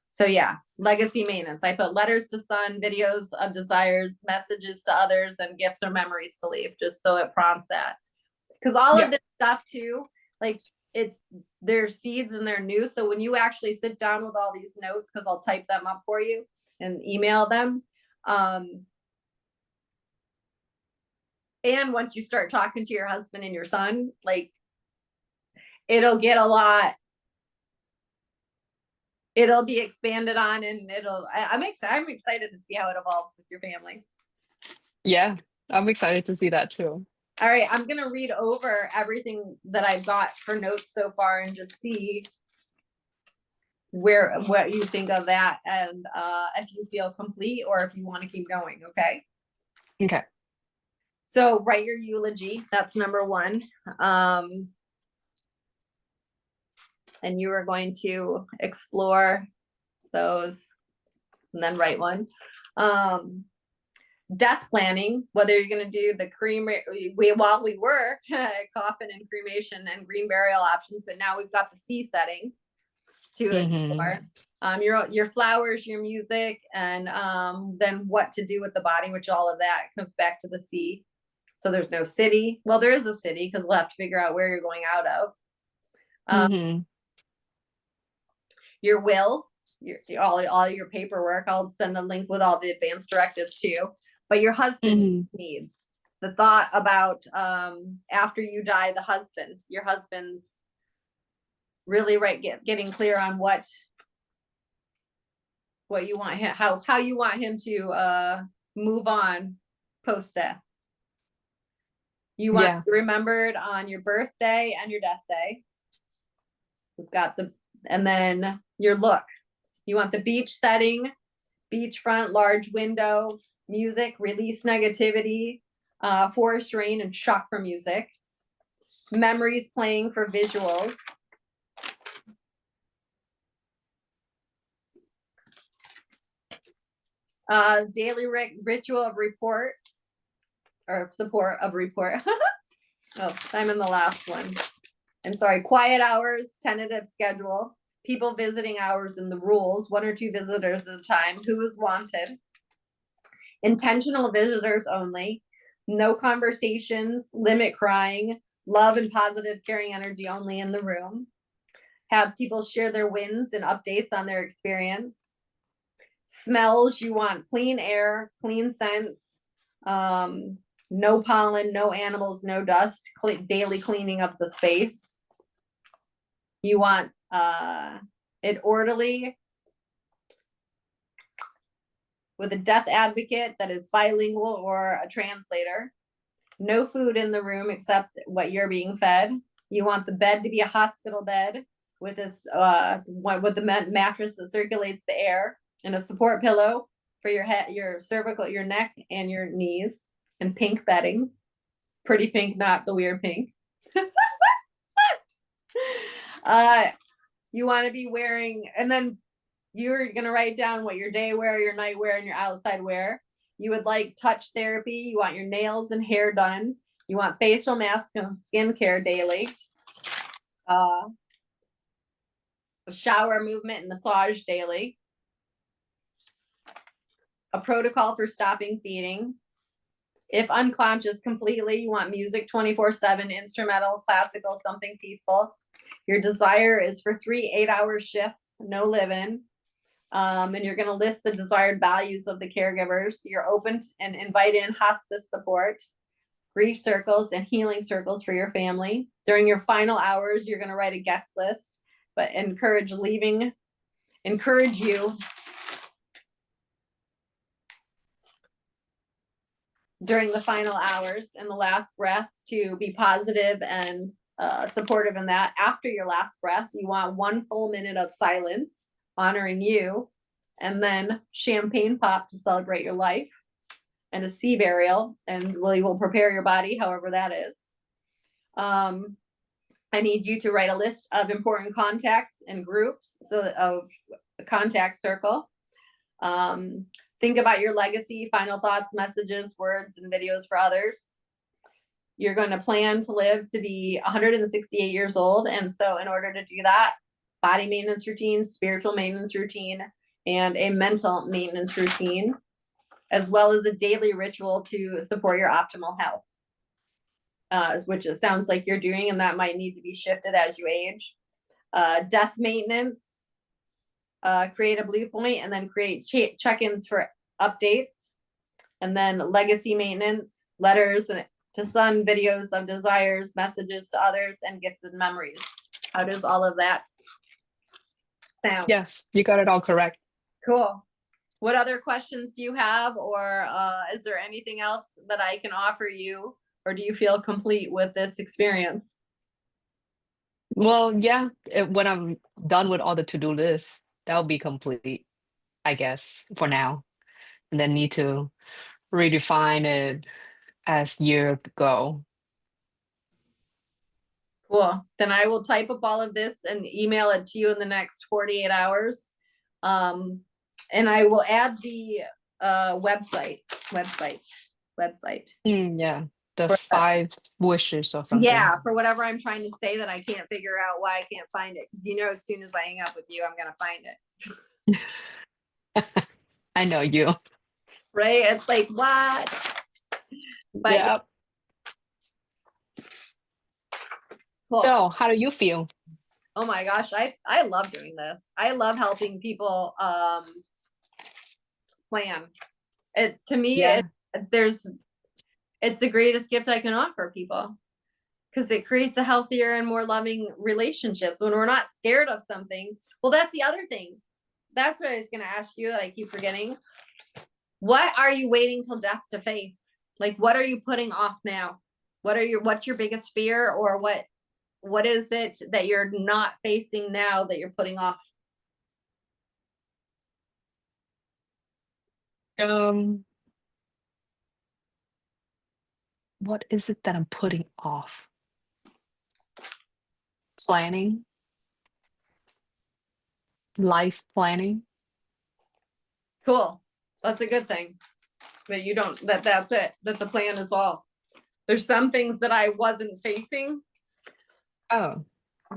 So yeah, legacy maintenance. I put letters to son, videos of desires, messages to others, and gifts or memories to leave, just so it prompts that. Because all of this stuff too, like they're seeds and they're new. So when you actually sit down with all these notes, because I'll type them up for you and email them. And once you start talking to your husband and your son, like it'll get a lot, it'll be expanded on and I'm excited to see how it evolves with your family. Yeah. I'm excited to see that too. All right, I'm gonna read over everything that I've got for notes so far and just see what you think of that, and if you feel complete or if you want to keep going. Okay. Okay. So write your eulogy. That's number one. And you are going to explore those and then write one. Death planning, whether you're going to do the while we work, coffin and cremation and green burial options, but now we've got the C setting to explore. Your flowers, your music, and then what to do with the body, which all of that comes back to the C. So there's no city. Well, there is a city because we'll have to figure out where you're going out of. Your will, all your paperwork. I'll send a link with all the advanced directives too. But your husband needs the thought about after you die, your husband's really getting clear on what you want him, how you want him to move on post death. You want to be remembered on your birthday and your death day. We've got and then your look. You want the beach setting, beachfront, large window, music, release negativity, forest rain and chakra music, memories playing for visuals. Daily ritual of report or support of report. Oh, I'm in the last one. I'm sorry. Quiet hours, tentative schedule, people visiting hours and the rules, 1 or 2 visitors at a time, who is wanted, intentional visitors only, no conversations, limit crying, love and positive caring energy only in the room, have people share their wins and updates on their experience. Smells, you want clean air, clean scents, no pollen, no animals, no dust, daily cleaning up the space. You want it orderly with a death advocate that is bilingual or a translator. No food in the room except what you're being fed. You want the bed to be a hospital bed with this with the mattress that circulates the air, and a support pillow for your head, your cervical, your neck, and your knees, and pink bedding. Pretty pink, not the weird pink. You want to be wearing, and then you're going to write down what your day wear, your night wear, and your outside wear. You would like touch therapy. You want your nails and hair done. You want facial mask and skincare daily. Shower movement and massage daily. A protocol for stopping feeding. If unconscious completely, you want music 24/7, instrumental, classical, something peaceful. Your desire is for 3 8-hour shifts, no live-in. And you're going to list the desired values of the caregivers. You're open and invite in hospice support, grief circles, and healing circles for your family. During your final hours, you're going to write a guest list, but encourage you during the final hours and the last breath to be positive and supportive in that. After your last breath, you want 1 full minute of silence honoring you, and then champagne pop to celebrate your life, and a sea burial, and we will prepare your body however that is. I need you to write a list of important contacts and groups, so of a contact circle. Think about your legacy, final thoughts, messages, words, and videos for others. You're going to plan to live to be 168 years old. And so in order to do that, body maintenance routine, spiritual maintenance routine, and a mental maintenance routine, as well as a daily ritual to support your optimal health, which it sounds like you're doing, and that might need to be shifted as you age. Death maintenance, create a blue point, and then create check-ins for updates. And then legacy maintenance, letters to son, videos of desires, messages to others, and gifts and memories. How does all of that sound? Yes, you got it all correct. Cool. What other questions do you have, or is there anything else that I can offer you, or do you feel complete with this experience? Well, yeah, when I'm done with all the to-do lists, that'll be complete, I guess, for now. And then need to redefine it as year go. Cool. Then I will type up all of this and email it to you in the next 48 hours. Um, and I will add the website website. Yeah, the For, 5 wishes or something. yeah, for whatever I'm trying to say that I can't figure out why I can't find it. Because you know, as soon as I hang up with you, I'm gonna find it. I know you. Right? It's like what? But yeah, Yeah. cool. So, how do you feel? Oh my gosh, I love doing this. I love helping people plan. It to me Yeah, there's it's the greatest gift I can offer people because it creates a healthier and more loving relationships when we're not scared of something. Well, that's the other thing. That's what I was going to ask you that I keep forgetting. What are you waiting till death to face? Like, what are you putting off now? What's your biggest fear, or what is it that you're not facing now that you're putting off? um, what is it that I'm putting off? Planning, life planning. Cool. That's a good thing. That you don't that's it. That the plan is all. There's some things that I wasn't facing Oh,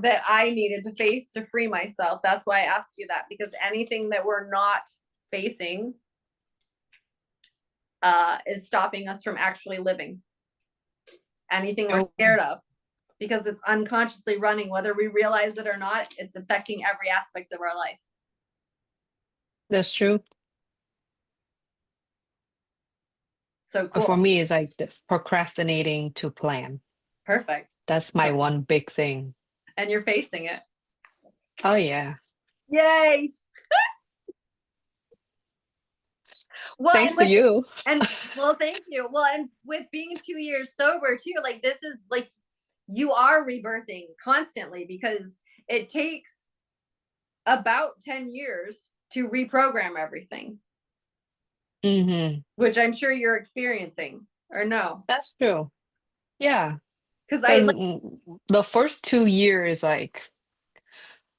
that I needed to face to free myself. That's why I asked you that, because anything that we're not facing is stopping us from actually living. Anything we're oh, scared of, because it's unconsciously running, whether we realize it or not, it's affecting every aspect of our life. that's true. So But for cool. me, it's like procrastinating to plan. Perfect. That's my one big thing. And you're facing it. Oh, yeah. Yay. Well, Thanks to you. and well, thank you. Well, and with being 2 years sober too, like this is like you are rebirthing constantly, because it takes about 10 years to reprogram everything, Mm-hmm. which I'm sure you're experiencing, or no? That's true. Yeah. Because I Because like, the first 2 years, like,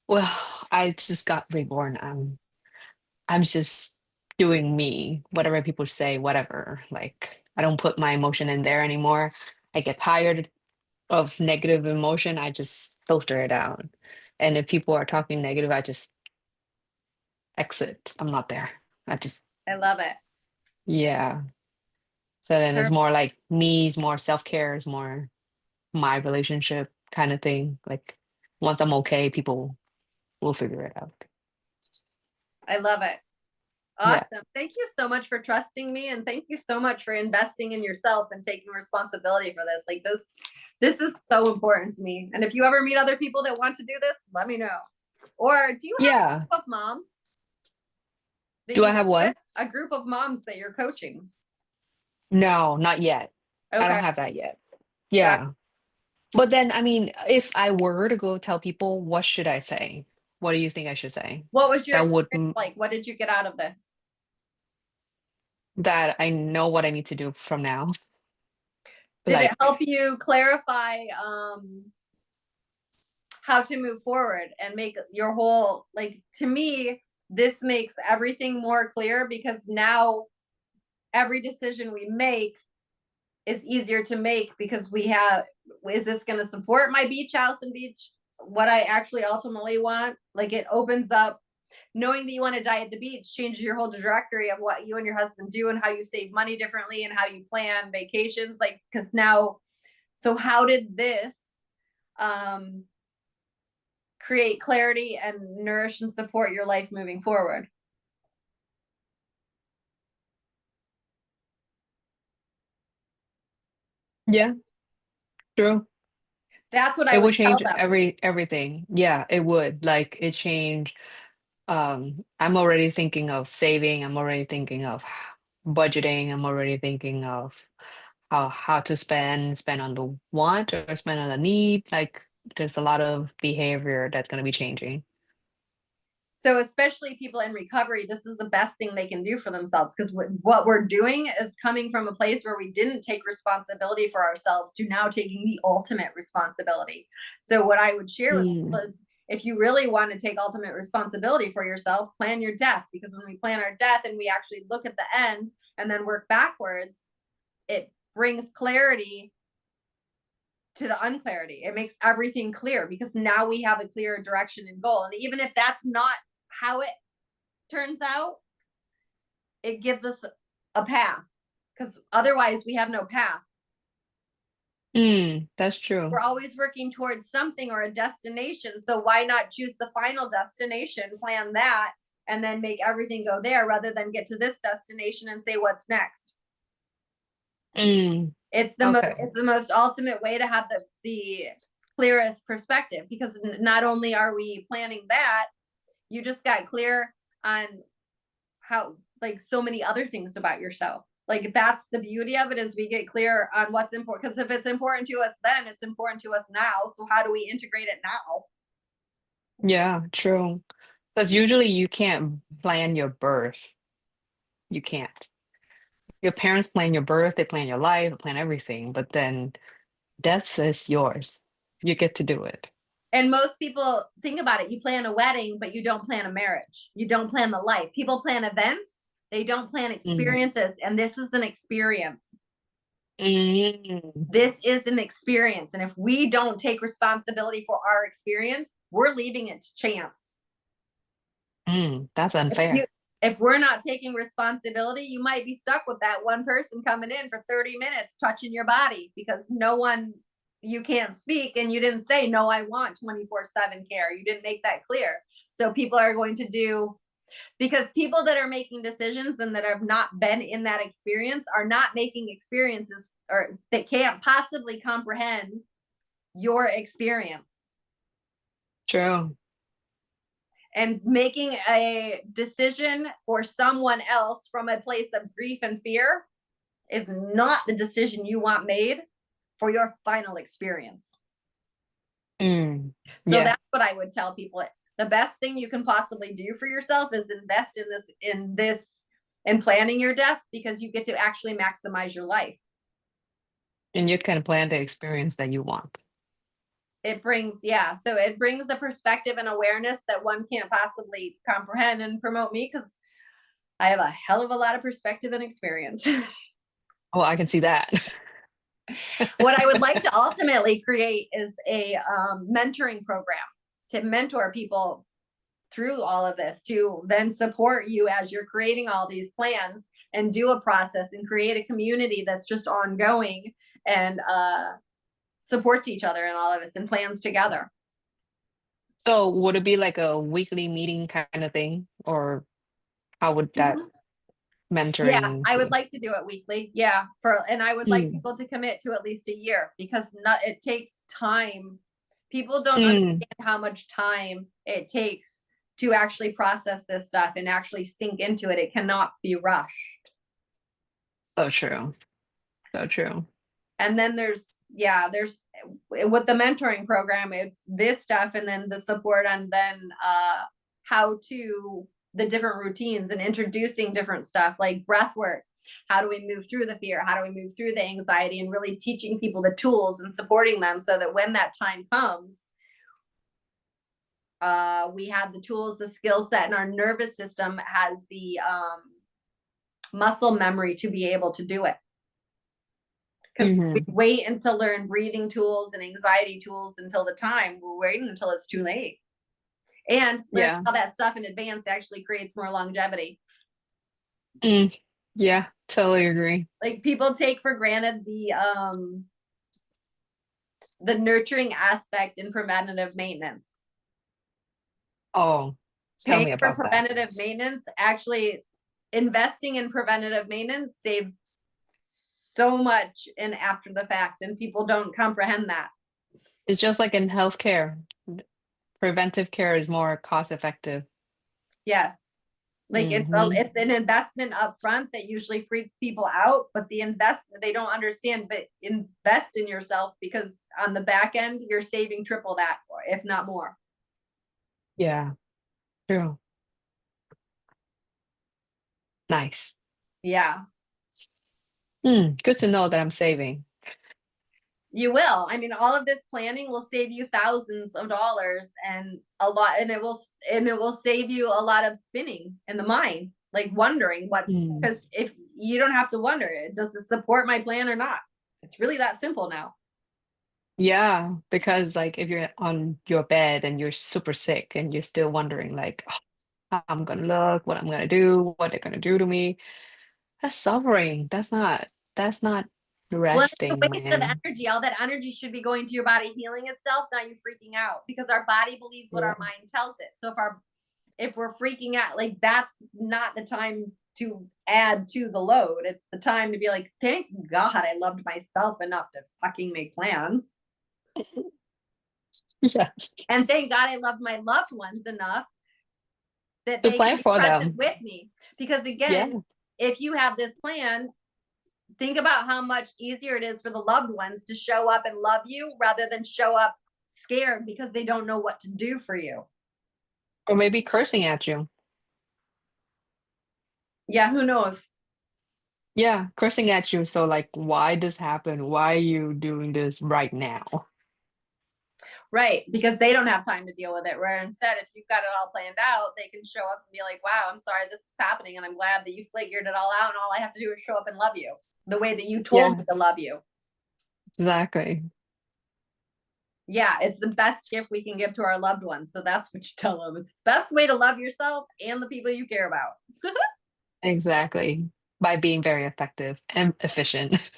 well, I just got reborn. I'm just doing me, whatever people say, whatever. Like, I don't put my emotion in there anymore. I get tired of negative emotion. I just filter it out. And if people are talking negative, I just exit. I'm not there. I just, I love it. yeah. So then it's Perfect. more like me, it's more self-care, it's more my relationship kind of thing. Like once I'm okay, people will figure it out. I love it. Yeah. Awesome. Thank you so much for trusting me, and thank you so much for investing in yourself and taking responsibility for this. Like this is so important to me. And if you ever meet other people that want to do this, let me know. Or do you have a Yeah. group of moms that Do you I work have with? what? A group of moms that you're coaching? No, not yet. I don't Okay. have that yet. Got Yeah. But then, I mean, if I were to go tell people, what should I say? What do you think I should say? What was your That would experience like? What did you get out of this? that I know what I need to do from now. Did it help Like, you clarify how to move forward and make your whole, like, to me, this makes everything more clear, because now every decision we make is easier to make, because we have, is this going to support my beach house and beach, what I actually ultimately want? Like, it opens up, knowing that you want to die at the beach changes your whole trajectory of what you and your husband do and how you save money differently and how you plan vacations. Like, because now, so how did this um create clarity and nourish and support your life moving forward? yeah, true. That's what I It would would tell change them. everything. Yeah, it would. Like it changed. I'm already thinking of saving. I'm already thinking of budgeting. I'm already thinking of how to spend on the want or spend on the need. Like there's a lot of behavior that's going to be changing. So especially people in recovery, this is the best thing they can do for themselves, because what we're doing is coming from a place where we didn't take responsibility for ourselves to now taking the ultimate responsibility. So what I would share with Mm, people is, if you really want to take ultimate responsibility for yourself, plan your death, because when we plan our death and we actually look at the end and then work backwards, it brings clarity to the unclarity. It makes everything clear, because now we have a clear direction and goal. And even if that's not how it turns out, it gives us a path, because otherwise we have no path. that's We're true. always working towards something or a destination. So why not choose the final destination, plan that, and then make everything go there, rather than get to this destination and say, what's next? Mm, It's okay. the most ultimate way to have the clearest perspective, because not only are we planning that, you just got clear on how, like, so many other things about yourself. Like, that's the beauty of it, is we get clear on what's important, because if it's important to us then, it's important to us now. So how do we integrate it now? Yeah, true. Because usually you can't plan your birth. You can't. Your parents plan your birth, they plan your life, they plan everything, but then death is yours. You get to do it. And most people think about it, you plan a wedding, but you don't plan a marriage, you don't plan the life. People plan events, they don't plan Mm. experiences, and this is an experience. Mm. This is an experience, and if we don't take responsibility for our experience, we're leaving it to chance. That's if you unfair. if we're not taking responsibility, you might be stuck with that one person coming in for 30 minutes touching your body, because no one, you can't speak and you didn't say, no, I want 24/7 care. You didn't make that clear. So people are going to do, because people that are making decisions and that have not been in that experience are not making experiences, or they can't possibly comprehend your experience. True. And making a decision for someone else from a place of grief and fear is not the decision you want made for your final experience. Mm. So Yeah. that's what I would tell people. The best thing you can possibly do for yourself is invest in planning your death, because you get to actually maximize your life. And you can plan the experience that you want. It brings, yeah, so it brings a perspective and awareness that one can't possibly comprehend and promote me, because I have a hell of a lot of perspective and experience. Oh, I can see that. What I would like to ultimately create is a mentoring program to mentor people through all of this, to then support you as you're creating all these plans, and do a process and create a community that's just ongoing, and supports each other in all of this and plans together. So would it be like a weekly meeting kind of thing, or how would that Mhm. Yeah, mentoring I would be? like to do it weekly. Yeah, and I would like Mm. people to commit to at least a year, because not, it takes time. People don't Mm. understand how much time it takes to actually process this stuff and actually sink into it. It cannot be rushed. So true. So true. And then there's with the mentoring program, it's this stuff, and then the support on then how to the different routines and introducing different stuff like breath work. How do we move through the fear? How do we move through the anxiety? And really teaching people the tools and supporting them, so that when that time comes, we have the tools, the skill set, and our nervous system has the muscle memory to be able to do it. Because we Hmm. wait until learn breathing tools and anxiety tools until the time, we're waiting until it's too late. And learning Yeah. all that stuff in advance actually creates more longevity. Mm. Yeah, totally agree. Like, people take for granted the nurturing aspect in preventative maintenance. Oh, tell Paying me for about that. preventative maintenance, actually investing in preventative maintenance saves so much in after the fact, and people don't comprehend that. It's just like in healthcare. Preventive care is more cost effective. Yes. Like it's an investment up front that usually freaks people out, but the investment, they don't understand, but invest in yourself, because on the back end, you're saving triple that, if not more. Yeah, true. Nice. Yeah, Good to know that I'm saving. you will. I mean, all of this planning will save you thousands of dollars and a lot, and it will save you a lot of spinning in the mind, like wondering what, Mm. because if you don't have to wonder, does it support my plan or not? It's really that simple now. Yeah, because like if you're on your bed and you're super sick and you're still wondering like, "Oh, how I'm gonna look, what I'm gonna do, what they're gonna do to me," that's suffering. That's not Well, it's a resting, waste of man. energy. All that energy should be going to your body healing itself, not you freaking out, because our body believes what Yeah. our mind tells it. So if we're freaking out, like, that's not the time to add to the load. It's the time to be like, thank God I loved myself enough to fucking make plans. Yeah. And thank God I loved my loved ones enough that To they can plan be for present them. with me. Because Yeah. again, if you have this plan, think about how much easier it is for the loved ones to show up and love you rather than show up scared because they don't know what to do for you. Or maybe cursing at you. Yeah, who knows? Yeah, cursing at you. So like, why this happened? Why are you doing this right now? Right, because they don't have time to deal with it. Where instead, if you've got it all planned out, they can show up and be like, wow, I'm sorry this is happening, and I'm glad that you figured it all out, and all I have to do is show up and love you the way that you told Yeah, me to love you. exactly. Yeah, it's the best gift we can give to our loved ones. So that's what you tell them. It's the best way to love yourself and the people you care about. Exactly. By being very effective and efficient.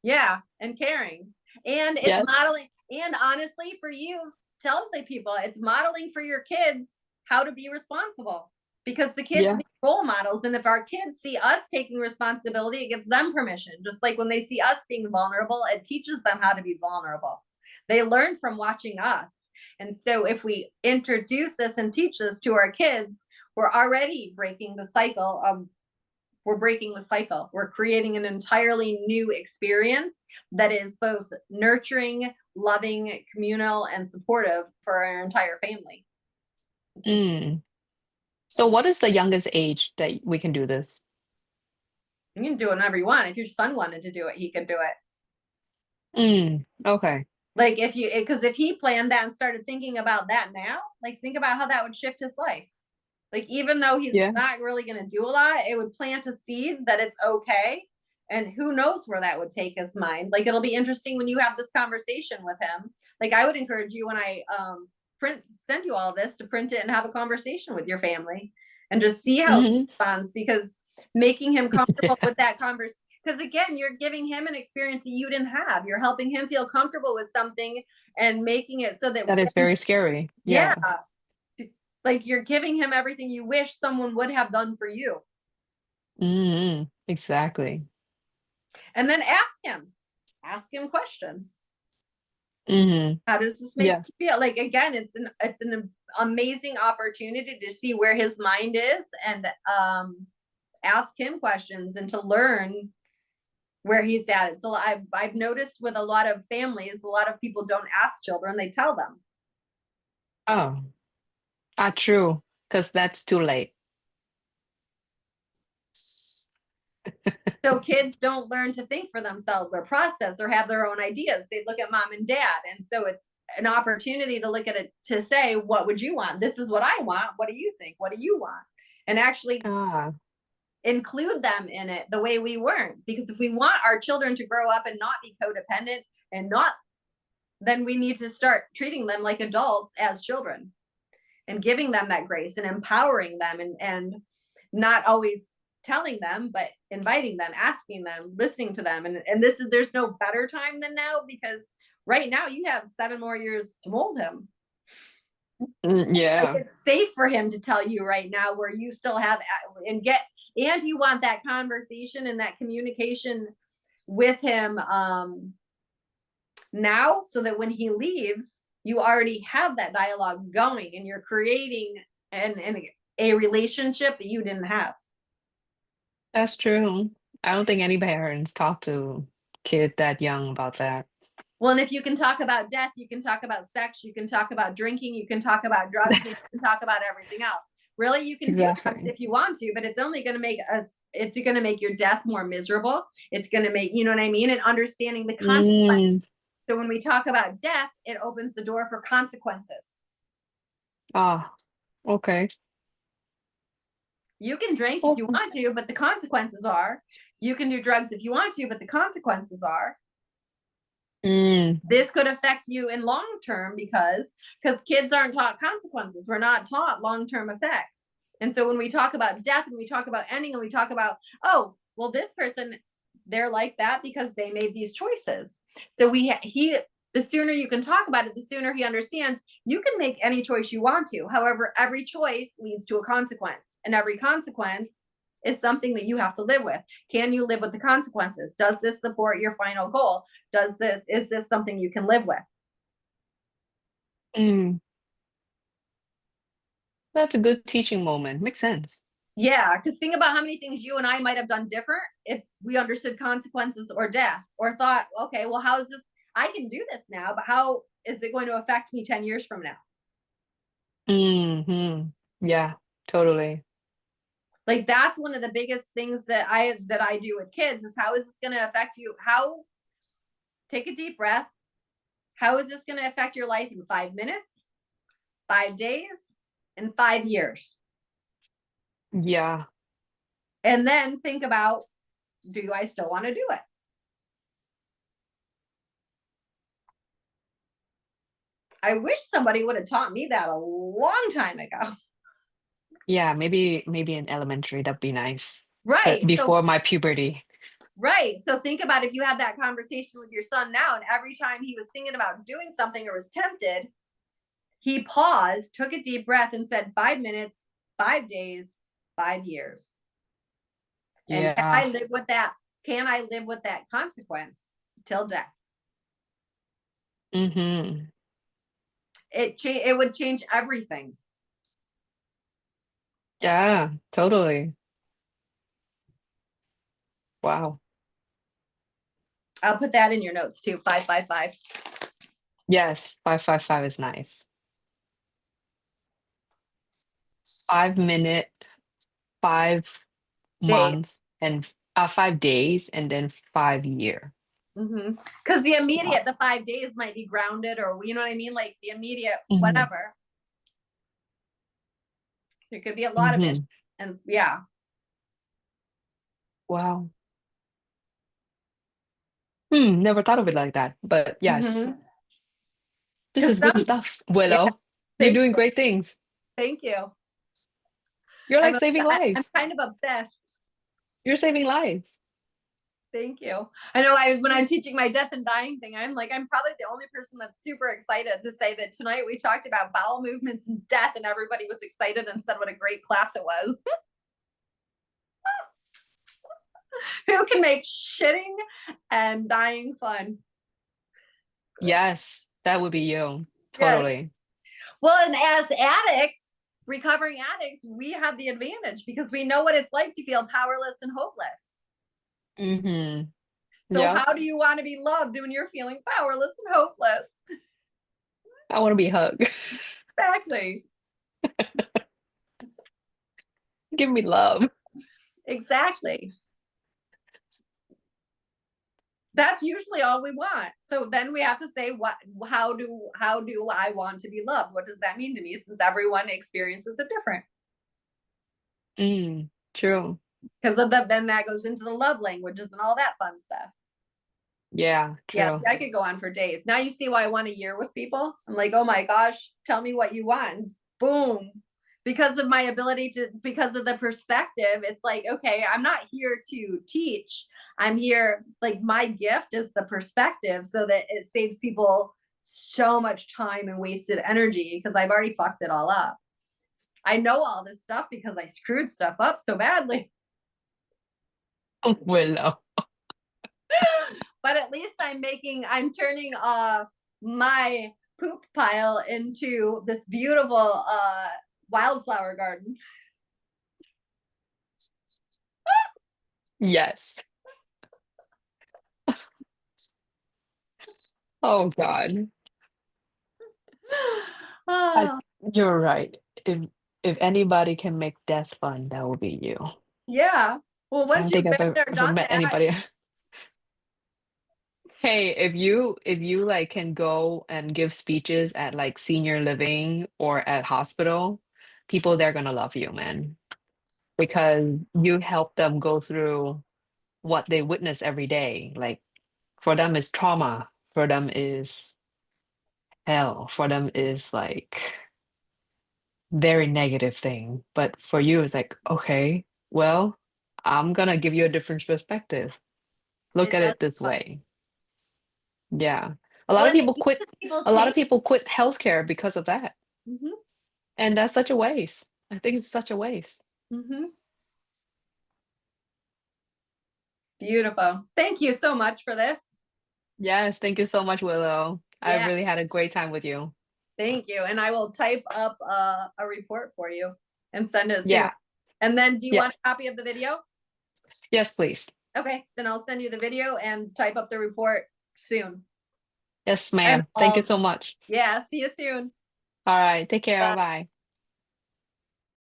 Yeah, and caring. And it's Yes. modeling. And honestly, for you, tell the people, it's modeling for your kids how to be responsible, because the kids Yeah. need role models. And if our kids see us taking responsibility, it gives them permission. Just like when they see us being vulnerable, it teaches them how to be vulnerable. They learn from watching us. And so if we introduce this and teach this to our kids, we're already breaking the cycle of we're breaking the cycle. We're creating an entirely new experience that is both nurturing, loving, communal, and supportive for our entire family. Mm. So what is the youngest age that we can do this? You can do it whenever you want. If your son wanted to do it, he could do it. Okay. Like because if he planned that and started thinking about that now, like think about how that would shift his life. Like, even though he's Yeah. not really going to do a lot, it would plant a seed that it's okay. And who knows where that would take his mind. Like, it'll be interesting when you have this conversation with him. Like, I would encourage you when I send you all this to print it and have a conversation with your family and just see how he Hmm. responds, because making him comfortable with that conversation, because again, you're giving him an experience that you didn't have. You're helping him feel comfortable with something and making it so that That is very scary. yeah, Yeah. like you're giving him everything you wish someone would have done for you. Exactly. And then ask him questions. Hmm. How does this make Yeah. you feel? Like, again, it's an amazing opportunity to see where his mind is, and ask him questions and to learn where he's at. So I've noticed with a lot of families, a lot of people don't ask children, they tell them. Oh, true. Because that's too late. So kids don't learn to think for themselves or process or have their own ideas. They look at mom and dad. And so it's an opportunity to look at it, to say, what would you want? This is what I want. What do you think? What do you want? And actually Ah. include them in it the way we weren't. Because if we want our children to grow up and not be codependent and not, then we need to start treating them like adults as children and giving them that grace and empowering them, and not always telling them, but inviting them, asking them, listening to them. And there's no better time than now, because right now you have 7 more years to mold him. Like, Yeah. it's safe for him to tell you right now, where you still have and you want that conversation and that communication with him now, so that when he leaves, you already have that dialogue going and you're creating and a relationship that you didn't have. That's true. I don't think any parents talk to kid that young about that. Well, and if you can talk about death, you can talk about sex, you can talk about drinking, you can talk about drugs, and you can talk about everything else. Really, you can do drugs Exactly. if you want to, but it's only going to make us, it's going to make your death more miserable. It's going to make, you know what I mean? And understanding the consequences. Mm. So when we talk about death, it opens the door for consequences. Ah, okay. You can drink if Oh, you want to, but the consequences are you can do drugs if you want to, but the consequences are mm, this could affect you in long term because kids aren't taught consequences. We're not taught long term effects. And so when we talk about death and we talk about ending and we talk about, oh, well, this person, they're like that because they made these choices. So the sooner you can talk about it, the sooner he understands you can make any choice you want to. However, every choice leads to a consequence, and every consequence is something that you have to live with. Can you live with the consequences? Does this support your final goal? Is this something you can live with? mm. That's a good teaching moment. Makes sense. Yeah, because think about how many things you and I might have done different if we understood consequences or death, or thought, okay, well, how is this? I can do this now, but how is it going to affect me 10 years from now? Hmm. Yeah, totally. Like that's one of the biggest things that I do with kids is how is this going to affect you? How take a deep breath. How is this going to affect your life in 5 minutes, 5 days, and 5 years? Yeah. And then think about, do I still want to do it? I wish somebody would have taught me that a long time ago. Yeah, maybe in elementary, that'd be nice. But Right. So before my puberty. right. So think about if you had that conversation with your son now, and every time he was thinking about doing something or was tempted, he paused, took a deep breath, and said, 5 minutes, 5 days, 5 years. And can I Yeah. live with that? Can I live with that consequence till death? Mm-hmm. It would change everything. Yeah, totally. Wow. I'll put that in your notes too. 555 Yes, 555 is nice. 5 minute, five days. months, and 5 days, and then 5 year. Because the Wow. immediate, the 5 days might be grounded, or you know what I mean? Like the immediate, Hmm. whatever. There could be a lot of it. Hmm. And yeah. Wow. Never thought of it like that. But yes, this Because is good some, stuff, yeah, Willow. You're thank doing you. great things. Thank you. You're like saving I'm lives. kind of obsessed. You're saving lives. Thank you. I know when I'm teaching my death and dying thing, I'm like, I'm probably the only person that's super excited to say that tonight we talked about bowel movements and death, and everybody was excited and said what a great class it was. Who can make shitting and dying fun? Yes, that would be you. Yes. Totally. Well, and as addicts, recovering addicts, we have the advantage because we know what it's like to feel powerless and hopeless. Mm-hmm. So, Yeah. how do you want to be loved when you're feeling powerless and hopeless? I want to be hugged. Exactly. Give me love. Exactly. That's usually all we want. So then we have to say, how do I want to be loved? What does that mean to me? Since everyone experiences it different. True. Because then that goes into the love languages and all that fun stuff. Yeah, Yeah, true. see, I could go on for days. Now you see why I want a year with people. I'm like, oh my gosh, tell me what you want. Boom. Because of my ability to, because of the perspective, it's like, okay, I'm not here to teach. I'm here, like, my gift is the perspective so that it saves people so much time and wasted energy because I've already fucked it all up. I know all this stuff because I screwed stuff up so badly. Willow. But at least I'm turning my poop pile into this beautiful wildflower garden. Yes. Oh God. I, Oh, you're right. If anybody can make death fun, that will be you. yeah. Well, I once don't think you've I've been there, ever done met that, anybody. Hey, if you like can go and give speeches at like senior living or at hospital, people they're gonna love you, man, because you help them go through what they witness every day. Like for them is trauma, for them is hell, for them is like very negative thing. But for you, it's like, okay, well, I'm gonna give you a different perspective. Look it at does it this fun. way. Yeah. Well, and it eases people's A lot pain. of people quit healthcare because of that. Hmm. And that's such a waste. I think it's such a waste. Hmm. Beautiful. Thank you so much for this. Yes, thank you so much, Willow. I Yeah, really had a great time with you. thank you. And I will type up a report for you and send it soon. Yeah. And then do you Yeah. want a copy of the video? Yes, please. Okay, then I'll send you the video and type up the report soon. Yes, And ma'am. Thank you I'll, so much. yeah, see you soon. All right. Take care. Bye. Bye.